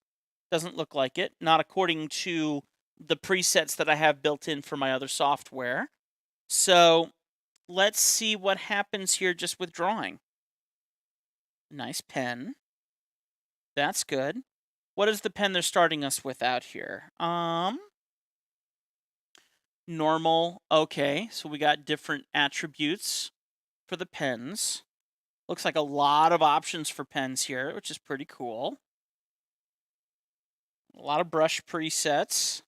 Doesn't look like it. Not according to the presets that I have built in for my other software. So let's see what happens here just with drawing. Nice pen. That's good. What is the pen they're starting us with out here? Normal. Okay, so we got different attributes for the pens. Looks like a lot of options for pens here, which is pretty cool. A lot of brush presets.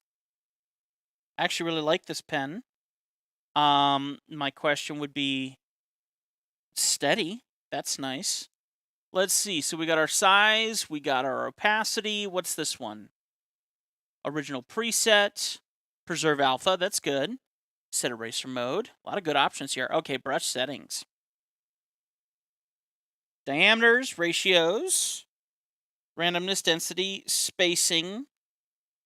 I actually really like this pen. My question would be steady. That's nice. Let's see. So we got our size, we got our opacity. What's this one? Original preset, preserve alpha. That's good. Set eraser mode. A lot of good options here. Okay, brush settings. Diameters, ratios, randomness, density, spacing.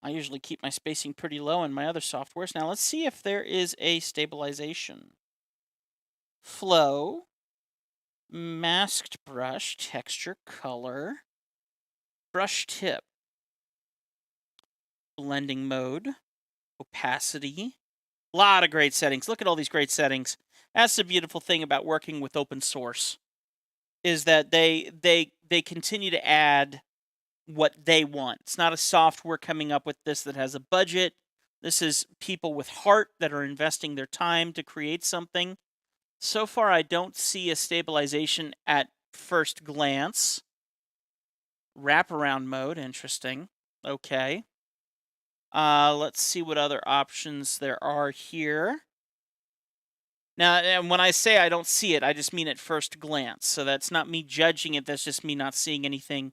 I usually keep my spacing pretty low in my other softwares. Now let's see if there is a stabilization. Flow, masked brush, texture, color, brush tip, blending mode, opacity. A lot of great settings. Look at all these great settings. That's the beautiful thing about working with open source, is that they continue to add what they want. It's not a software coming up with this that has a budget. This is people with heart that are investing their time to create something. So far, I don't see a stabilization at first glance. Wraparound mode, interesting. Okay. Let's see what other options there are here. Now, and when I say I don't see it, I just mean at first glance. So that's not me judging it. That's just me not seeing anything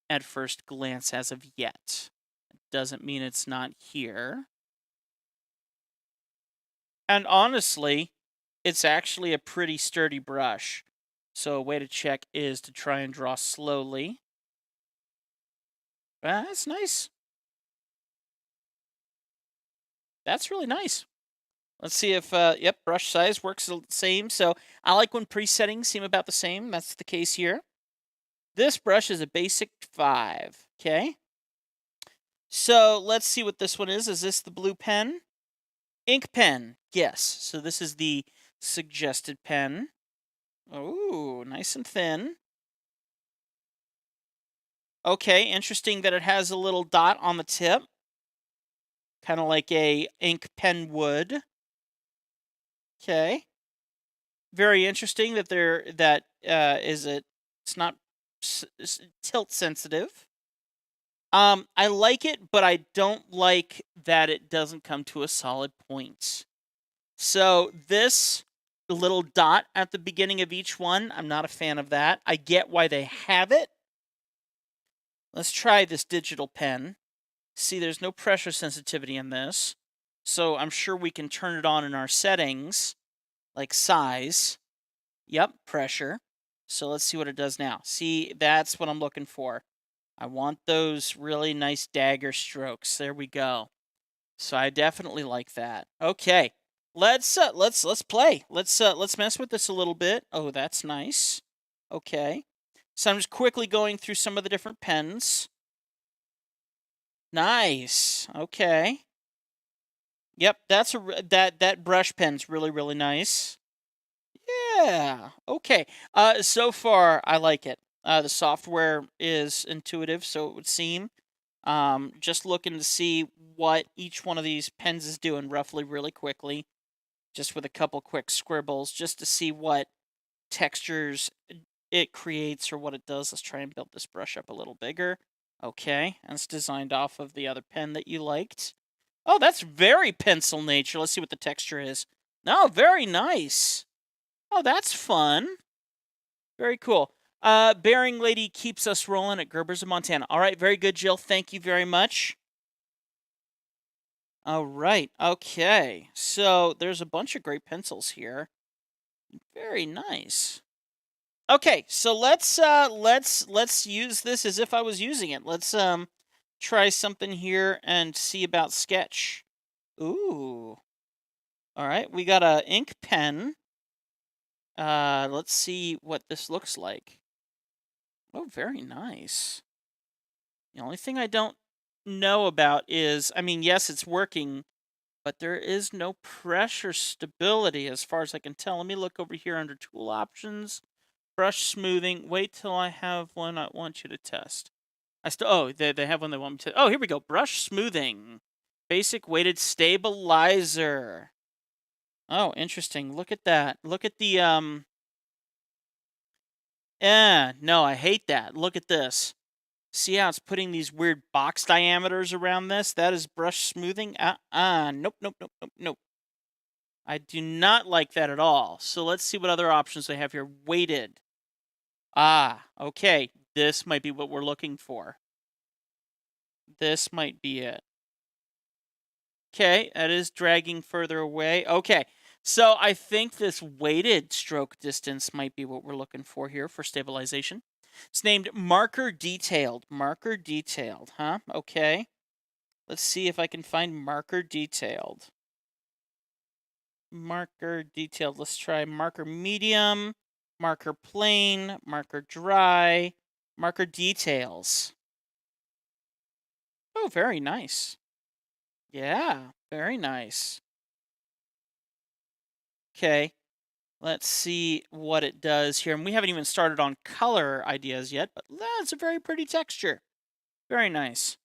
at first glance as of yet. It doesn't mean it's not here. And honestly, it's actually a pretty sturdy brush. So a way to check is to try and draw slowly. That's nice. That's really nice. Let's see if, yep, brush size works the same. So I like when presettings seem about the same. That's the case here. This brush is a basic 5, okay? So let's see what this one is. Is this the blue pen? Ink pen, yes. So this is the suggested pen. Ooh, nice and thin. Okay, interesting that it has a little dot on the tip. Kind of like a ink pen would. Okay. Very interesting that it's not tilt sensitive. I like it, but I don't like that it doesn't come to a solid point. So this little dot at the beginning of each one, I'm not a fan of that. I get why they have it. Let's try this digital pen. See, there's no pressure sensitivity in this. So I'm sure we can turn it on in our settings, like size. Yep, pressure. So let's see what it does now. See, that's what I'm looking for. I want those really nice dagger strokes. There we go. So I definitely like that. Okay. Let's play. Let's mess with this a little bit. Oh, that's nice. Okay. So I'm just quickly going through some of the different pens. Nice. Okay. Yep, that's that brush pen's really nice. Yeah. Okay. So far I like it. The software is intuitive, so it would seem. Just looking to see what each one of these pens is doing roughly really quickly, just with a couple quick scribbles, just to see what textures it creates or what it does. Let's try and build this brush up a little bigger. Okay, and it's designed off of the other pen that you liked. Oh, that's very pencil nature. Let's see what the texture is. No, very nice. Oh, that's fun. Very cool. Bearing Lady keeps us rolling at Gerber's of Montana. All right, very good, Jill. Thank you very much. All right, okay. So there's a bunch of great pencils here. Very nice. Okay, so let's use this as if I was using it. Let's try something here and see about sketch. Ooh. All right, we got a ink pen. Let's see what this looks like. Oh, very nice. The only thing I don't know about is, I mean, yes, it's working, but there is no pressure stability as far as I can tell. Let me look over here under tool options. Brush smoothing. Wait till I have one I want you to test. They have one they want me to. Oh, here we go. Brush smoothing. Basic weighted stabilizer. Oh, interesting. Look at that. Look at the no, I hate that. Look at this. See how it's putting these weird box diameters around this? That is brush smoothing. Nope, nope, nope, nope, nope. I do not like that at all. So let's see what other options they have here. Weighted. Okay. This might be what we're looking for. This might be it. Okay, that is dragging further away. Okay, so I think this weighted stroke distance might be what we're looking for here for stabilization. It's named Marker Detailed. Marker Detailed, huh? Okay. Let's see if I can find Marker Detailed. Marker Detailed. Let's try Marker Medium, Marker Plain, Marker Dry, Marker Details. Oh, very nice. Yeah, very nice. Okay, let's see what it does here. And we haven't even started on color ideas yet, but that's a very pretty texture. Very nice.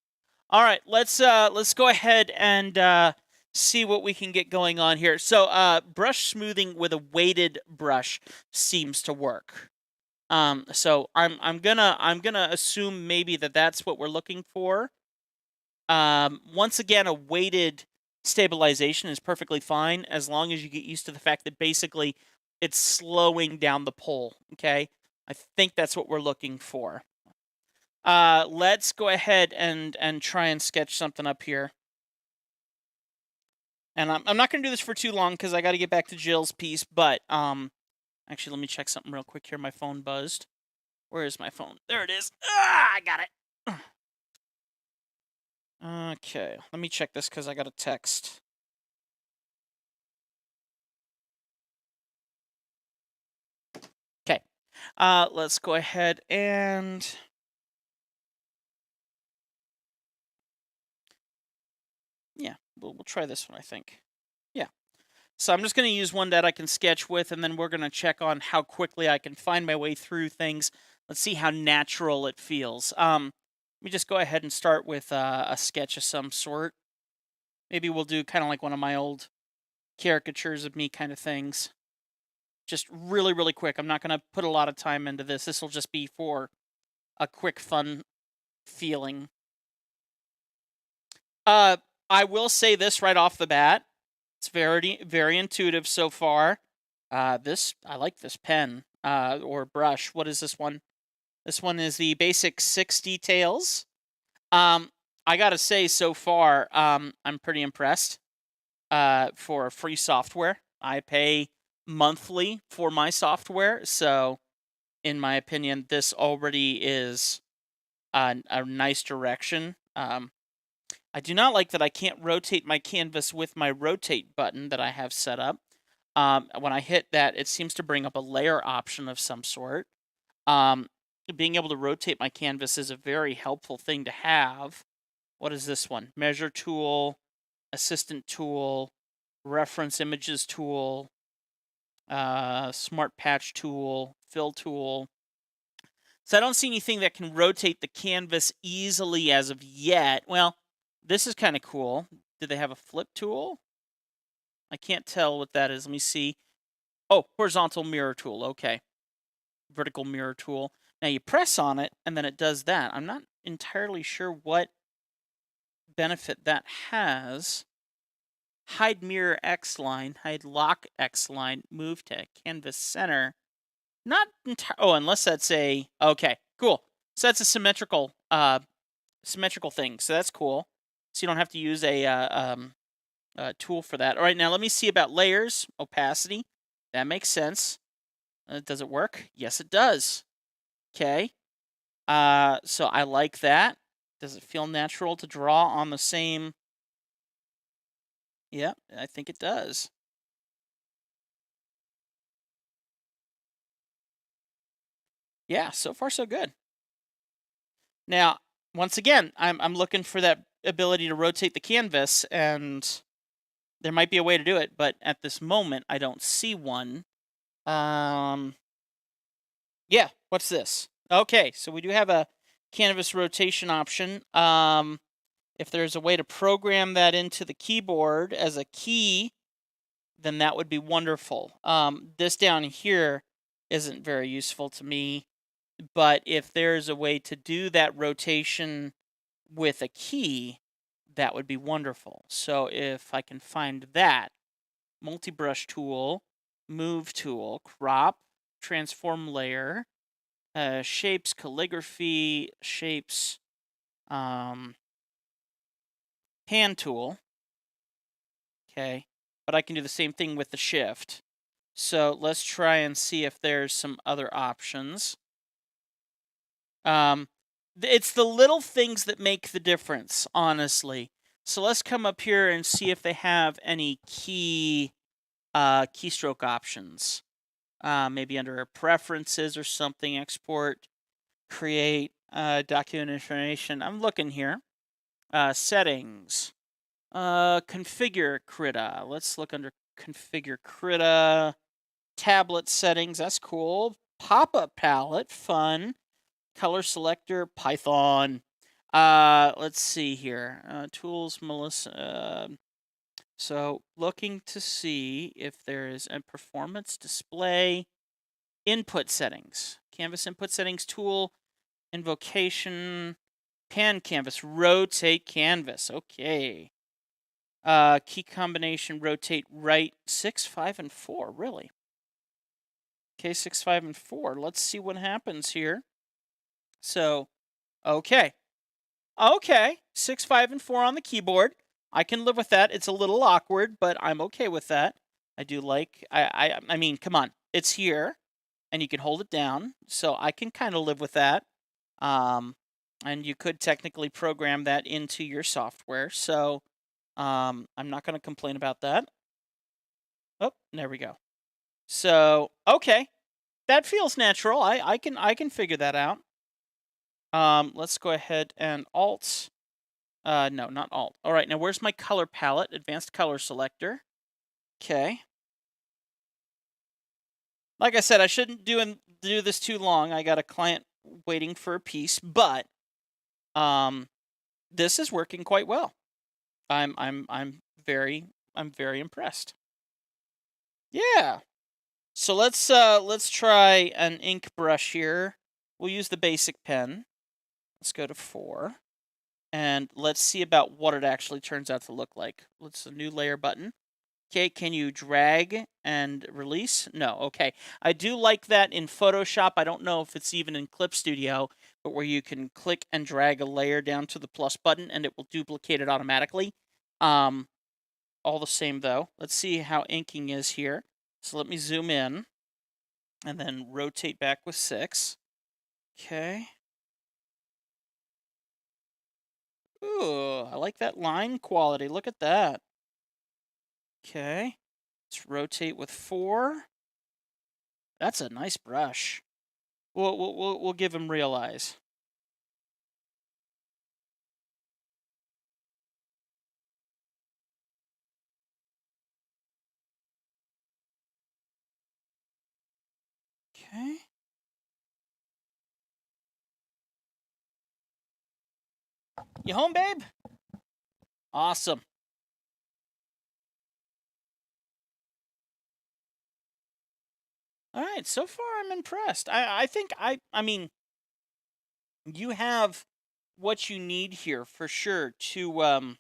All right, let's go ahead and see what we can get going on here. So brush smoothing with a weighted brush seems to work. So I'm gonna assume maybe that's what we're looking for. Once again, a weighted stabilization is perfectly fine as long as you get used to the fact that basically it's slowing down the pull, okay? I think that's what we're looking for. Let's go ahead and try and sketch something up here. And I'm not going to do this for too long because I got to get back to Jill's piece, but actually let me check something real quick here. My phone buzzed. Where is my phone? There it is. I got it. Okay, let me check this because I got a text. Okay, let's go ahead and... Yeah, we'll try this one, I think. Yeah. So I'm just going to use one that I can sketch with, and then we're going to check on how quickly I can find my way through things. Let's see how natural it feels. Let me just go ahead and start with a sketch of some sort. Maybe we'll do kind of like one of my old caricatures of me kind of things. Just really, really quick. I'm not going to put a lot of time into this. This will just be for a quick, fun feeling. I will say this right off the bat. It's very, very intuitive so far. I like this pen or brush. What is this one? This one is the Basic 6 Details. I gotta say, so far, I'm pretty impressed. For free software, I pay monthly for my software, so in my opinion, this already is a nice direction. I do not like that I can't rotate my canvas with my rotate button that I have set up. When I hit that, it seems to bring up a layer option of some sort. Being able to rotate my canvas is a very helpful thing to have. What is this one? Measure tool, assistant tool, reference images tool, smart patch tool, fill tool. So I don't see anything that can rotate the canvas easily as of yet. Well, this is kind of cool. Do they have a flip tool? I can't tell what that is. Let me see. Oh, horizontal mirror tool. Okay. Vertical mirror tool. Now you press on it, and then it does that. I'm not entirely sure what benefit that has. Hide mirror X line, hide lock X line, move to canvas center. Not oh, unless that's a okay, cool. So that's a symmetrical thing. So that's cool. So you don't have to use a tool for that. All right, now let me see about layers, opacity. That makes sense. Does it work? Yes, it does. Okay. So I like that. Does it feel natural to draw on the same? Yep, I think it does. Yeah, so far so good. Now, once again, I'm looking for that ability to rotate the canvas, and there might be a way to do it, but at this moment, I don't see one. Yeah, what's this? Okay, so we do have a canvas rotation option. If there's a way to program that into the keyboard as a key, then that would be wonderful. This down here isn't very useful to me, but if there's a way to do that rotation with a key, that would be wonderful. So if I can find that, multi-brush tool, move tool, crop, transform layer, shapes, calligraphy, shapes, hand tool. Okay, but I can do the same thing with the shift. So let's try and see if there's some other options. It's the little things that make the difference, honestly. So let's come up here and see if they have any keystroke options. Maybe under preferences or something, export, create, document information. I'm looking here. Settings. Configure Krita. Let's look under configure Krita. Tablet settings. That's cool. Pop-up palette. Fun. Color selector. Python. Let's see here. Tools, Melissa. So looking to see if there is a performance display. Input settings. Canvas input settings tool. Invocation. Pan canvas. Rotate canvas. Okay. Key combination, rotate right 6, 5, and 4. Really? Okay, 6, 5, and 4. Let's see what happens here. So, okay. Okay, 6, 5, and 4 on the keyboard. I can live with that. It's a little awkward, but I'm okay with that. I do like, I mean, come on. It's here, and you can hold it down. So I can kind of live with that. And you could technically program that into your software. So, I'm not going to complain about that. Oh, there we go. So, okay. That feels natural. I can figure that out. Let's go ahead and alt. No, not alt. All right, now where's my color palette? Advanced color selector. Okay. Like I said, I shouldn't do this too long. I got a client waiting for a piece, but this is working quite well. I'm very impressed. Yeah. So let's try an ink brush here. We'll use the basic pen. Let's go to 4. And let's see about what it actually turns out to look like. Let's a new layer button. Okay, can you drag and release? No, okay. I do like that in Photoshop. I don't know if it's even in Clip Studio, but where you can click and drag a layer down to the plus button and it will duplicate it automatically. All the same though. Let's see how inking is here. So let me zoom in and then rotate back with 6. Okay. Ooh, I like that line quality. Look at that. Okay. Let's rotate with 4. That's a nice brush. We'll give him real eyes. Okay. You home, babe? Awesome. All right, so far I'm impressed. I think I mean, you have what you need here for sure to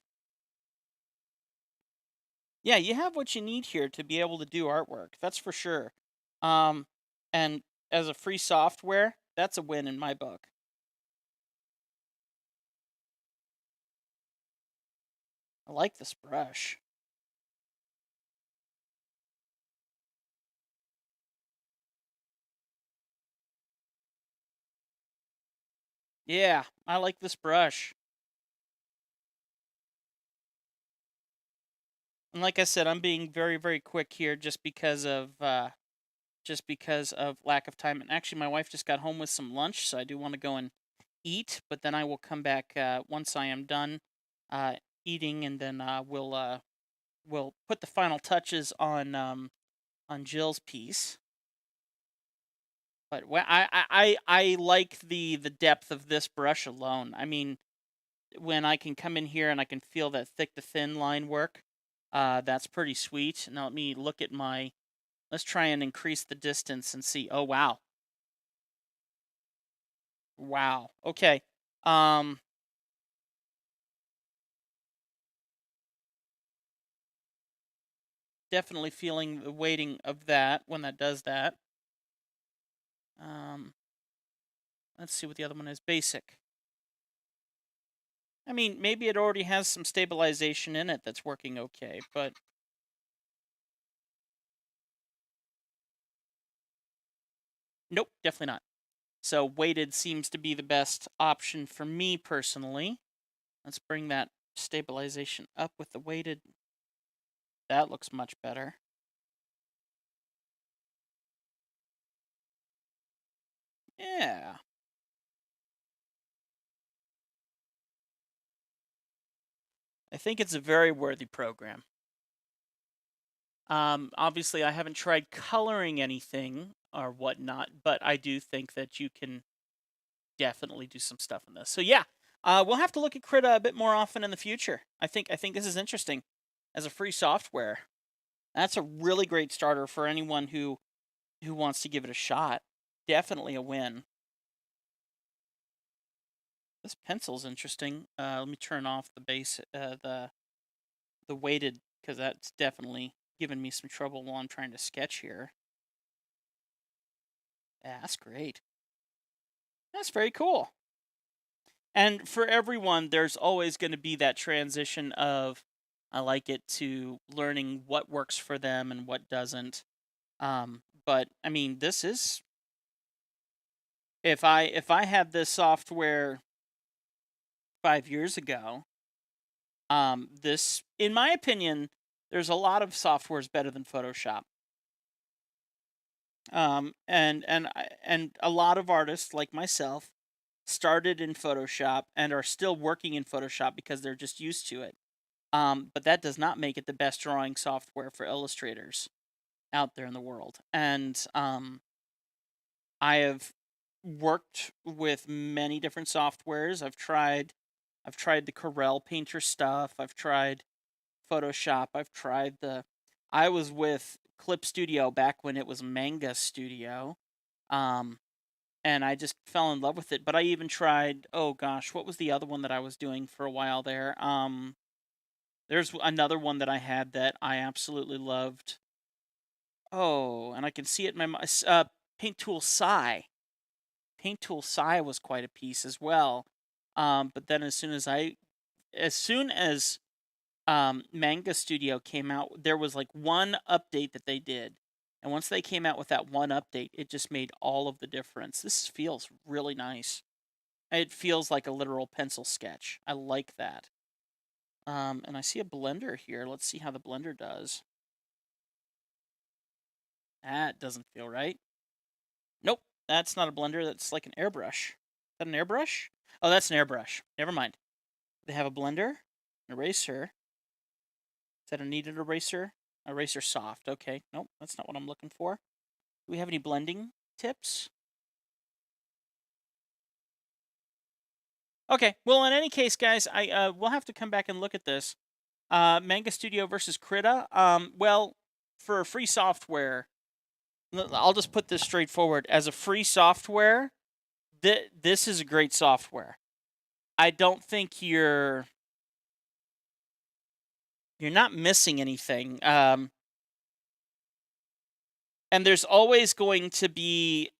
yeah, you have what you need here to be able to do artwork. That's for sure. Um and as a free software, that's a win in my book. I like this brush. Yeah, I like this brush. And like I said, I'm being very, very quick here just because of lack of time. And actually, my wife just got home with some lunch, so I do want to go and eat. But then I will come back once I am done uh, eating, and then we'll put the final touches on Jill's piece. But I like the depth of this brush alone. I mean, when I can come in here and I can feel that thick to thin line work, that's pretty sweet. Now let me look at my. Let's try and increase the distance and see. Oh wow, wow. Okay. Um, definitely feeling the weighting of that when that does that. Um, let's see what the other one is. Basic. I mean, maybe it already has some stabilization in it that's working okay, but nope, definitely not. So weighted seems to be the best option for me personally. Let's bring that stabilization up with the weighted. That looks much better. Yeah. I think it's a very worthy program. Obviously, I haven't tried coloring anything or whatnot, but I do think that you can definitely do some stuff in this. So yeah, we'll have to look at Krita a bit more often in the future. I think this is interesting as a free software. That's a really great starter for anyone who wants to give it a shot. Definitely a win. This pencil's interesting. Let me turn off the base, the weighted, because that's definitely giving me some trouble while I'm trying to sketch here. Yeah, that's great. That's very cool. And for everyone, there's always going to be that transition of I like it to learning what works for them and what doesn't. But I mean, this is if I had this software 5 years ago, this, in my opinion, there's a lot of softwares better than Photoshop. And a lot of artists like myself started in Photoshop and are still working in Photoshop because they're just used to it. But that does not make it the best drawing software for illustrators out there in the world. And I have worked with many different softwares. I've tried the Corel Painter stuff. I've tried Photoshop. I was with Clip Studio back when it was Manga Studio. Um, and I just fell in love with it. But I even tried, oh gosh, what was the other one that I was doing for a while there? There's another one that I had that I absolutely loved. Oh, and I can see it in my Paint Tool Psi. Paint Tool Psi was quite a piece as well. But then as soon as Manga Studio came out, there was like one update that they did. And once they came out with that one update, it just made all of the difference. This feels really nice. It feels like a literal pencil sketch. I like that. And I see a blender here. Let's see how the blender does. That doesn't feel right. Nope, that's not a blender. That's like an airbrush. Is that an airbrush? Oh, that's an airbrush. Never mind. They have a blender, an eraser. Is that a kneaded eraser? Eraser soft. Okay. Nope, that's not what I'm looking for. Do we have any blending tips? Okay. Well, in any case, guys, I we'll have to come back and look at this. Manga Studio versus Krita. Well, for free software, I'll just put this straightforward. As a free software, this is a great software. I don't think you're not missing anything. And there's always going to be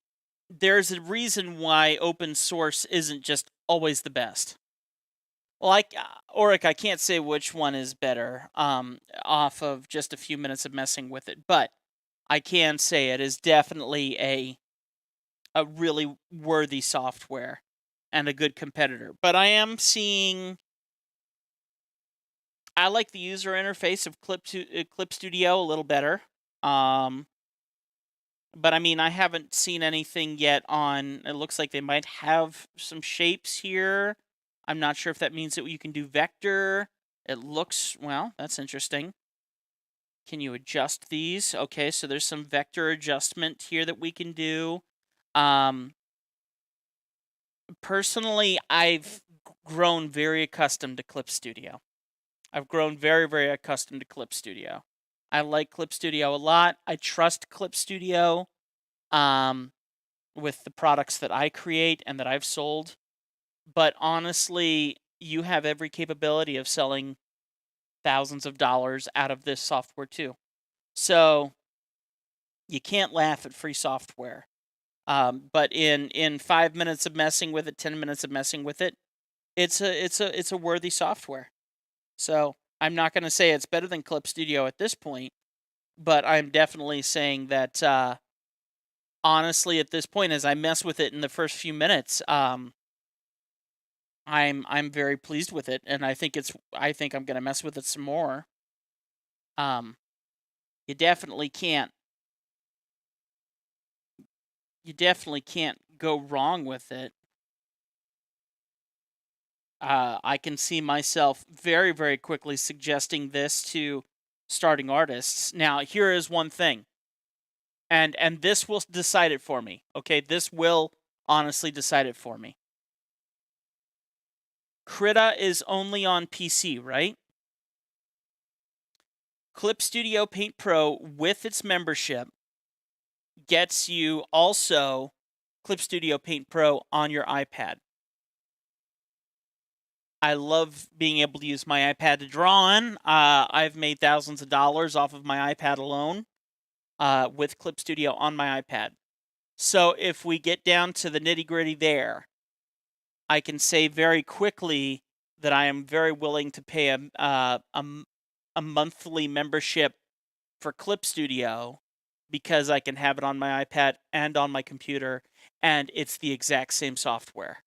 there's a reason why open source isn't just always the best. Well, Auric, I can't say which one is better off of just a few minutes of messing with it, but I can say it is definitely a really worthy software and a good competitor. But I am seeing I like the user interface of Clip Studio a little better. But I mean, I haven't seen anything yet on. It looks like they might have some shapes here. I'm not sure if that means that you can do vector. It looks, well, that's interesting. Can you adjust these? Okay, so there's some vector adjustment here that we can do. Personally, I've grown very accustomed to Clip Studio. I've grown very, very accustomed to Clip Studio. I like Clip Studio a lot. I trust Clip Studio with the products that I create and that I've sold. But honestly, you have every capability of selling thousands of dollars out of this software too. So you can't laugh at free software. But in 5 minutes of messing with it, 10 minutes of messing with it, it's a worthy software. So I'm not going to say it's better than Clip Studio at this point, but I'm definitely saying that honestly, at this point, as I mess with it in the first few minutes, I'm very pleased with it, and I think I'm gonna mess with it some more. You definitely can't go wrong with it. I can see myself very, very quickly suggesting this to starting artists. Now, here is one thing, and this will decide it for me. Okay, this will honestly decide it for me. Krita is only on PC, right? Clip Studio Paint Pro with its membership gets you also Clip Studio Paint Pro on your iPad. I love being able to use my iPad to draw on. I've made thousands of dollars off of my iPad alone with Clip Studio on my iPad. So if we get down to the nitty-gritty there, I can say very quickly that I am very willing to pay a monthly membership for Clip Studio because I can have it on my iPad and on my computer, and it's the exact same software.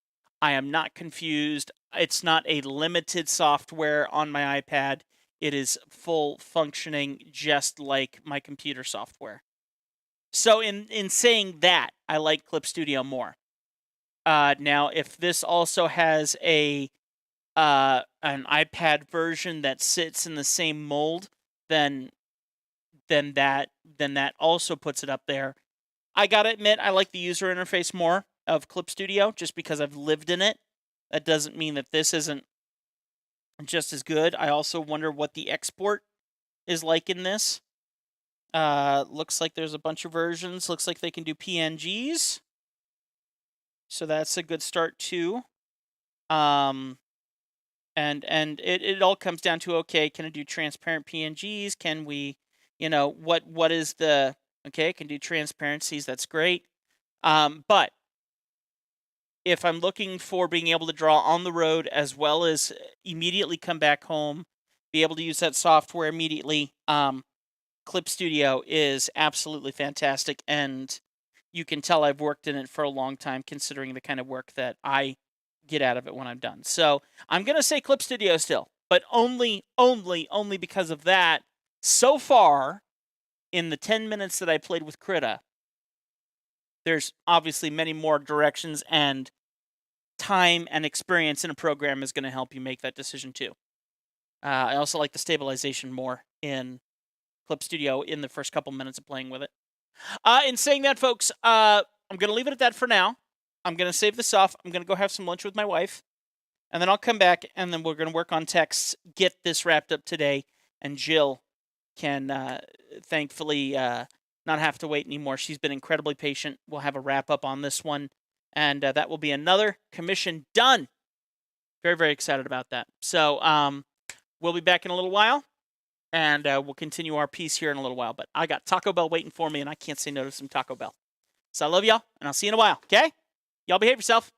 I am not confused. It's not a limited software on my iPad. It is full functioning just like my computer software. So in saying that, I like Clip Studio more. Now, if this also has an iPad version that sits in the same mold, then that also puts it up there. I gotta admit, I like the user interface more of Clip Studio just because I've lived in it. That doesn't mean that this isn't just as good. I also wonder what the export is like in this. Looks like there's a bunch of versions. Looks like they can do PNGs. So that's a good start too. And it all comes down to, okay, can it do transparent PNGs? Can we, what is the, okay, it can do transparencies, that's great. But if I'm looking for being able to draw on the road as well as immediately come back home, be able to use that software immediately, Clip Studio is absolutely fantastic, and you can tell I've worked in it for a long time considering the kind of work that I get out of it when I'm done. So I'm going to say Clip Studio still, but only because of that. So far, in the 10 minutes that I played with Krita, there's obviously many more directions, and time and experience in a program is going to help you make that decision too. I also like the stabilization more in Clip Studio in the first couple minutes of playing with it. In saying that, folks, I'm going to leave it at that for now. I'm going to save this off. I'm going to go have some lunch with my wife. and then I'll come back, and then we're going to work on texts, get this wrapped up today, and Jill can thankfully not have to wait anymore. She's been incredibly patient. We'll have a wrap-up on this one, and that will be another commission done. Very, very excited about that. So we'll be back in a little while, and we'll continue our piece here in a little while. But I got Taco Bell waiting for me, and I can't say no to some Taco Bell. So I love y'all, and I'll see you in a while, okay? Y'all behave yourself.